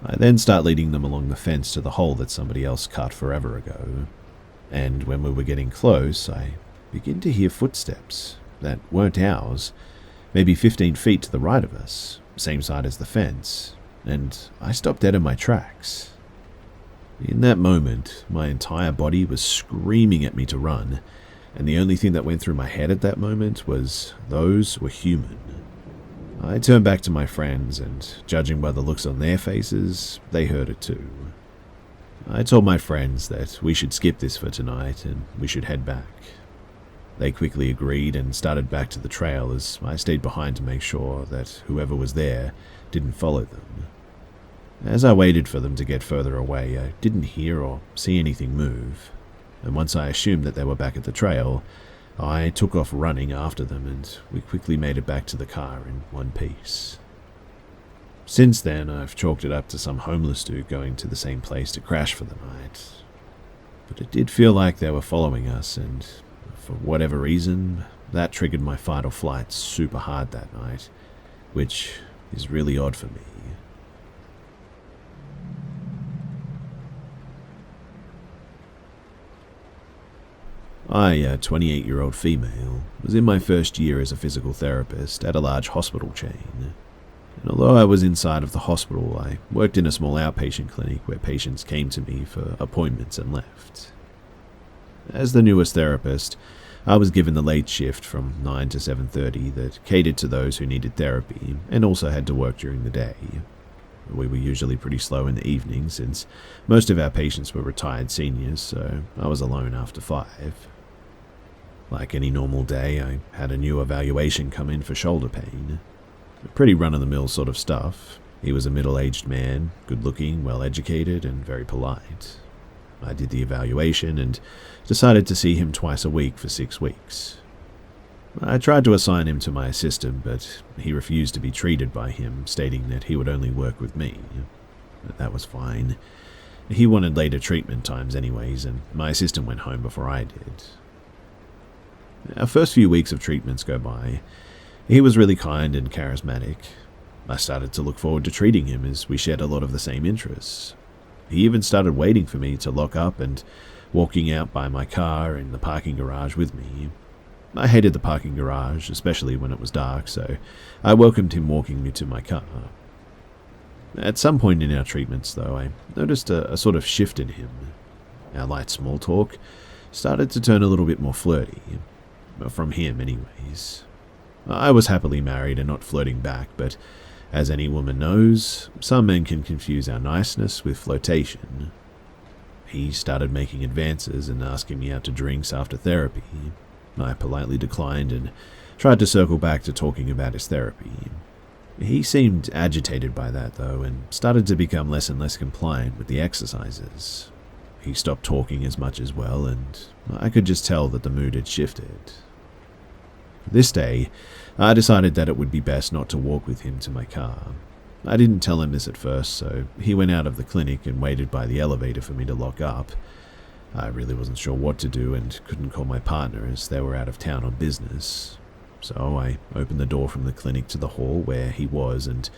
I then start leading them along the fence to the hole that somebody else cut forever ago. And when we were getting close, I begin to hear footsteps that weren't ours, maybe 15 feet to the right of us, same side as the fence, and I stopped dead in my tracks. In that moment, my entire body was screaming at me to run, and the only thing that went through my head at that moment was those were human. I turned back to my friends, and judging by the looks on their faces, they heard it too. I told my friends that we should skip this for tonight and we should head back. They quickly agreed and started back to the trail as I stayed behind to make sure that whoever was there didn't follow them. As I waited for them to get further away, I didn't hear or see anything move, and once I assumed that they were back at the trail, I took off running after them and we quickly made it back to the car in one piece. Since then, I've chalked it up to some homeless dude going to the same place to crash for the night. But it did feel like they were following us, and for whatever reason, that triggered my fight or flight super hard that night, which is really odd for me. I, a 28-year-old female, was in my first year as a physical therapist at a large hospital chain. And although I was inside of the hospital, I worked in a small outpatient clinic where patients came to me for appointments and left. As the newest therapist, I was given the late shift from 9 to 7:30 that catered to those who needed therapy and also had to work during the day. We were usually pretty slow in the evening since most of our patients were retired seniors, so I was alone after 5. Like any normal day, I had a new evaluation come in for shoulder pain. Pretty run-of-the-mill sort of stuff. He was a middle-aged man, good-looking, well-educated, and very polite. I did the evaluation and decided to see him twice a week for 6 weeks. I tried to assign him to my assistant, but he refused to be treated by him, stating that he would only work with me. That was fine. He wanted later treatment times anyways, and my assistant went home before I did. Our first few weeks of treatments go by. He was really kind and charismatic. I started to look forward to treating him as we shared a lot of the same interests. He even started waiting for me to lock up and walking out by my car in the parking garage with me. I hated the parking garage, especially when it was dark, so I welcomed him walking me to my car. At some point in our treatments, though, I noticed a sort of shift in him. Our light small talk started to turn a little bit more flirty. From him, anyways. I was happily married and not flirting back, but as any woman knows, some men can confuse our niceness with flirtation. He started making advances and asking me out to drinks after therapy. I politely declined and tried to circle back to talking about his therapy. He seemed agitated by that, though, and started to become less and less compliant with the exercises. He stopped talking as much as well, and I could just tell that the mood had shifted. This day, I decided that it would be best not to walk with him to my car. I didn't tell him this at first, so he went out of the clinic and waited by the elevator for me to lock up. I really wasn't sure what to do and couldn't call my partner as they were out of town on business. So I opened the door from the clinic to the hall where he was and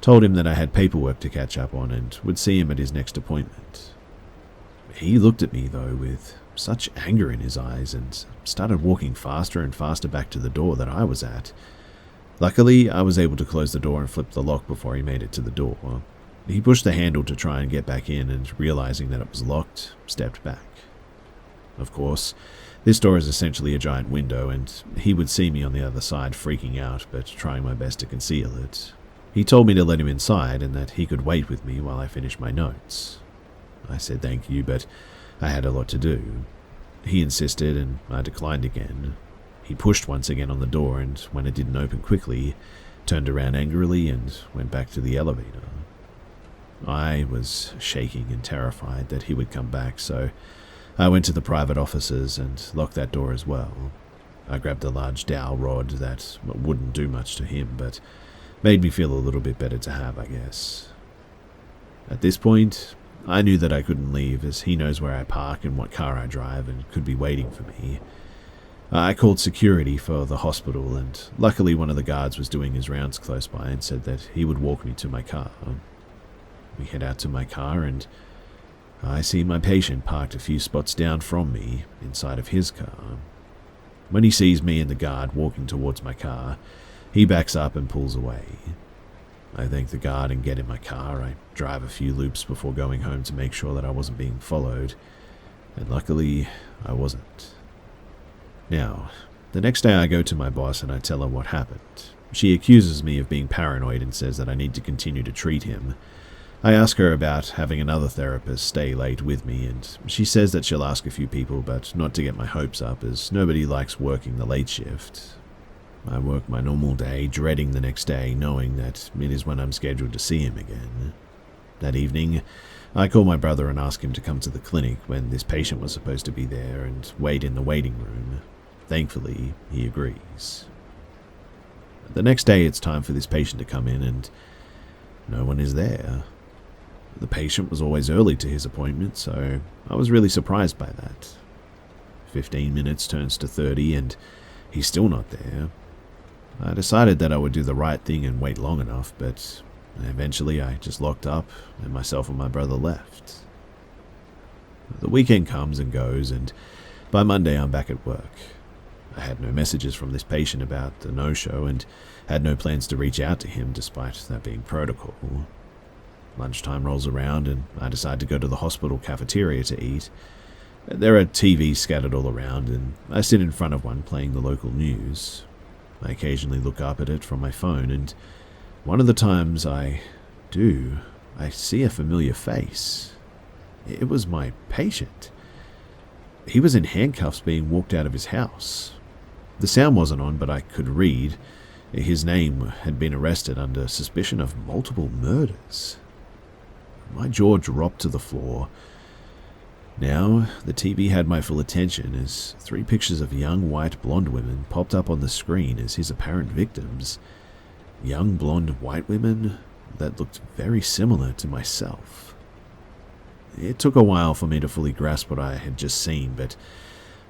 told him that I had paperwork to catch up on and would see him at his next appointment. He looked at me, though, with such anger in his eyes and started walking faster and faster back to the door that I was at. Luckily, I was able to close the door and flip the lock before he made it to the door. He pushed the handle to try and get back in and, realizing that it was locked, stepped back. Of course, this door is essentially a giant window and he would see me on the other side freaking out but trying my best to conceal it. He told me to let him inside and that he could wait with me while I finished my notes. I said thank you, but I had a lot to do. He insisted and I declined again. He pushed once again on the door and when it didn't open quickly, turned around angrily and went back to the elevator. I was shaking and terrified that he would come back, so I went to the private offices and locked that door as well. I grabbed a large dowel rod that wouldn't do much to him, but made me feel a little bit better to have, I guess. At this point, I knew that I couldn't leave as he knows where I park and what car I drive and could be waiting for me. I called security for the hospital and luckily one of the guards was doing his rounds close by and said that he would walk me to my car. We head out to my car and I see my patient parked a few spots down from me inside of his car. When he sees me and the guard walking towards my car, he backs up and pulls away. I thank the guard and get in my car. I drive a few loops before going home to make sure that I wasn't being followed, and luckily, I wasn't. Now, the next day I go to my boss and I tell her what happened. She accuses me of being paranoid and says that I need to continue to treat him. I ask her about having another therapist stay late with me, and she says that she'll ask a few people, but not to get my hopes up, as nobody likes working the late shift. I work my normal day, dreading the next day, knowing that it is when I'm scheduled to see him again. That evening, I call my brother and ask him to come to the clinic when this patient was supposed to be there and wait in the waiting room. Thankfully, he agrees. The next day, it's time for this patient to come in, and no one is there. The patient was always early to his appointment, so I was really surprised by that. 15 minutes turns to 30, and he's still not there. I decided that I would do the right thing and wait long enough, but eventually I just locked up, and myself and my brother left. The weekend comes and goes, and by Monday I'm back at work. I had no messages from this patient about the no-show and had no plans to reach out to him despite that being protocol. Lunchtime rolls around and I decide to go to the hospital cafeteria to eat. There are TVs scattered all around and I sit in front of one playing the local news. I occasionally look up at it from my phone, and one of the times I see a familiar face. It was my patient. He was in handcuffs being walked out of his house. The sound wasn't on, but I could read. His name had been arrested under suspicion of multiple murders. My jaw dropped to the floor. Now, the TV had my full attention as 3 pictures of young white blonde women popped up on the screen as his apparent victims. Young blonde white women that looked very similar to myself. It took a while for me to fully grasp what I had just seen, but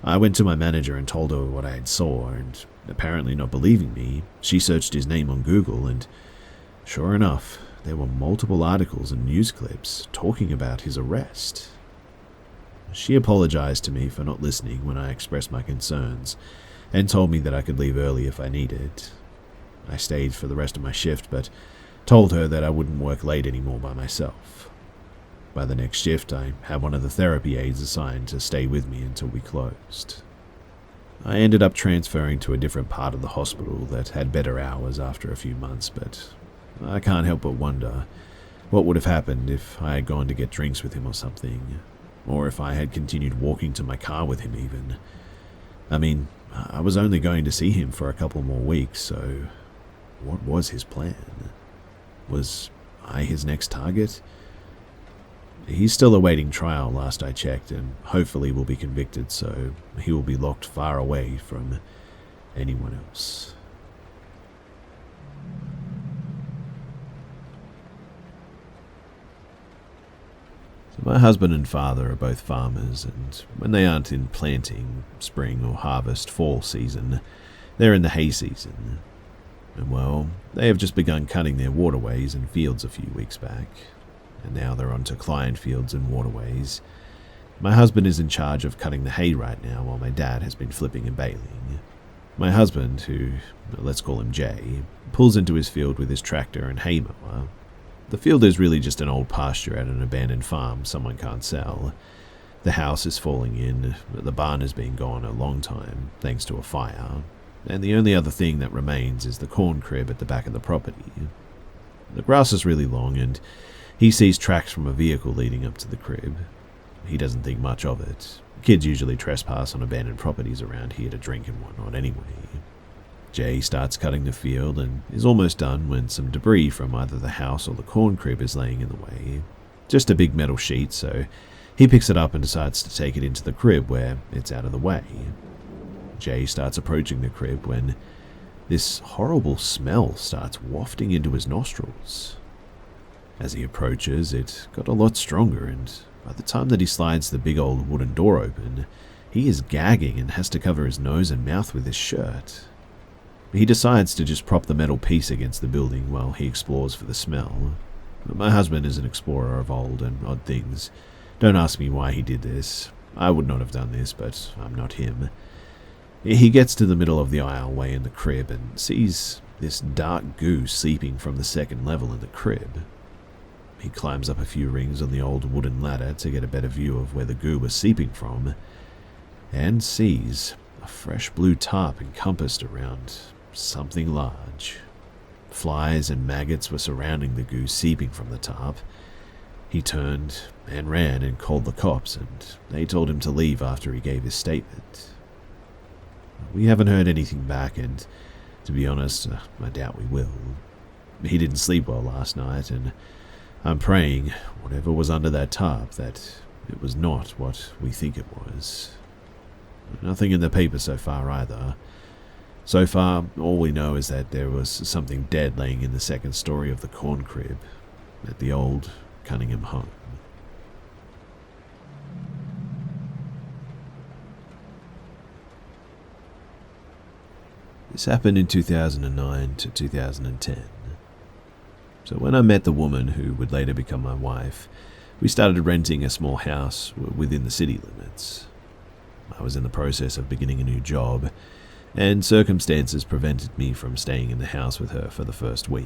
I went to my manager and told her what I had saw, and apparently not believing me, she searched his name on Google, and sure enough, there were multiple articles and news clips talking about his arrest. She apologized to me for not listening when I expressed my concerns, and told me that I could leave early if I needed. I stayed for the rest of my shift, but told her that I wouldn't work late anymore by myself. By the next shift, I had one of the therapy aides assigned to stay with me until we closed. I ended up transferring to a different part of the hospital that had better hours after a few months, but I can't help but wonder what would have happened if I had gone to get drinks with him or something, or if I had continued walking to my car with him even. I mean, I was only going to see him for a couple more weeks, so what was his plan? Was I his next target? He's still awaiting trial last I checked, and hopefully will be convicted, so he will be locked far away from anyone else. So my husband and father are both farmers, and when they aren't in planting, spring or harvest, fall season, they're in the hay season. And well, they have just begun cutting their waterways and fields a few weeks back. And now they're onto client fields and waterways. My husband is in charge of cutting the hay right now, while my dad has been flipping and baling. My husband, who, let's call him Jay, pulls into his field with his tractor and hay mower. The field is really just an old pasture at an abandoned farm someone can't sell. The house is falling in, the barn has been gone a long time, thanks to a fire, and the only other thing that remains is the corn crib at the back of the property. The grass is really long, and he sees tracks from a vehicle leading up to the crib. He doesn't think much of it. Kids usually trespass on abandoned properties around here to drink and whatnot anyway. Jay starts cutting the field and is almost done when some debris from either the house or the corn crib is laying in the way. Just a big metal sheet, so he picks it up and decides to take it into the crib where it's out of the way. Jay starts approaching the crib when this horrible smell starts wafting into his nostrils. As he approaches, it got a lot stronger, and by the time that he slides the big old wooden door open, he is gagging and has to cover his nose and mouth with his shirt. He decides to just prop the metal piece against the building while he explores for the smell. My husband is an explorer of old and odd things. Don't ask me why he did this. I would not have done this, but I'm not him. He gets to the middle of the aisle way in the crib and sees this dark goo seeping from the second level in the crib. He climbs up a few rings on the old wooden ladder to get a better view of where the goo was seeping from, and sees a fresh blue tarp encompassed around something large. Flies and maggots were surrounding the goo seeping from the tarp, He turned and ran and called the cops, and they told him to leave after he gave his statement. We haven't heard anything back, and to be honest, I doubt we will. He didn't sleep well last night, and I'm praying, whatever was under that tarp, that it was not what we think it was. Nothing in the paper so far either. So far, all we know is that there was something dead laying in the second story of the corn crib at the old Cunningham home. This happened in 2009 to 2010. So when I met the woman who would later become my wife, we started renting a small house within the city limits. I was in the process of beginning a new job, and circumstances prevented me from staying in the house with her for the first week.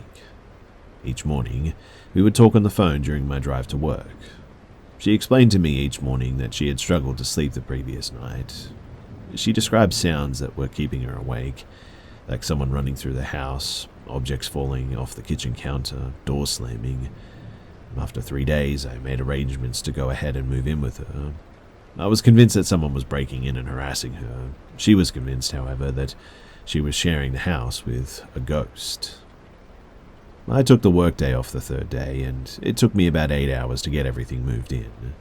Each morning, we would talk on the phone during my drive to work. She explained to me each morning that she had struggled to sleep the previous night. She described sounds that were keeping her awake, like someone running through the house, objects falling off the kitchen counter, doors slamming. After 3 days, I made arrangements to go ahead and move in with her. I was convinced that someone was breaking in and harassing her. She was convinced, however, that she was sharing the house with a ghost. I took the workday off the third day, and it took me about 8 hours to get everything moved in.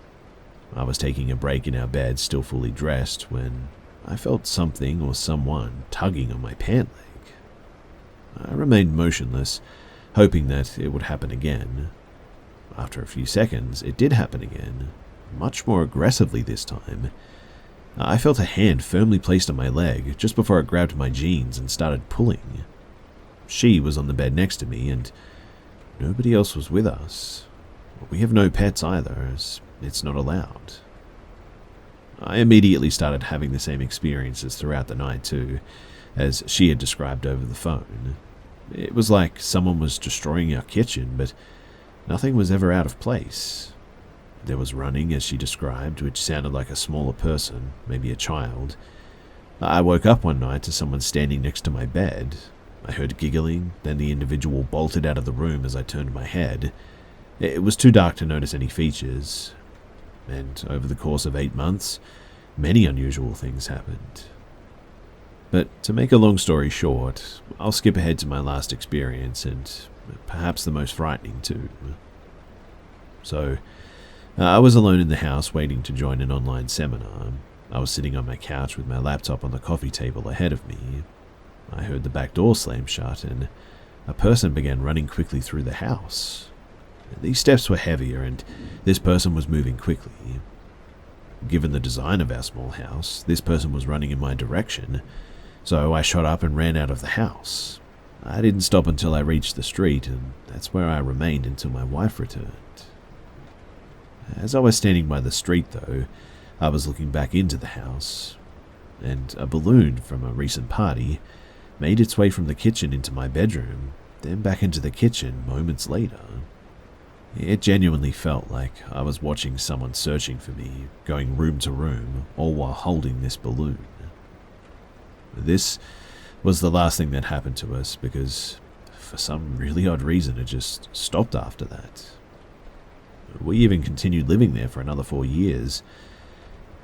I was taking a break in our bed, still fully dressed, when I felt something or someone tugging on my pant leg. I remained motionless, hoping that it would happen again. After a few seconds, it did happen again, much more aggressively this time. I felt a hand firmly placed on my leg just before it grabbed my jeans and started pulling. She was on the bed next to me, and nobody else was with us. We have no pets either, as it's not allowed. I immediately started having the same experiences throughout the night too, as she had described over the phone. It was like someone was destroying our kitchen, but nothing was ever out of place. There was running, as she described, which sounded like a smaller person, maybe a child. I woke up one night to someone standing next to my bed. I heard giggling, then the individual bolted out of the room as I turned my head. It was too dark to notice any features, and over the course of 8 months, many unusual things happened. But to make a long story short, I'll skip ahead to my last experience, and perhaps the most frightening too. So, I was alone in the house waiting to join an online seminar. I was sitting on my couch with my laptop on the coffee table ahead of me. I heard the back door slam shut, and a person began running quickly through the house. These steps were heavier, and this person was moving quickly. Given the design of our small house, this person was running in my direction, so I shot up and ran out of the house. I didn't stop until I reached the street, and that's where I remained until my wife returned. As I was standing by the street, though, I was looking back into the house, and a balloon from a recent party made its way from the kitchen into my bedroom, then back into the kitchen moments later. It genuinely felt like I was watching someone searching for me, going room to room, all while holding this balloon. This was the last thing that happened to us because, for some really odd reason, it just stopped after that. We even continued living there for another 4 years.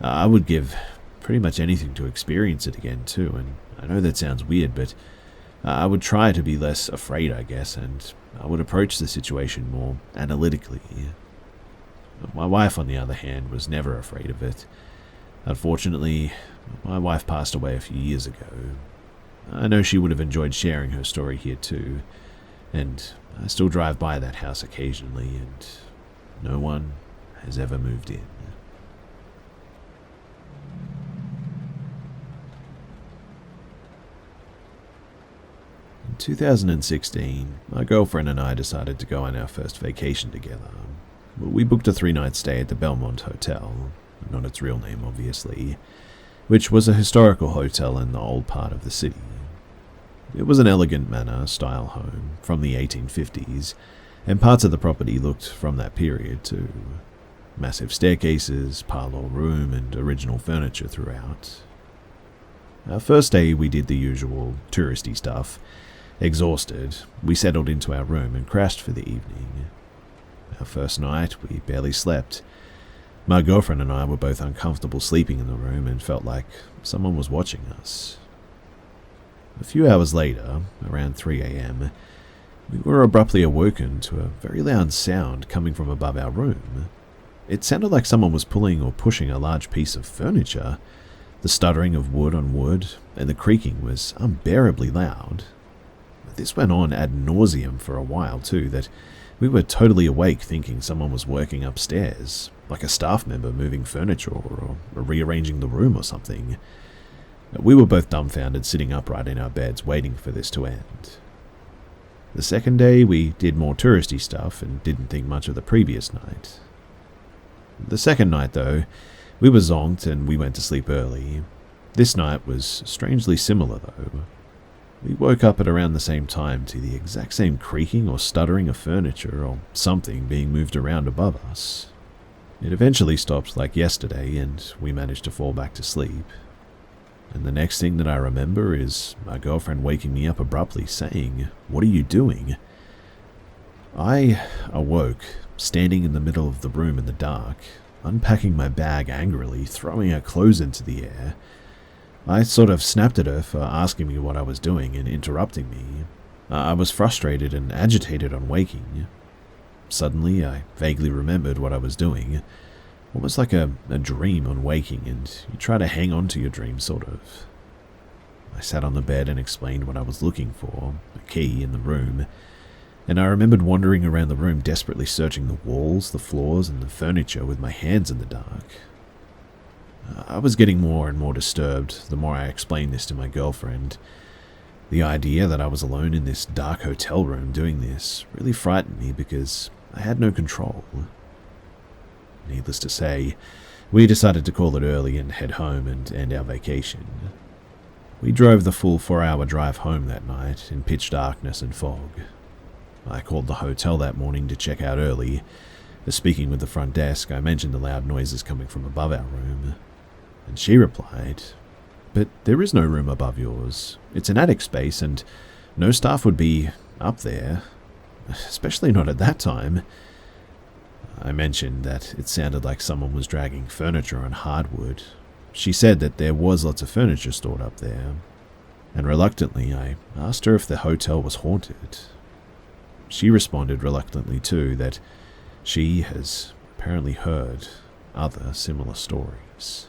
I would give pretty much anything to experience it again too, and I know that sounds weird, but I would try to be less afraid, I guess, and I would approach the situation more analytically. My wife, on the other hand, was never afraid of it. Unfortunately, my wife passed away a few years ago. I know she would have enjoyed sharing her story here too, and I still drive by that house occasionally, and no one has ever moved in. In 2016, my girlfriend and I decided to go on our first vacation together. We booked a 3-night stay at the Belmont Hotel, not its real name obviously, which was a historical hotel in the old part of the city. It was an elegant manor style home from the 1850s, and parts of the property looked from that period too. Massive staircases, parlour room, and original furniture throughout. Our first day we did the usual touristy stuff. Exhausted, we settled into our room and crashed for the evening. Our first night, we barely slept. My girlfriend and I were both uncomfortable sleeping in the room and felt like someone was watching us. A few hours later, around 3 a.m., we were abruptly awoken to a very loud sound coming from above our room. It sounded like someone was pulling or pushing a large piece of furniture. The stuttering of wood on wood and the creaking was unbearably loud. This went on ad nauseum for a while too, that we were totally awake thinking someone was working upstairs, like a staff member moving furniture or rearranging the room or something. We were both dumbfounded, sitting upright in our beds waiting for this to end. The second day we did more touristy stuff and didn't think much of the previous night. The second night though, we were zonked and we went to sleep early. This night was strangely similar though. We woke up at around the same time to the exact same creaking or stuttering of furniture or something being moved around above us. It eventually stopped like yesterday and we managed to fall back to sleep. And the next thing that I remember is my girlfriend waking me up abruptly saying, "What are you doing?" I awoke, standing in the middle of the room in the dark, unpacking my bag angrily, throwing her clothes into the air. I sort of snapped at her for asking me what I was doing and interrupting me. I was frustrated and agitated on waking. Suddenly, I vaguely remembered what I was doing. Almost like a dream on waking, and you try to hang on to your dream, sort of. I sat on the bed and explained what I was looking for, a key in the room, and I remembered wandering around the room desperately searching the walls, the floors, and the furniture with my hands in the dark. I was getting more and more disturbed the more I explained this to my girlfriend. The idea that I was alone in this dark hotel room doing this really frightened me because I had no control. Needless to say, we decided to call it early and head home and end our vacation. We drove the full 4-hour drive home that night in pitch darkness and fog. I called the hotel that morning to check out early. Speaking with the front desk, I mentioned the loud noises coming from above our room, and she replied, "But there is no room above yours. It's an attic space and no staff would be up there, especially not at that time." I mentioned that it sounded like someone was dragging furniture on hardwood. She said that there was lots of furniture stored up there, and reluctantly I asked her if the hotel was haunted. She responded reluctantly too that she has apparently heard other similar stories.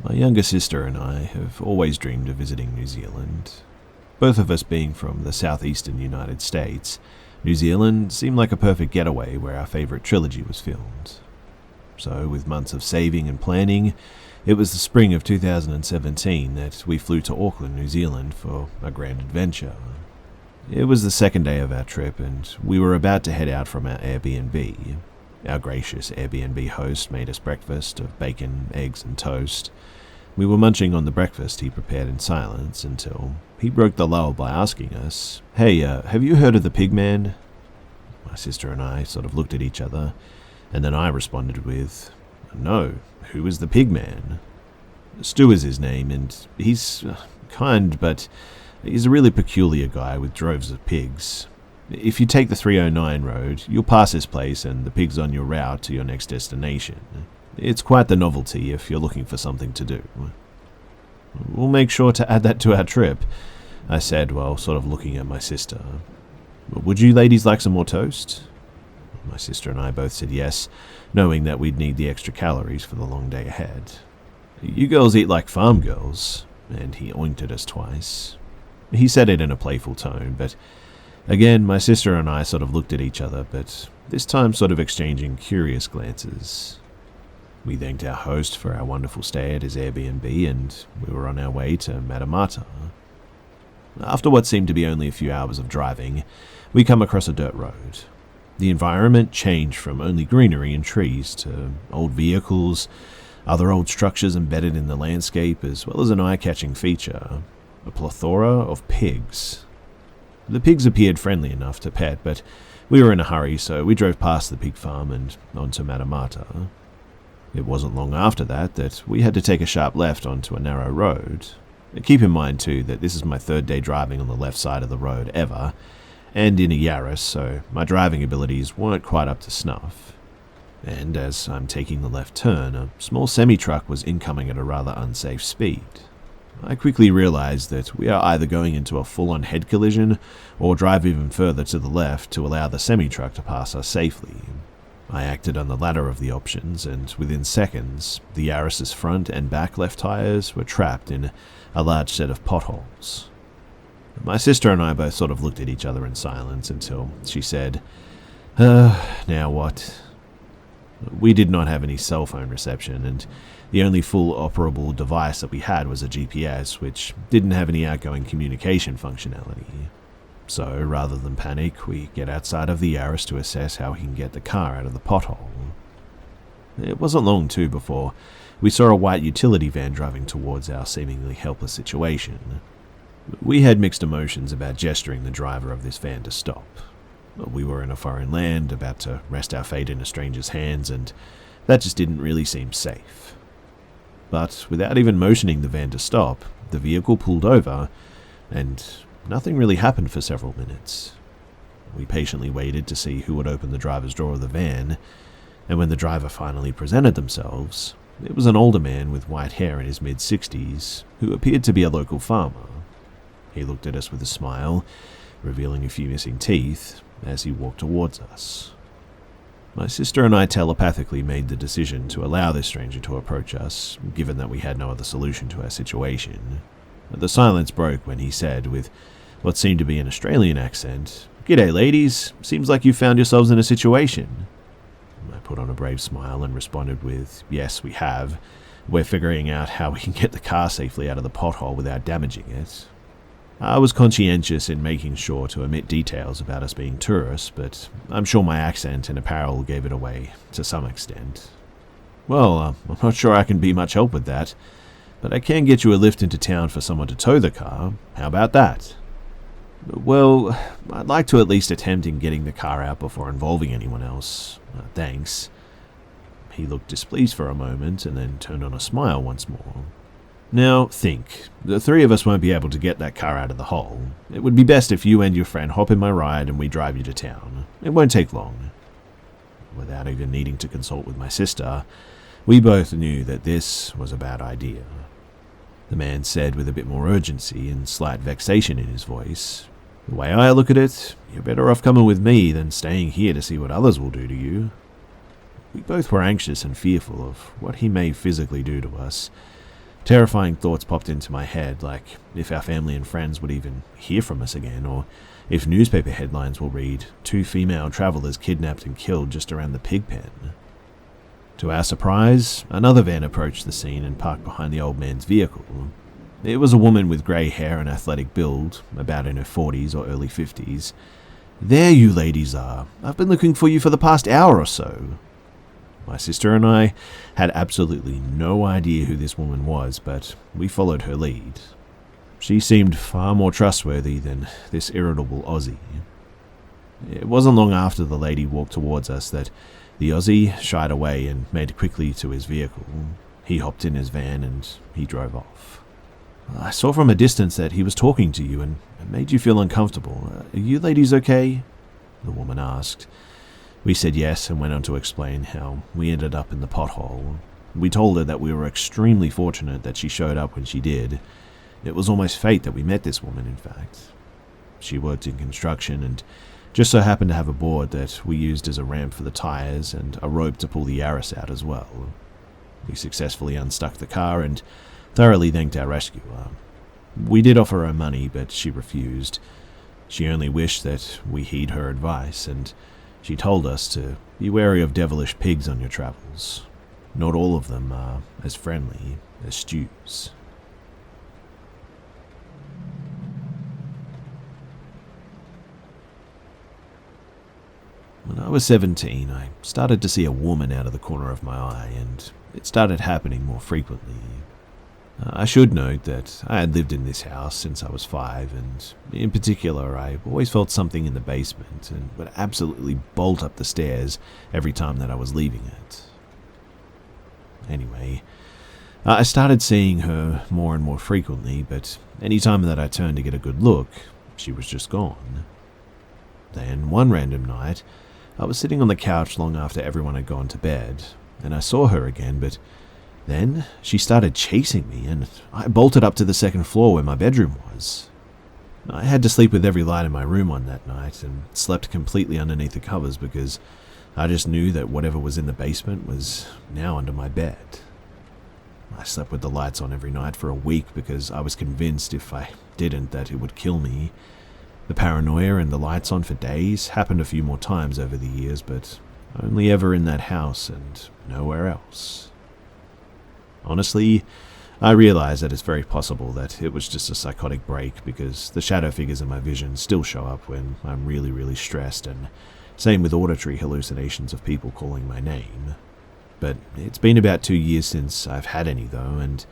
My younger sister and I have always dreamed of visiting New Zealand. Both of us being from the southeastern United States, New Zealand seemed like a perfect getaway where our favourite trilogy was filmed. So, with months of saving and planning, it was the spring of 2017 that we flew to Auckland, New Zealand for a grand adventure. It was the second day of our trip and we were about to head out from our Airbnb. Our gracious Airbnb host made us breakfast of bacon, eggs and toast. We were munching on the breakfast he prepared in silence until he broke the lull by asking us, "Hey, have you heard of the Pigman?" My sister and I sort of looked at each other, and then I responded with, "No, who is the Pigman?" Stu is his name, and he's kind, but he's a really peculiar guy with droves of pigs. If you take the 309 road, you'll pass his place and the pig's on your route to your next destination. It's quite the novelty if you're looking for something to do. "We'll make sure to add that to our trip," I said while sort of looking at my sister. "Would you ladies like some more toast?" My sister and I both said yes, knowing that we'd need the extra calories for the long day ahead. "You girls eat like farm girls," and he oinked at us twice. He said it in a playful tone, but again, my sister and I sort of looked at each other, but this time sort of exchanging curious glances. We thanked our host for our wonderful stay at his Airbnb, and we were on our way to Matamata. After what seemed to be only a few hours of driving, we come across a dirt road. The environment changed from only greenery and trees to old vehicles, other old structures embedded in the landscape, as well as an eye-catching feature, a plethora of pigs. The pigs appeared friendly enough to pet, but we were in a hurry, so we drove past the pig farm and onto Matamata. It wasn't long after that we had to take a sharp left onto a narrow road. Keep in mind too that this is my third day driving on the left side of the road ever, and in a Yaris, so my driving abilities weren't quite up to snuff. And as I'm taking the left turn, a small semi-truck was incoming at a rather unsafe speed. I quickly realized that we are either going into a full-on head collision or drive even further to the left to allow the semi-truck to pass us safely. I acted on the latter of the options, and within seconds, the Yaris's front and back left tires were trapped in a large set of potholes. My sister and I both sort of looked at each other in silence until she said, now what? We did not have any cell phone reception, and the only full operable device that we had was a GPS, which didn't have any outgoing communication functionality. So, rather than panic, we get outside of the Yaris to assess how we can get the car out of the pothole. It wasn't long, too, before we saw a white utility van driving towards our seemingly helpless situation. We had mixed emotions about gesturing the driver of this van to stop. We were in a foreign land, about to rest our fate in a stranger's hands, and that just didn't really seem safe. But without even motioning the van to stop, the vehicle pulled over, and nothing really happened for several minutes. We patiently waited to see who would open the driver's door of the van, and when the driver finally presented themselves, it was an older man with white hair in his mid-60s, who appeared to be a local farmer. He looked at us with a smile, revealing a few missing teeth, as he walked towards us. My sister and I telepathically made the decision to allow this stranger to approach us, given that we had no other solution to our situation. The silence broke when he said, with what seemed to be an Australian accent, "G'day ladies, seems like you found yourselves in a situation." I put on a brave smile and responded with, "Yes, we have. We're figuring out how we can get the car safely out of the pothole without damaging it." I was conscientious in making sure to omit details about us being tourists, but I'm sure my accent and apparel gave it away to some extent. "Well, I'm not sure I can be much help with that, but I can get you a lift into town for someone to tow the car. How about that?" "Well, I'd like to at least attempt in getting the car out before involving anyone else. Thanks." He looked displeased for a moment and then turned on a smile once more. "Now, think. The three of us won't be able to get that car out of the hole. It would be best if you and your friend hop in my ride and we drive you to town. It won't take long." Without even needing to consult with my sister, we both knew that this was a bad idea. The man said with a bit more urgency and slight vexation in his voice, "The way I look at it, you're better off coming with me than staying here to see what others will do to you." We both were anxious and fearful of what he may physically do to us. Terrifying thoughts popped into my head, like if our family and friends would even hear from us again, or if newspaper headlines will read, "2 female travelers kidnapped and killed just around the pig pen." To our surprise, another van approached the scene and parked behind the old man's vehicle. It was a woman with grey hair and athletic build, about in her 40s or early 50s. "There you ladies are. I've been looking for you for the past hour or so." My sister and I had absolutely no idea who this woman was, but we followed her lead. She seemed far more trustworthy than this irritable Aussie. It wasn't long after the lady walked towards us that the Aussie shied away and made quickly to his vehicle. He hopped in his van and he drove off. "I saw from a distance that he was talking to you and it made you feel uncomfortable. Are you ladies okay?" the woman asked. We said yes and went on to explain how we ended up in the pothole. We told her that we were extremely fortunate that she showed up when she did. It was almost fate that we met this woman, in fact. She worked in construction and just so happened to have a board that we used as a ramp for the tires and a rope to pull the Yaris out as well. We successfully unstuck the car and thoroughly thanked our rescuer. We did offer her money, but she refused. She only wished that we heed her advice, and she told us to be wary of devilish pigs on your travels. Not all of them are as friendly as stews. When I was 17, I started to see a woman out of the corner of my eye, and it started happening more frequently. I should note that I had lived in this house since I was 5, and in particular, I always felt something in the basement and would absolutely bolt up the stairs every time that I was leaving it. Anyway, I started seeing her more and more frequently, but any time that I turned to get a good look, she was just gone. Then, one random night, I was sitting on the couch long after everyone had gone to bed, and I saw her again, but then she started chasing me, and I bolted up to the second floor where my bedroom was. I had to sleep with every light in my room on that night, and slept completely underneath the covers because I just knew that whatever was in the basement was now under my bed. I slept with the lights on every night for a week because I was convinced if I didn't that it would kill me. The paranoia and the lights on for days happened a few more times over the years, but only ever in that house and nowhere else. Honestly, I realize that it's very possible that it was just a psychotic break because the shadow figures in my vision still show up when I'm really, really stressed, and same with auditory hallucinations of people calling my name. But it's been about 2 years since I've had any though, and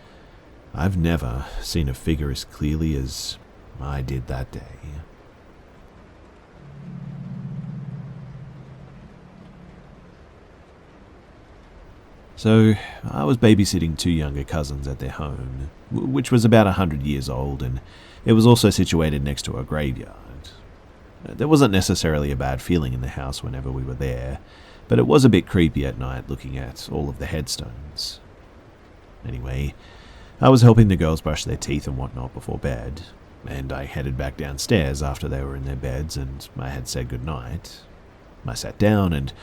I've never seen a figure as clearly as I did that day. So, I was babysitting 2 younger cousins at their home, which was about 100 years old, and it was also situated next to a graveyard. There wasn't necessarily a bad feeling in the house whenever we were there, but it was a bit creepy at night looking at all of the headstones. Anyway, I was helping the girls brush their teeth and whatnot before bed, and I headed back downstairs after they were in their beds and I had said goodnight. I sat down and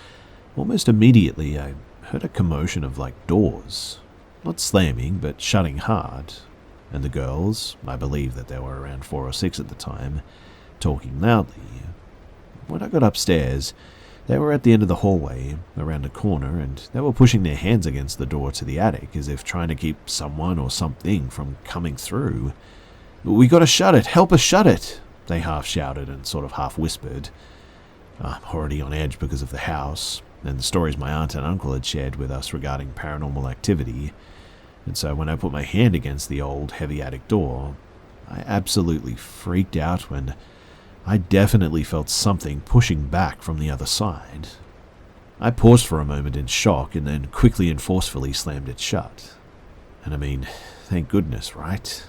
almost immediately I heard a commotion of doors, not slamming but shutting hard, and the girls, I believe that they were around 4 or 6 at the time, talking loudly. When I got upstairs, they were at the end of the hallway, around a corner, and they were pushing their hands against the door to the attic as if trying to keep someone or something from coming through. "We gotta shut it! Help us shut it!" they half shouted and sort of half whispered. I'm already on edge because of the house, and the stories my aunt and uncle had shared with us regarding paranormal activity, and so when I put my hand against the old, heavy attic door, I absolutely freaked out when I definitely felt something pushing back from the other side. I paused for a moment in shock and then quickly and forcefully slammed it shut. And I mean, thank goodness, right?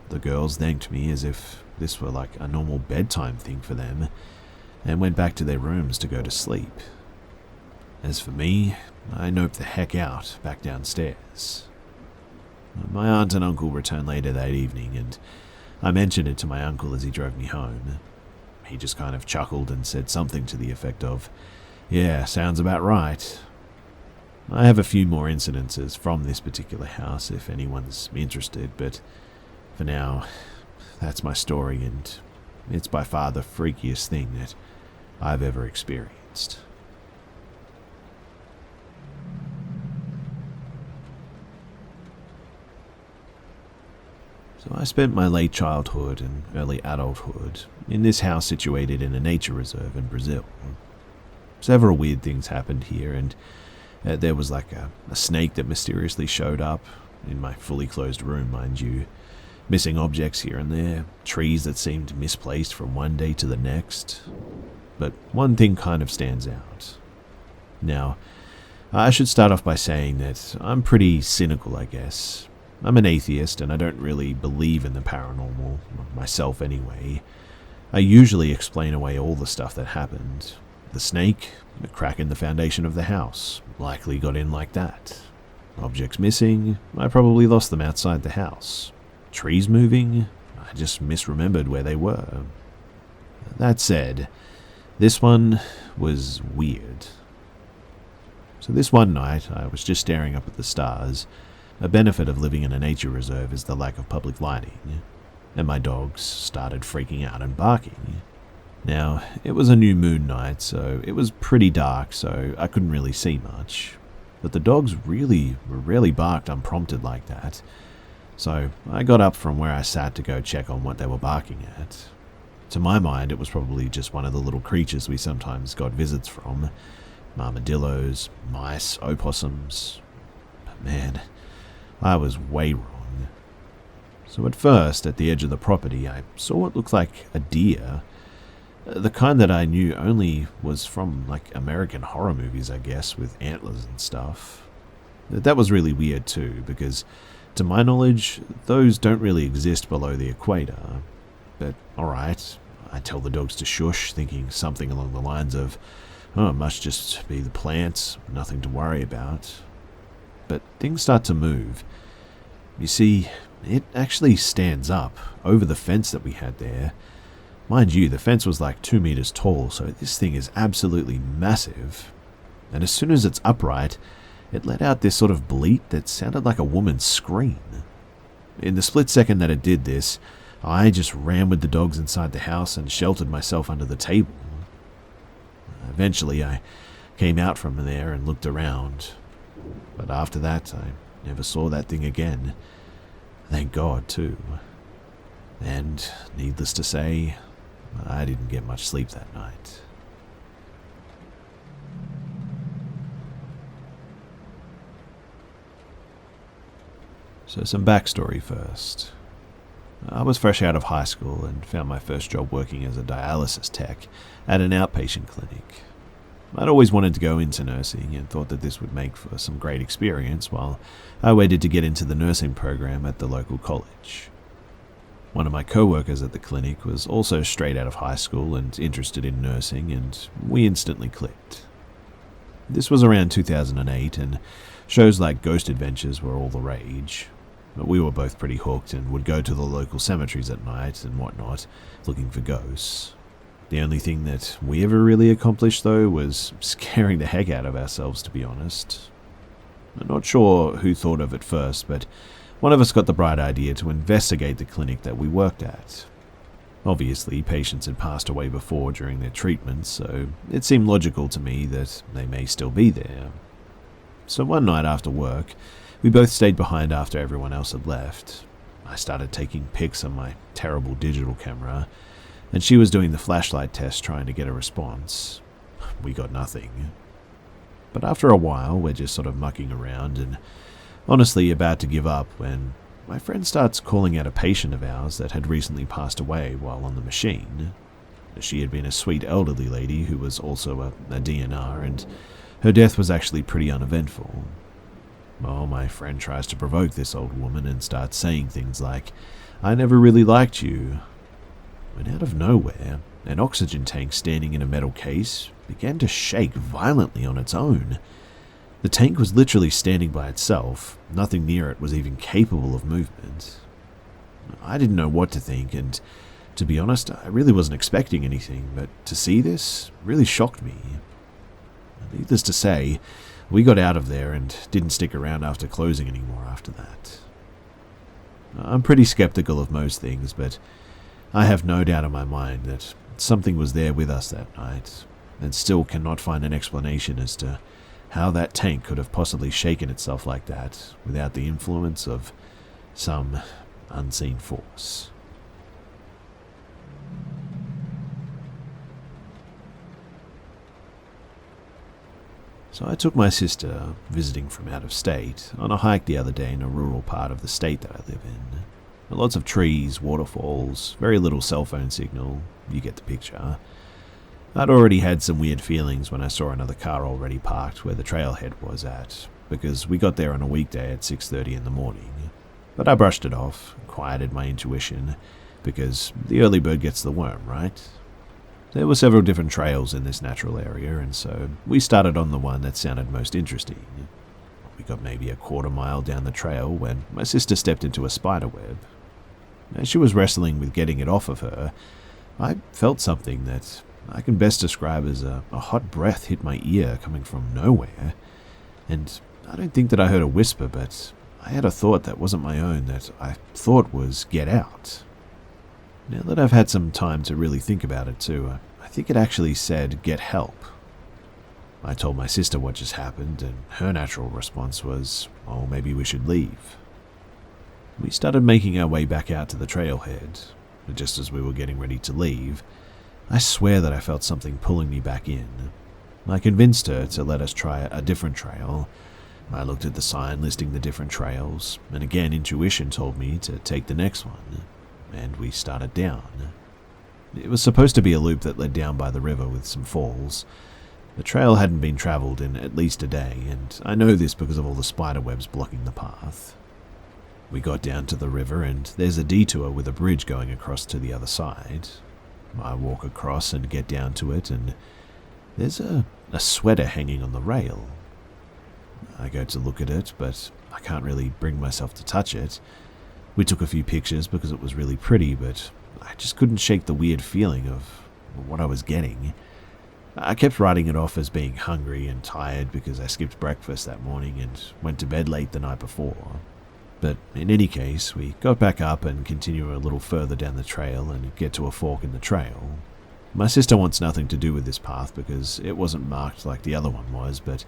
The girls thanked me as if this were like a normal bedtime thing for them, and went back to their rooms to go to sleep. As for me, I noped the heck out back downstairs. My aunt and uncle returned later that evening, and I mentioned it to my uncle as he drove me home. He just kind of chuckled and said something to the effect of, "Yeah, sounds about right." I have a few more incidences from this particular house if anyone's interested, but for now, that's my story, and it's by far the freakiest thing that I've ever experienced. So I spent my late childhood and early adulthood in this house situated in a nature reserve in Brazil. Several weird things happened here, and there was like a snake that mysteriously showed up in my fully closed room, mind you. Missing objects here and there, trees that seemed misplaced from one day to the next. But one thing kind of stands out. Now, I should start off by saying that I'm pretty cynical, I guess. I'm an atheist and I don't really believe in the paranormal, myself anyway. I usually explain away all the stuff that happened. The snake, a crack in the foundation of the house, likely got in like that. Objects missing, I probably lost them outside the house. Trees moving, I just misremembered where they were. That said, this one was weird. So this one night, I was just staring up at the stars. A benefit of living in a nature reserve is the lack of public lighting, and my dogs started freaking out and barking. Now, it was a new moon night, so it was pretty dark, so I couldn't really see much. But the dogs really rarely barked unprompted like that, so I got up from where I sat to go check on what they were barking at. To my mind, it was probably just one of the little creatures we sometimes got visits from. Armadillos, mice, opossums. But man, I was way wrong. So at first, at the edge of the property, I saw what looked like a deer. The kind that I knew only was from, American horror movies, I guess, with antlers and stuff. That was really weird too, because to my knowledge, those don't really exist below the equator. But alright, I tell the dogs to shush, thinking something along the lines of, oh, it must just be the plants, nothing to worry about. But things start to move. You see, it actually stands up over the fence that we had there. Mind you, the fence was like 2 meters tall, so this thing is absolutely massive. And as soon as it's upright, it let out this sort of bleat that sounded like a woman's scream. In the split second that it did this, I just ran with the dogs inside the house and sheltered myself under the table. Eventually, I came out from there and looked around. But after that, I never saw that thing again. Thank God, too. And, needless to say, I didn't get much sleep that night. So some backstory first. I was fresh out of high school and found my first job working as a dialysis tech at an outpatient clinic. I'd always wanted to go into nursing and thought that this would make for some great experience while I waited to get into the nursing program at the local college. One of my co-workers at the clinic was also straight out of high school and interested in nursing, and we instantly clicked. This was around 2008, and shows like Ghost Adventures were all the rage. But we were both pretty hooked and would go to the local cemeteries at night and whatnot, looking for ghosts. The only thing that we ever really accomplished, though, was scaring the heck out of ourselves, to be honest. I'm not sure who thought of it first, but one of us got the bright idea to investigate the clinic that we worked at. Obviously, patients had passed away before during their treatments, so it seemed logical to me that they may still be there. So one night after work, we both stayed behind after everyone else had left. I started taking pics on my terrible digital camera, and she was doing the flashlight test trying to get a response. We got nothing. But after a while, we're just sort of mucking around and honestly about to give up when my friend starts calling out a patient of ours that had recently passed away while on the machine. She had been a sweet elderly lady who was also a DNR, and her death was actually pretty uneventful. Well, my friend tries to provoke this old woman and starts saying things like, "I never really liked you." When out of nowhere, an oxygen tank standing in a metal case began to shake violently on its own. The tank was literally standing by itself. Nothing near it was even capable of movement. I didn't know what to think, and to be honest, I really wasn't expecting anything, but to see this really shocked me. Needless to say, we got out of there and didn't stick around after closing anymore after that. I'm pretty skeptical of most things, but I have no doubt in my mind that something was there with us that night, and still cannot find an explanation as to how that tank could have possibly shaken itself like that without the influence of some unseen force. So I took my sister, visiting from out of state, on a hike the other day in a rural part of the state that I live in. Lots of trees, waterfalls, very little cell phone signal, you get the picture. I'd already had some weird feelings when I saw another car already parked where the trailhead was at, because we got there on a weekday at 6:30 in the morning. But I brushed it off, quieted my intuition, because the early bird gets the worm, right? There were several different trails in this natural area, and so we started on the one that sounded most interesting. We got maybe a quarter mile down the trail when my sister stepped into a spider web. As she was wrestling with getting it off of her, I felt something that I can best describe as a hot breath hit my ear coming from nowhere. And I don't think that I heard a whisper, but I had a thought that wasn't my own that I thought was "get out." Now that I've had some time to really think about it too, I think it actually said "get help." I told my sister what just happened, and her natural response was, "Oh, maybe we should leave." We started making our way back out to the trailhead, but just as we were getting ready to leave, I swear that I felt something pulling me back in. I convinced her to let us try a different trail. I looked at the sign listing the different trails, and again intuition told me to take the next one, and we started down. It was supposed to be a loop that led down by the river with some falls, The trail hadn't been travelled in at least a day, and I know this because of all the spider webs blocking the path. We got down to the river, and there's a detour with a bridge going across to the other side. I walk across and get down to it, and there's a sweater hanging on the rail. I go to look at it, but I can't really bring myself to touch it. We took a few pictures because it was really pretty, but I just couldn't shake the weird feeling of what I was getting. I kept writing it off as being hungry and tired because I skipped breakfast that morning and went to bed late the night before. But in any case, we got back up and continue a little further down the trail and get to a fork in the trail. My sister wants nothing to do with this path because it wasn't marked like the other one was, but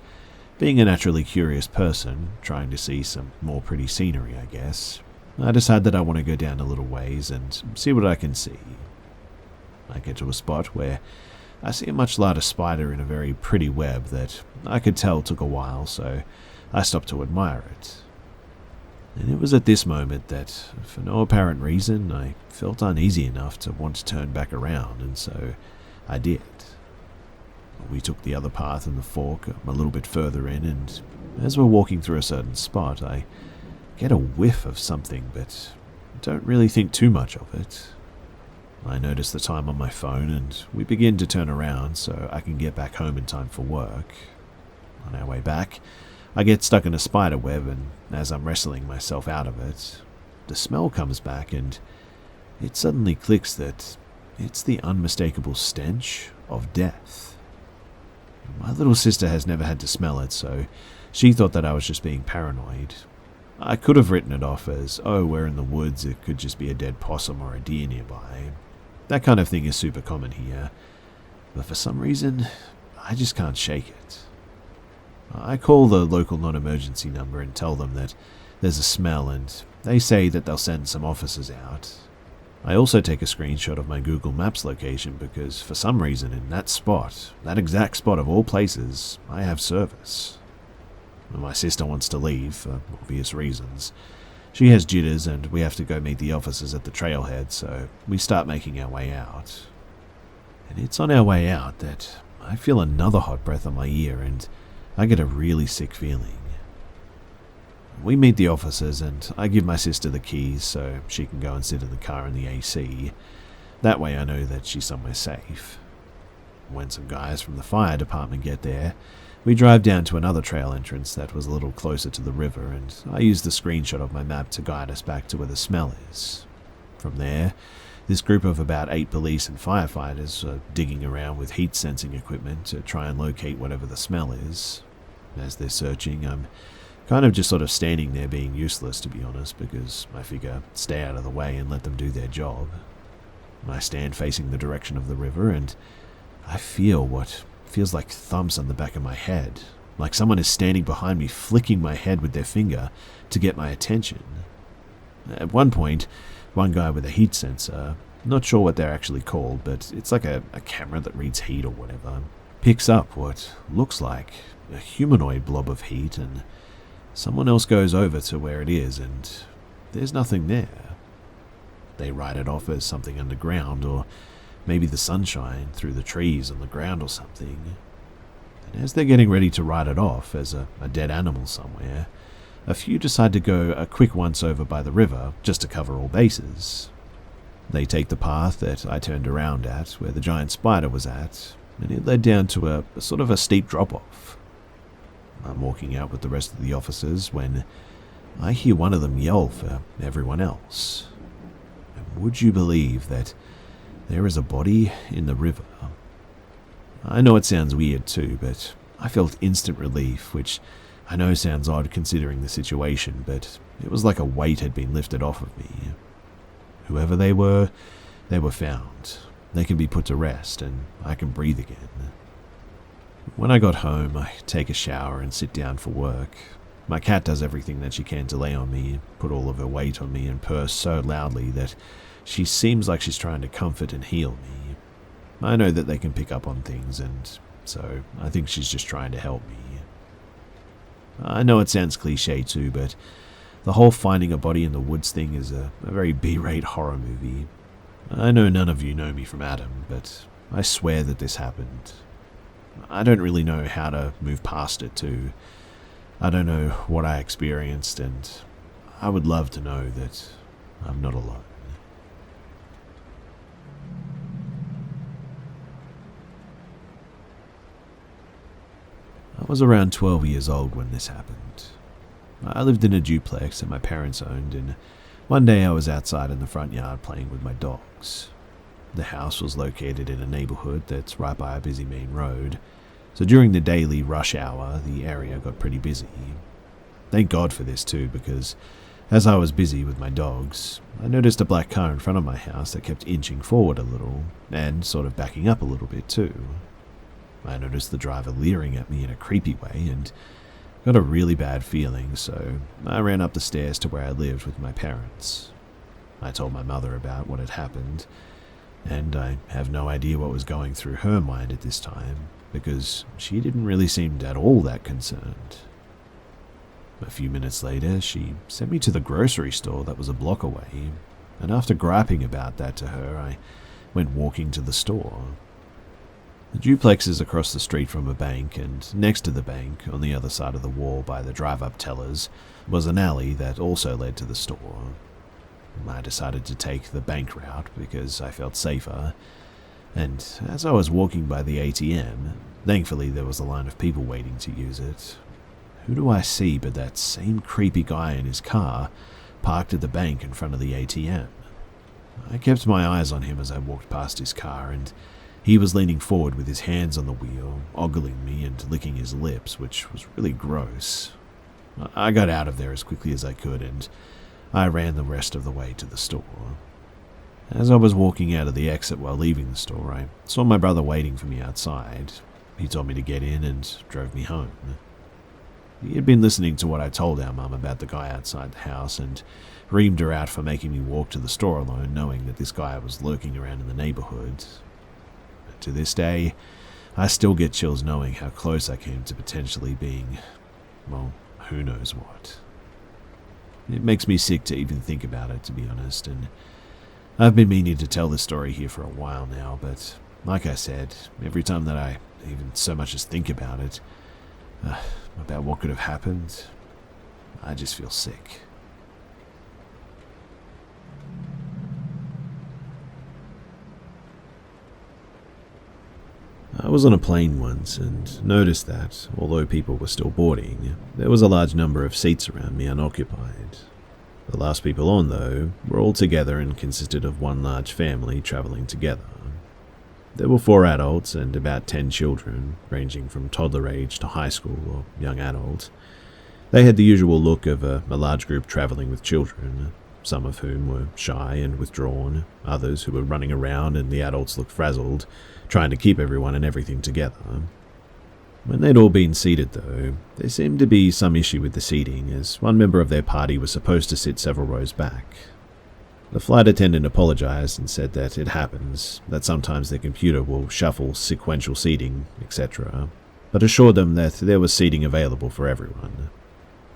being a naturally curious person, trying to see some more pretty scenery, I guess, I decide that I want to go down a little ways and see what I can see. I get to a spot where I see a much larger spider in a very pretty web that I could tell took a while, so I stopped to admire it. And it was at this moment that, for no apparent reason, I felt uneasy enough to want to turn back around, and so I did. We took the other path in the fork a little bit further in, and as we're walking through a certain spot, I get a whiff of something, but don't really think too much of it. I notice the time on my phone, and we begin to turn around so I can get back home in time for work. On our way back, I get stuck in a spider web, and as I'm wrestling myself out of it, the smell comes back, and it suddenly clicks that it's the unmistakable stench of death. My little sister has never had to smell it, so she thought that I was just being paranoid. I could have written it off as, oh, we're in the woods, it could just be a dead possum or a deer nearby. That kind of thing is super common here, but for some reason, I just can't shake it. I call the local non-emergency number and tell them that there's a smell, and they say that they'll send some officers out. I also take a screenshot of my Google Maps location because for some reason in that spot, that exact spot of all places, I have service. My sister wants to leave for obvious reasons. She has jitters and we have to go meet the officers at the trailhead, so we start making our way out. And it's on our way out that I feel another hot breath on my ear and I get a really sick feeling. We meet the officers and I give my sister the keys so she can go and sit in the car in the AC. That way I know that she's somewhere safe. When some guys from the fire department get there, we drive down to another trail entrance that was a little closer to the river, and I use the screenshot of my map to guide us back to where the smell is. From there, this group of about 8 police and firefighters are digging around with heat sensing equipment to try and locate whatever the smell is. As they're searching, I'm kind of just sort of standing there being useless, to be honest, because I figure stay out of the way and let them do their job. I stand facing the direction of the river and I feel what feels like thumps on the back of my head, like someone is standing behind me flicking my head with their finger to get my attention. At one point, one guy with a heat sensor, not sure what they're actually called, but it's like a camera that reads heat or whatever, picks up what looks like a humanoid blob of heat, and someone else goes over to where it is and there's nothing there. They write it off as something underground, or maybe the sunshine through the trees on the ground or something. And as they're getting ready to write it off as a dead animal somewhere, a few decide to go a quick once over by the river just to cover all bases. They take the path that I turned around at, where the giant spider was at, and it led down to a sort of a steep drop-off. I'm walking out with the rest of the officers when I hear one of them yell for everyone else. And would you believe that there is a body in the river? I know it sounds weird too, but I felt instant relief, which I know sounds odd considering the situation, but it was like a weight had been lifted off of me. Whoever they were found. They can be put to rest, and I can breathe again. When I got home, I take a shower and sit down for work. My cat does everything that she can to lay on me, put all of her weight on me, and purr so loudly that she seems like she's trying to comfort and heal me. I know that they can pick up on things, and so I think she's just trying to help me. I know it sounds cliche too, but the whole finding a body in the woods thing is a very B-rate horror movie. I know none of you know me from Adam, but I swear that this happened. I don't really know how to move past it too. I don't know what I experienced, and I would love to know that I'm not alone. I was around 12 years old when this happened. I lived in a duplex that my parents owned, and one day I was outside in the front yard playing with my dogs. The house was located in a neighborhood that's right by a busy main road, so during the daily rush hour, the area got pretty busy. Thank God for this too, because as I was busy with my dogs, I noticed a black car in front of my house that kept inching forward a little, and sort of backing up a little bit too. I noticed the driver leering at me in a creepy way, and got a really bad feeling, so I ran up the stairs to where I lived with my parents. I told my mother about what had happened, and I have no idea what was going through her mind at this time, because she didn't really seem at all that concerned. A few minutes later, she sent me to the grocery store that was a block away, and after griping about that to her, I went walking to the store. The duplex is across the street from a bank, and next to the bank, on the other side of the wall by the drive-up tellers, was an alley that also led to the store. I decided to take the bank route because I felt safer, and as I was walking by the ATM, thankfully there was a line of people waiting to use it. Who do I see but that same creepy guy in his car, parked at the bank in front of the ATM? I kept my eyes on him as I walked past his car, and he was leaning forward with his hands on the wheel, ogling me and licking his lips, which was really gross. I got out of there as quickly as I could, and I ran the rest of the way to the store. As I was walking out of the exit while leaving the store, I saw my brother waiting for me outside. He told me to get in and drove me home. He had been listening to what I told our mum about the guy outside the house and reamed her out for making me walk to the store alone, knowing that this guy was lurking around in the neighborhood. To this day, I still get chills knowing how close I came to potentially being, well, who knows what. It makes me sick to even think about it, to be honest, and I've been meaning to tell this story here for a while now, but like I said, every time that I even so much as think about it, about what could have happened, I just feel sick. I was on a plane once and noticed that, although people were still boarding, there was a large number of seats around me unoccupied. The last people on, though, were all together and consisted of one large family travelling together. There were 4 adults and about 10 children, ranging from toddler age to high school or young adult. They had the usual look of a large group travelling with children, some of whom were shy and withdrawn, others who were running around and the adults looked frazzled, trying to keep everyone and everything together. When they'd all been seated, though, there seemed to be some issue with the seating, as one member of their party was supposed to sit several rows back. The flight attendant apologized and said that it happens, that sometimes their computer will shuffle sequential seating, etc., but assured them that there was seating available for everyone.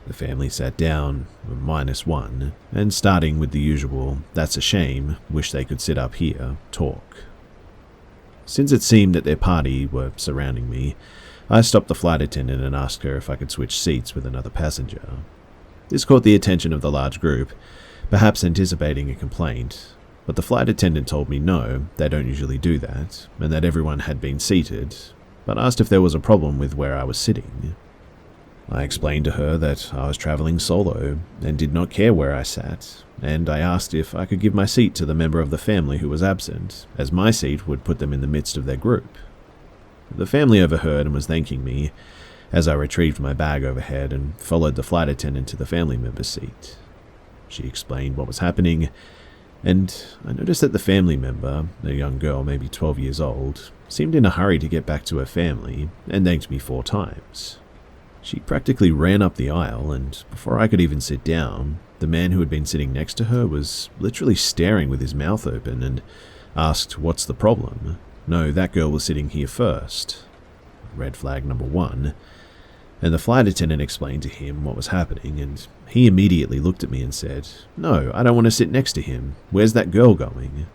The family sat down, -1, and starting with the usual, "That's a shame, wish they could sit up here," talk. Since it seemed that their party were surrounding me, I stopped the flight attendant and asked her if I could switch seats with another passenger. This caught the attention of the large group, perhaps anticipating a complaint, but the flight attendant told me no, they don't usually do that, and that everyone had been seated, but asked if there was a problem with where I was sitting. I explained to her that I was travelling solo and did not care where I sat, and I asked if I could give my seat to the member of the family who was absent, as my seat would put them in the midst of their group. The family overheard and was thanking me as I retrieved my bag overhead and followed the flight attendant to the family member's seat. She explained what was happening, and I noticed that the family member, a young girl maybe 12 years old, seemed in a hurry to get back to her family and thanked me 4 times. She practically ran up the aisle, and before I could even sit down, the man who had been sitting next to her was literally staring with his mouth open and asked, "What's the problem?" No, that girl was sitting here first. Red flag number 1. And the flight attendant explained to him what was happening, and he immediately looked at me and said, "No, I don't want to sit next to him. Where's that girl going?"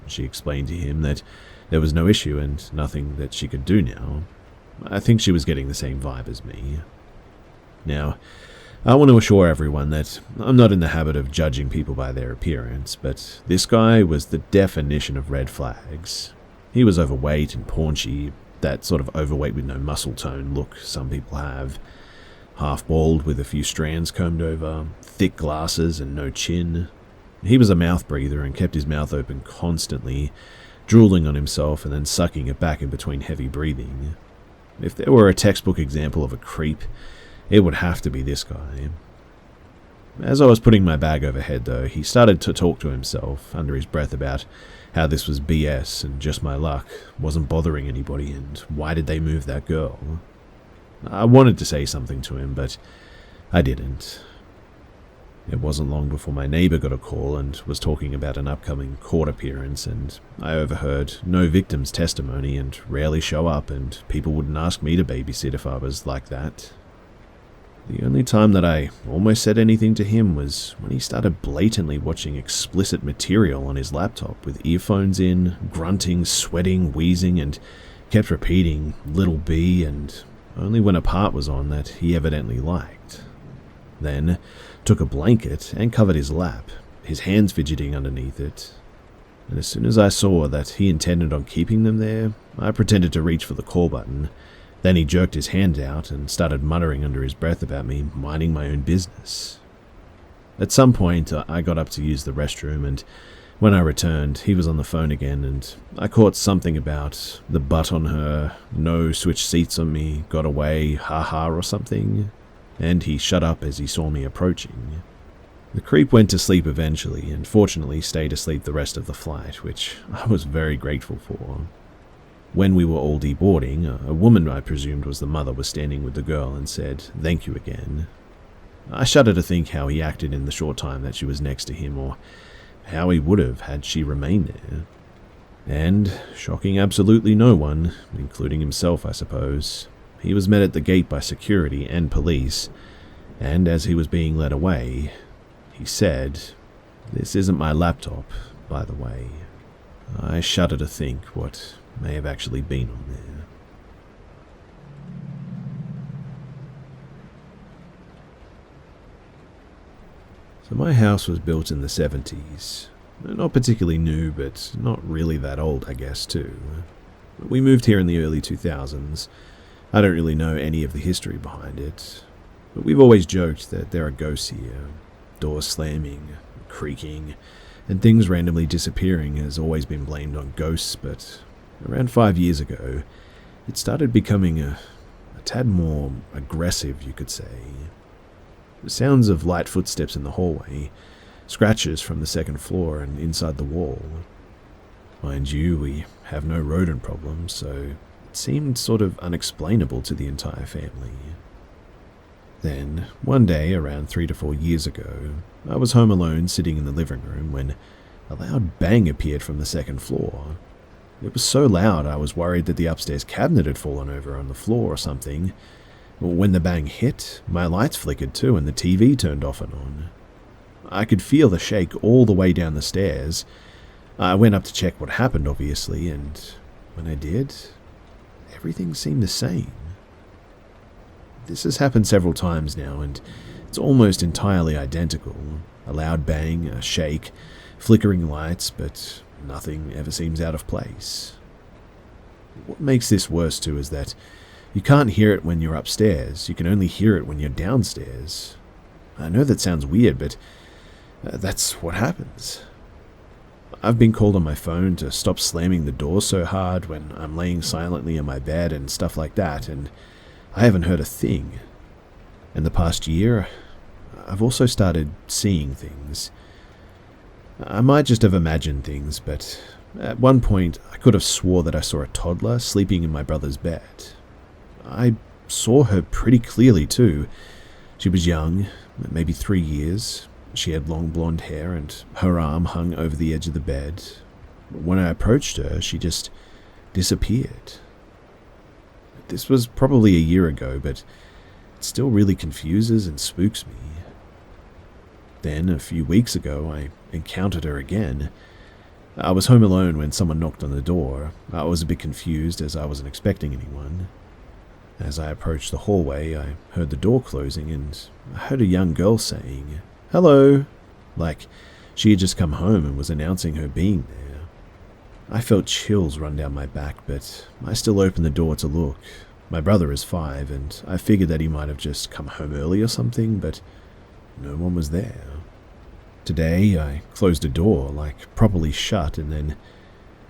She explained to him that there was no issue and nothing that she could do now. I think she was getting the same vibe as me. Now, I want to assure everyone that I'm not in the habit of judging people by their appearance, but this guy was the definition of red flags. He was overweight and paunchy, that sort of overweight with no muscle tone look some people have. Half-bald with a few strands combed over, thick glasses and no chin. He was a mouth breather and kept his mouth open constantly, drooling on himself and then sucking it back in between heavy breathing. If there were a textbook example of a creep, it would have to be this guy. As I was putting my bag overhead, though, he started to talk to himself under his breath about how this was BS and just my luck, wasn't bothering anybody, and why did they move that girl? I wanted to say something to him, but I didn't. It wasn't long before my neighbour got a call and was talking about an upcoming court appearance, and I overheard no victim's testimony and rarely show up, and people wouldn't ask me to babysit if I was like that. The only time that I almost said anything to him was when he started blatantly watching explicit material on his laptop with earphones in, grunting, sweating, wheezing, and kept repeating "little B," and only when a part was on that he evidently liked. Then took a blanket and covered his lap, his hands fidgeting underneath it. And as soon as I saw that he intended on keeping them there, I pretended to reach for the call button. Then he jerked his hand out and started muttering under his breath about me minding my own business. At some point, I got up to use the restroom, and when I returned, he was on the phone again, and I caught something about the butt on her, no switch seats on me, got away, haha or something, and he shut up as he saw me approaching. The creep went to sleep eventually, and fortunately stayed asleep the rest of the flight, which I was very grateful for. When we were all deboarding, a woman I presumed was the mother was standing with the girl and said, "Thank you again." I shudder to think how he acted in the short time that she was next to him, or how he would have had she remained there. And, shocking absolutely no one, including himself I suppose, he was met at the gate by security and police, and as he was being led away, he said, "This isn't my laptop, by the way." I shudder to think what may have actually been on there. So my house was built in the 70s. Not particularly new, but not really that old, I guess, too. We moved here in the early 2000s. I don't really know any of the history behind it, but we've always joked that there are ghosts here. Doors slamming, creaking, and things randomly disappearing has always been blamed on ghosts, but around 5 years ago, it started becoming a tad more aggressive, you could say. The sounds of light footsteps in the hallway, scratches from the second floor and inside the wall. Mind you, we have no rodent problems, so it seemed sort of unexplainable to the entire family. Then, one day, around 3 to 4 years ago, I was home alone sitting in the living room when a loud bang appeared from the second floor. It was so loud I was worried that the upstairs cabinet had fallen over on the floor or something. When the bang hit, my lights flickered too and the TV turned off and on. I could feel the shake all the way down the stairs. I went up to check what happened, obviously, and when I did, everything seemed the same. This has happened several times now, and it's almost entirely identical. A loud bang, a shake, flickering lights, but nothing ever seems out of place. What makes this worse too is that you can't hear it when you're upstairs, you can only hear it when you're downstairs. I know that sounds weird, but that's what happens. I've been called on my phone to stop slamming the door so hard when I'm laying silently in my bed and stuff like that, and I haven't heard a thing. In the past year, I've also started seeing things. I might just have imagined things, but at one point I could have swore that I saw a toddler sleeping in my brother's bed. I saw her pretty clearly too. She was young, maybe 3 years. She had long blonde hair and her arm hung over the edge of the bed. When I approached her, she just disappeared. This was probably a year ago, but it still really confuses and spooks me. Then, a few weeks ago, I encountered her again. I was home alone when someone knocked on the door. I was a bit confused as I wasn't expecting anyone. As I approached the hallway, I heard the door closing and I heard a young girl saying, "Hello," like she had just come home and was announcing her being there. I felt chills run down my back, but I still opened the door to look. My brother is 5, and I figured that he might have just come home early or something, but no one was there. Today, I closed the door, like properly shut, and then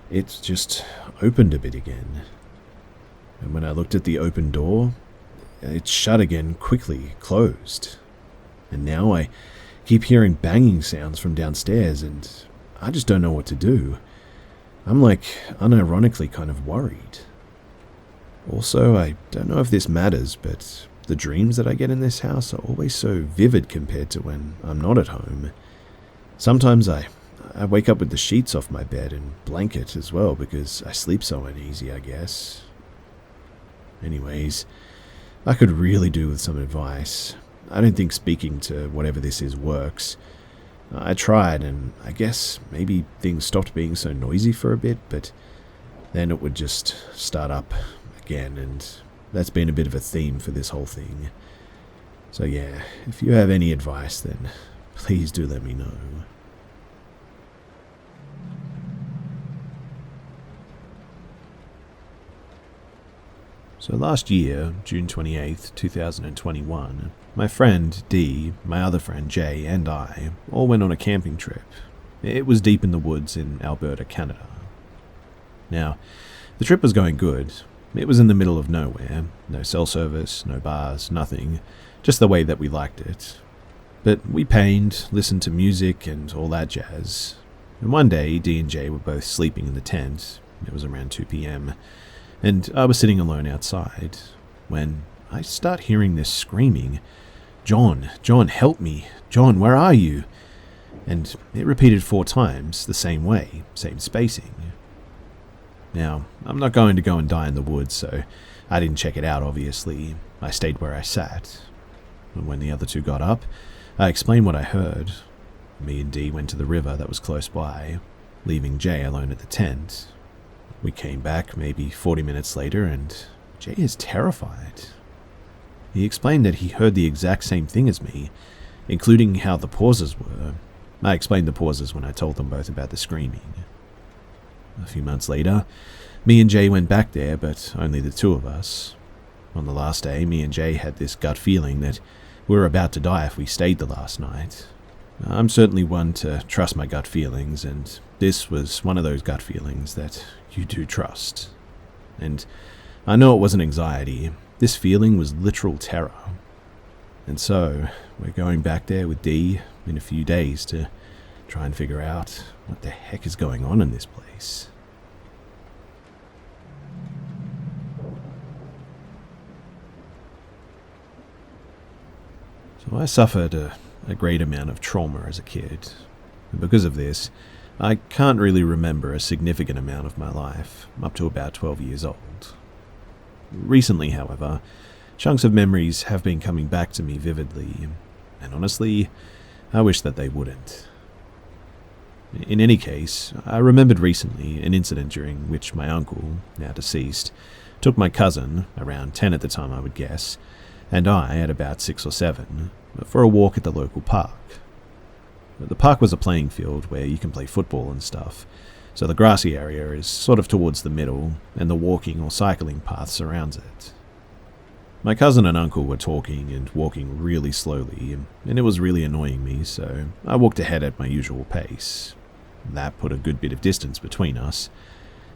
it just opened a bit again. And when I looked at the open door, it shut again quickly, closed. And now I keep hearing banging sounds from downstairs, and I just don't know what to do. I'm like unironically kind of worried. Also, I don't know if this matters, but the dreams that I get in this house are always so vivid compared to when I'm not at home. Sometimes I wake up with the sheets off my bed and blanket as well because I sleep so uneasy, I guess. Anyways, I could really do with some advice. I don't think speaking to whatever this is works. I tried, and I guess maybe things stopped being so noisy for a bit, but then it would just start up again, and that's been a bit of a theme for this whole thing. So yeah, if you have any advice, then please do let me know. So last year, June 28th, 2021, my friend Dee, my other friend Jay, and I all went on a camping trip. It was deep in the woods in Alberta, Canada. Now, the trip was going good. It was in the middle of nowhere. No cell service, no bars, nothing. Just the way that we liked it. But we painted, listened to music, and all that jazz. And one day, Dee and Jay were both sleeping in the tent. It was around 2 p.m., and I was sitting alone outside, when I start hearing this screaming, John, help me! John, where are you?" And it repeated 4 times, the same way, same spacing. Now, I'm not going to go and die in the woods, so I didn't check it out, obviously. I stayed where I sat. And when the other 2 got up, I explained what I heard. Me and Dee went to the river that was close by, leaving Jay alone at the tent. We came back maybe 40 minutes later, and Jay is terrified. He explained that he heard the exact same thing as me, including how the pauses were. I explained the pauses when I told them both about the screaming. A few months later, me and Jay went back there, but only the 2 of us. On the last day, me and Jay had this gut feeling that we were about to die if we stayed the last night. I'm certainly one to trust my gut feelings, and this was one of those gut feelings that you do trust. And I know it wasn't anxiety. This feeling was literal terror. And so, we're going back there with Dee in a few days to try and figure out what the heck is going on in this place. So I suffered a great amount of trauma as a kid. And because of this, I can't really remember a significant amount of my life, up to about 12 years old. Recently, however, chunks of memories have been coming back to me vividly, and honestly, I wish that they wouldn't. In any case, I remembered recently an incident during which my uncle, now deceased, took my cousin, around 10 at the time I would guess, and I, at about 6 or 7, for a walk at the local park. The park was a playing field where you can play football and stuff, so the grassy area is sort of towards the middle, and the walking or cycling path surrounds it. My cousin and uncle were talking and walking really slowly, and it was really annoying me, so I walked ahead at my usual pace. That put a good bit of distance between us,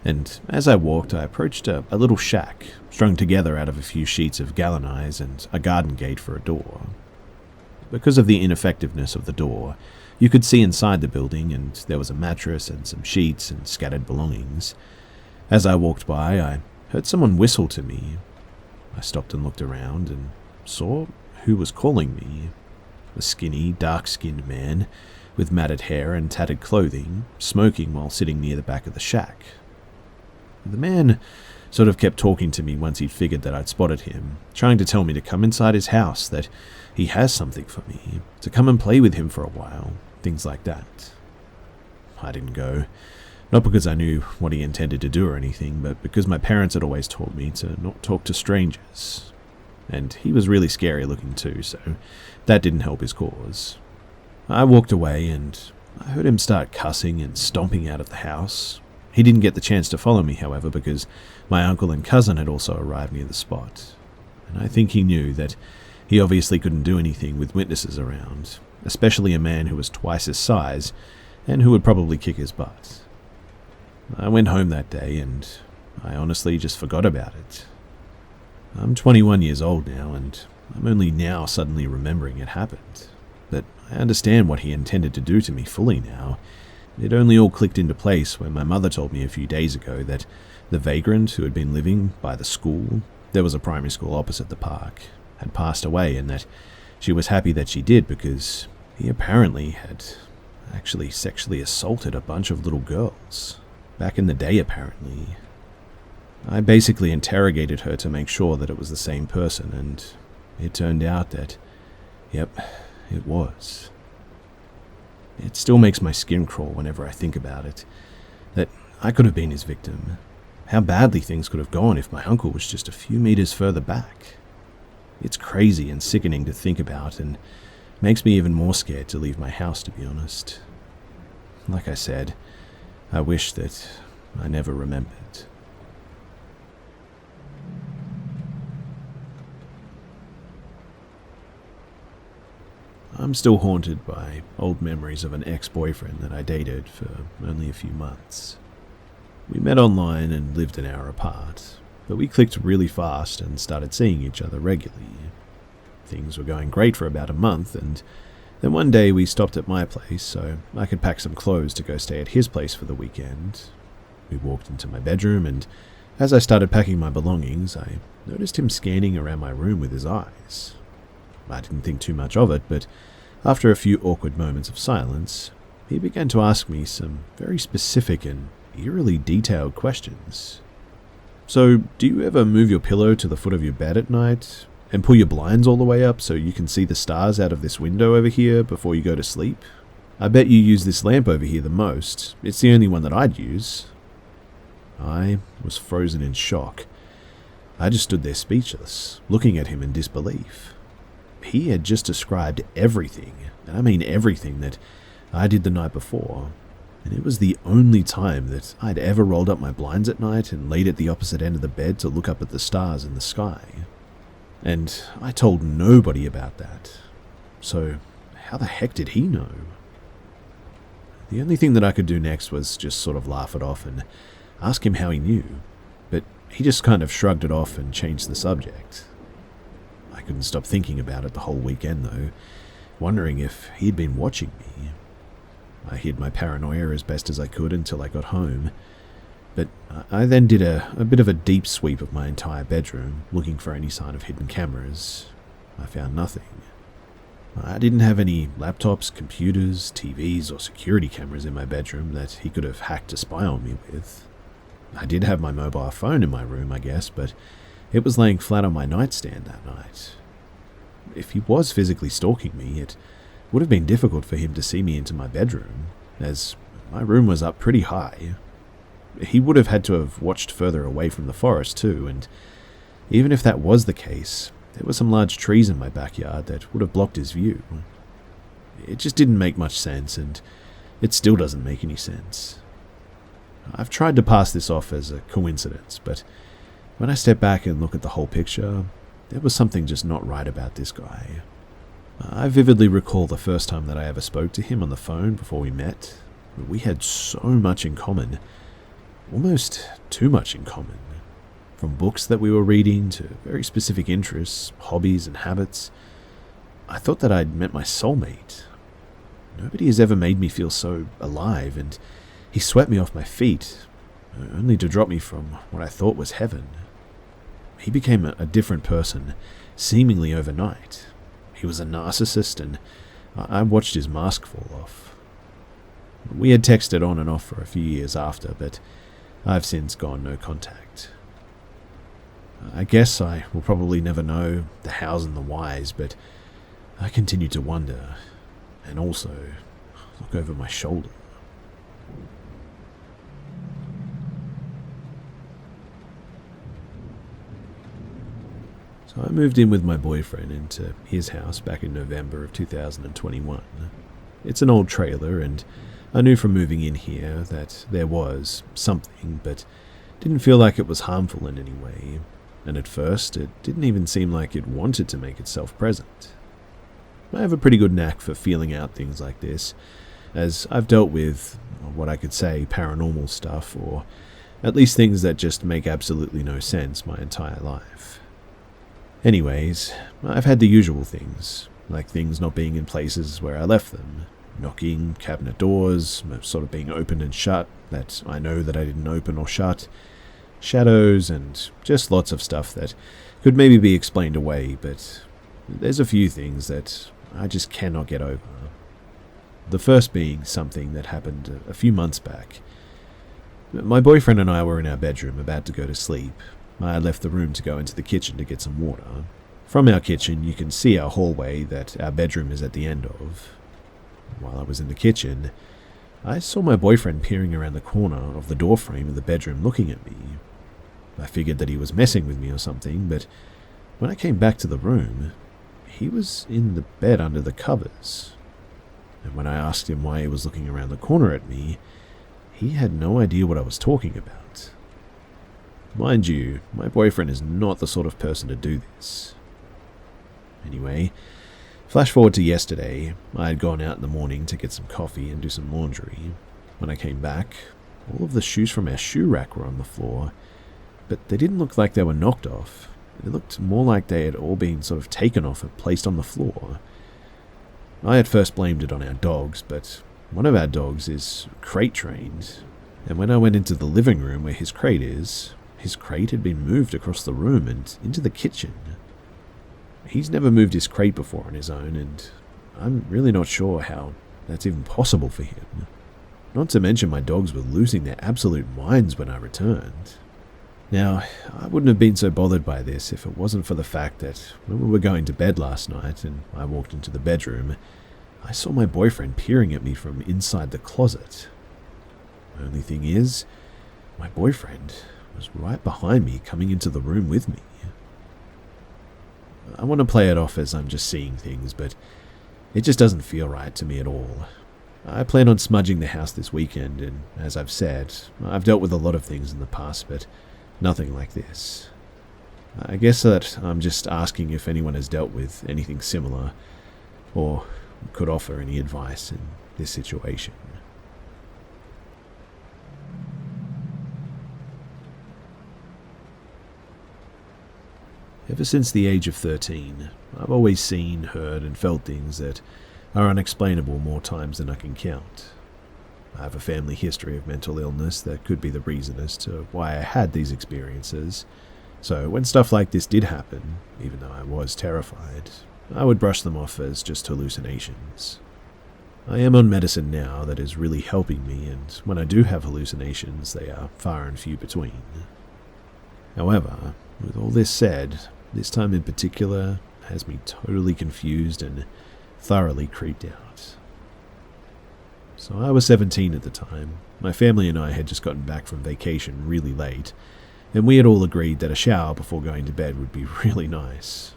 and as I walked, I approached a little shack, strung together out of a few sheets of galvanized and a garden gate for a door. Because of the ineffectiveness of the door, you could see inside the building, and there was a mattress and some sheets and scattered belongings. As I walked by, I heard someone whistle to me. I stopped and looked around and saw who was calling me. A skinny, dark-skinned man with matted hair and tattered clothing, smoking while sitting near the back of the shack. The man sort of kept talking to me once he'd figured that I'd spotted him, trying to tell me to come inside his house, that he has something for me, to come and play with him for a while, things like that. I didn't go. Not because I knew what he intended to do or anything, but because my parents had always taught me to not talk to strangers. And he was really scary looking too, so that didn't help his cause. I walked away and I heard him start cussing and stomping out of the house. He didn't get the chance to follow me, however, because my uncle and cousin had also arrived near the spot. And I think he knew that he obviously couldn't do anything with witnesses around, especially a man who was twice his size and who would probably kick his butt. I went home that day and I honestly just forgot about it. I'm 21 years old now, and I'm only now suddenly remembering it happened. But I understand what he intended to do to me fully now. It only all clicked into place when my mother told me a few days ago that the vagrant who had been living by the school, there was a primary school opposite the park, had passed away, and that she was happy that she did because he apparently had actually sexually assaulted a bunch of little girls. Back in the day, apparently. I basically interrogated her to make sure that it was the same person, and it turned out that, yep, it was. It still makes my skin crawl whenever I think about it, that I could have been his victim. How badly things could have gone if my uncle was just a few meters further back. It's crazy and sickening to think about, and makes me even more scared to leave my house, to be honest. Like I said, I wish that I never remembered. I'm still haunted by old memories of an ex-boyfriend that I dated for only a few months. We met online and lived an hour apart, but we clicked really fast and started seeing each other regularly. Things were going great for about a month, and then one day we stopped at my place so I could pack some clothes to go stay at his place for the weekend. We walked into my bedroom, and as I started packing my belongings, I noticed him scanning around my room with his eyes. I didn't think too much of it, but after a few awkward moments of silence, he began to ask me some very specific and eerily detailed questions. So, do you ever move your pillow to the foot of your bed at night and pull your blinds all the way up so you can see the stars out of this window over here before you go to sleep? I bet you use this lamp over here the most. It's the only one that I'd use. I was frozen in shock. I just stood there speechless, looking at him in disbelief. He had just described everything, and I mean everything, that I did the night before, and it was the only time that I'd ever rolled up my blinds at night and laid at the opposite end of the bed to look up at the stars in the sky. And I told nobody about that. So how the heck did he know? The only thing that I could do next was just sort of laugh it off and ask him how he knew, but he just kind of shrugged it off and changed the subject. I couldn't stop thinking about it the whole weekend, though, wondering if he'd been watching me. I hid my paranoia as best as I could until I got home, but I then did a bit of a deep sweep of my entire bedroom, looking for any sign of hidden cameras. I found nothing. I didn't have any laptops, computers, TVs, or security cameras in my bedroom that he could have hacked to spy on me with. I did have my mobile phone in my room, I guess, but it was laying flat on my nightstand that night. If he was physically stalking me, it would have been difficult for him to see me into my bedroom, as my room was up pretty high. He would have had to have watched further away from the forest too, and even if that was the case, there were some large trees in my backyard that would have blocked his view. It just didn't make much sense, and it still doesn't make any sense. I've tried to pass this off as a coincidence, but when I step back and look at the whole picture, there was something just not right about this guy. I vividly recall the first time that I ever spoke to him on the phone before we met. We had so much in common, almost too much in common. From books that we were reading to very specific interests, hobbies and habits. I thought that I'd met my soulmate. Nobody has ever made me feel so alive, and he swept me off my feet, only to drop me from what I thought was heaven. He became a different person, seemingly overnight. He was a narcissist, and I watched his mask fall off. We had texted on and off for a few years after, but I've since gone no contact. I guess I will probably never know the hows and the whys, but I continue to wonder, and also look over my shoulder. So I moved in with my boyfriend into his house back in November of 2021. It's an old trailer, and I knew from moving in here that there was something, but didn't feel like it was harmful in any way, and at first it didn't even seem like it wanted to make itself present. I have a pretty good knack for feeling out things like this, as I've dealt with what I could say paranormal stuff, or at least things that just make absolutely no sense my entire life. Anyways, I've had the usual things, like things not being in places where I left them, knocking, cabinet doors, sort of being opened and shut that I know that I didn't open or shut, shadows, and just lots of stuff that could maybe be explained away, but there's a few things that I just cannot get over. The first being something that happened a few months back. My boyfriend and I were in our bedroom about to go to sleep. I left the room to go into the kitchen to get some water. From our kitchen, you can see our hallway that our bedroom is at the end of. While I was in the kitchen, I saw my boyfriend peering around the corner of the doorframe of the bedroom looking at me. I figured that he was messing with me or something, but when I came back to the room, he was in the bed under the covers. And when I asked him why he was looking around the corner at me, he had no idea what I was talking about. Mind you, my boyfriend is not the sort of person to do this. Anyway, flash forward to yesterday. I had gone out in the morning to get some coffee and do some laundry. When I came back, all of the shoes from our shoe rack were on the floor, but they didn't look like they were knocked off. It looked more like they had all been sort of taken off and placed on the floor. I at first blamed it on our dogs, but one of our dogs is crate trained, and when I went into the living room where his crate is, his crate had been moved across the room and into the kitchen. He's never moved his crate before on his own, and I'm really not sure how that's even possible for him. Not to mention my dogs were losing their absolute minds when I returned. Now, I wouldn't have been so bothered by this if it wasn't for the fact that when we were going to bed last night and I walked into the bedroom, I saw my boyfriend peering at me from inside the closet. The only thing is, my boyfriend was right behind me coming into the room with me. I want to play it off as I'm just seeing things, but it just doesn't feel right to me at all. I plan on smudging the house this weekend, and as I've said, I've dealt with a lot of things in the past, but nothing like this. I guess that I'm just asking if anyone has dealt with anything similar, or could offer any advice in this situation. Ever since the age of 13, I've always seen, heard, and felt things that are unexplainable more times than I can count. I have a family history of mental illness that could be the reason as to why I had these experiences, so when stuff like this did happen, even though I was terrified, I would brush them off as just hallucinations. I am on medicine now that is really helping me, and when I do have hallucinations, they are far and few between. However, with all this said, this time in particular has me totally confused and thoroughly creeped out. So I was 17 at the time. My family and I had just gotten back from vacation really late, and we had all agreed that a shower before going to bed would be really nice.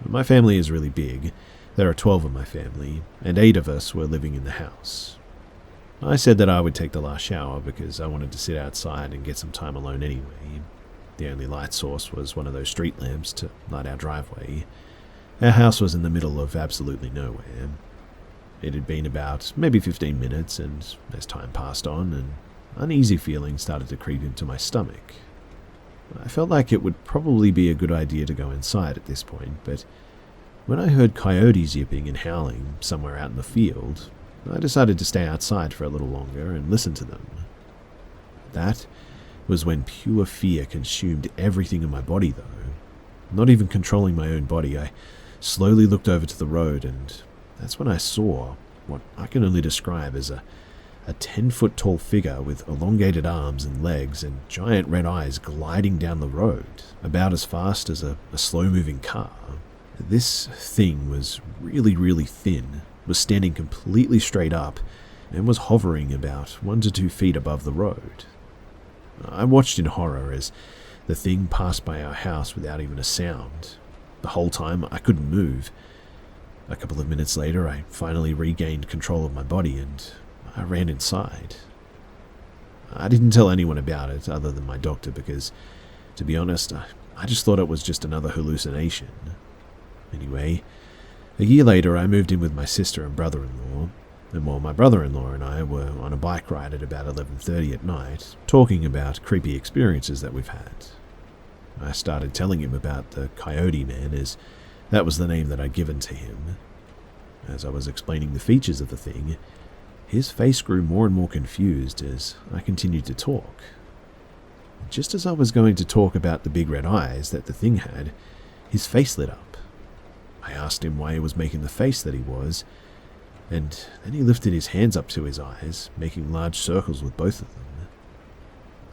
My family is really big. There are 12 in my family, and 8 of us were living in the house. I said that I would take the last shower because I wanted to sit outside and get some time alone anyway. The only light source was one of those street lamps to light our driveway. Our house was in the middle of absolutely nowhere. It had been about maybe 15 minutes, and as time passed on, an uneasy feeling started to creep into my stomach. I felt like it would probably be a good idea to go inside at this point, but when I heard coyotes yipping and howling somewhere out in the field, I decided to stay outside for a little longer and listen to them. That was when pure fear consumed everything in my body, though. Not even controlling my own body, I slowly looked over to the road, and that's when I saw what I can only describe as a 10-foot tall figure with elongated arms and legs and giant red eyes gliding down the road, about as fast as a slow-moving car. This thing was really, really thin, was standing completely straight up, and was hovering about 1 to 2 feet above the road. I watched in horror as the thing passed by our house without even a sound, The whole time, I couldn't move. A couple of minutes later, I finally regained control of my body and I ran inside. I didn't tell anyone about it other than my doctor because, to be honest, I just thought it was just another hallucination. Anyway, a year later, I moved in with my sister and brother-in-law, and while my brother-in-law and I were on a bike ride at about 11:30 at night, talking about creepy experiences that we've had, I started telling him about the Coyote Man, as that was the name that I'd given to him. As I was explaining the features of the thing, his face grew more and more confused as I continued to talk. Just as I was going to talk about the big red eyes that the thing had, his face lit up. I asked him why he was making the face that he was, and then he lifted his hands up to his eyes, making large circles with both of them.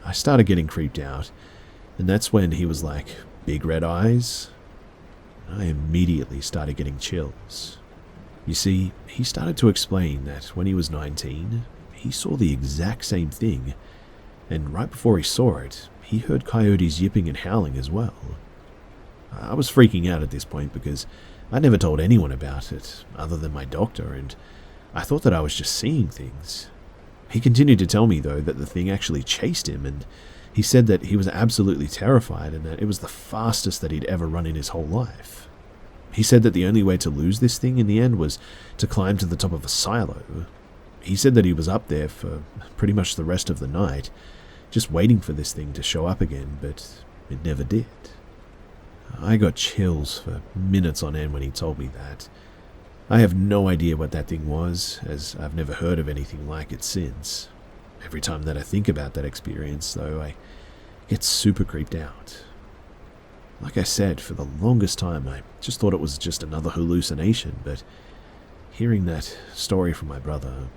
I started getting creeped out, and that's when he was like, "Big red eyes?" I immediately started getting chills. You see, he started to explain that when he was 19, he saw the exact same thing, and right before he saw it, he heard coyotes yipping and howling as well. I was freaking out at this point because I never told anyone about it other than my doctor, and I thought that I was just seeing things. He continued to tell me, though, that the thing actually chased him, and he said that he was absolutely terrified and that it was the fastest that he'd ever run in his whole life. He said that the only way to lose this thing in the end was to climb to the top of a silo. He said that he was up there for pretty much the rest of the night, just waiting for this thing to show up again, but it never did. I got chills for minutes on end when he told me that. I have no idea what that thing was, as I've never heard of anything like it since. Every time that I think about that experience, though, I get super creeped out. Like I said, for the longest time, I just thought it was just another hallucination, but hearing that story from my brother,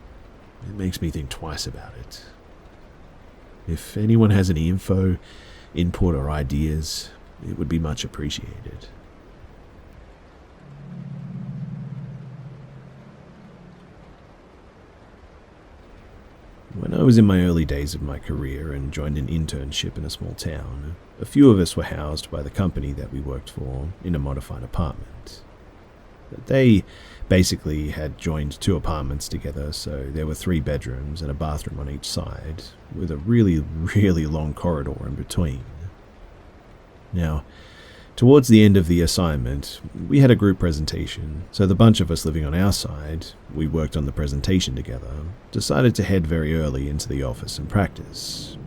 it makes me think twice about it. If anyone has any info, input, or ideas, it would be much appreciated. When I was in my early days of my career and joined an internship in a small town, a few of us were housed by the company that we worked for in a modified apartment. They basically had joined two apartments together, so there were 3 bedrooms and a bathroom on each side, with a really, really long corridor in between. Now, towards the end of the assignment, we had a group presentation, so the bunch of us living on our side, we worked on the presentation together, decided to head very early into the office and practice.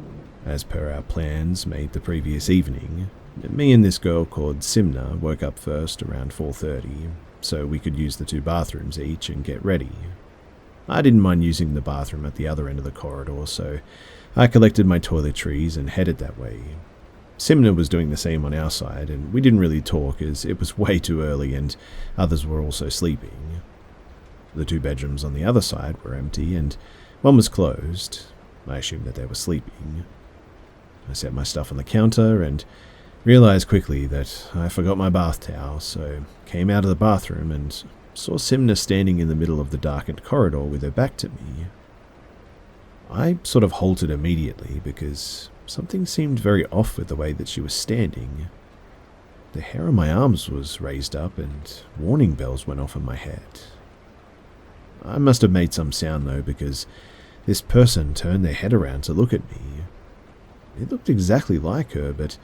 As per our plans made the previous evening, me and this girl called Simna woke up first around 4:30, so we could use the 2 bathrooms each and get ready. I didn't mind using the bathroom at the other end of the corridor, so I collected my toiletries and headed that way. Simna was doing the same on our side, and we didn't really talk as it was way too early and others were also sleeping. The 2 bedrooms on the other side were empty, and one was closed. I assumed that they were sleeping. I set my stuff on the counter and realized quickly that I forgot my bath towel, so came out of the bathroom and saw Simna standing in the middle of the darkened corridor with her back to me. I sort of halted immediately because something seemed very off with the way that she was standing. The hair on my arms was raised up and warning bells went off in my head. I must have made some sound though, because this person turned their head around to look at me. It looked exactly like her, but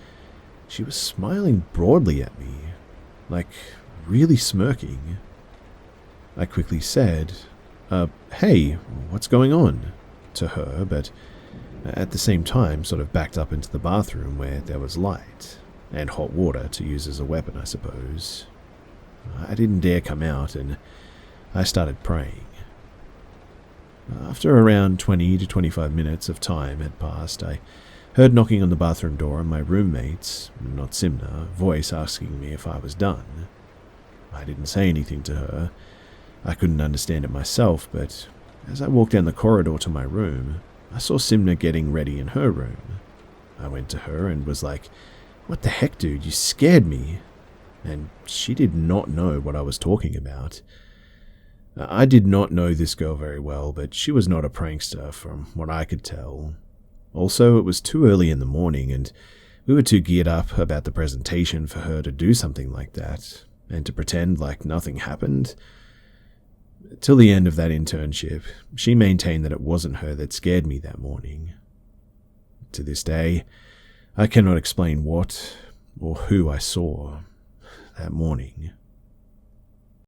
she was smiling broadly at me, like really smirking. I quickly said, "Hey, what's going on?" to her, but at the same time sort of backed up into the bathroom where there was light and hot water to use as a weapon, I suppose. I didn't dare come out, and I started praying. After around 20 to 25 minutes of time had passed, I heard knocking on the bathroom door and my roommate's, not Simna, voice asking me if I was done. I didn't say anything to her. I couldn't understand it myself, but as I walked down the corridor to my room, I saw Simna getting ready in her room. I went to her and was like, "What the heck, dude? You scared me." And she did not know what I was talking about. I did not know this girl very well, but she was not a prankster from what I could tell. Also, it was too early in the morning, and We were too geared up about the presentation for her to do something like that, and to pretend like nothing happened. Till the end of that internship, she maintained that it wasn't her that scared me that morning. To this day, I cannot explain what or who I saw that morning.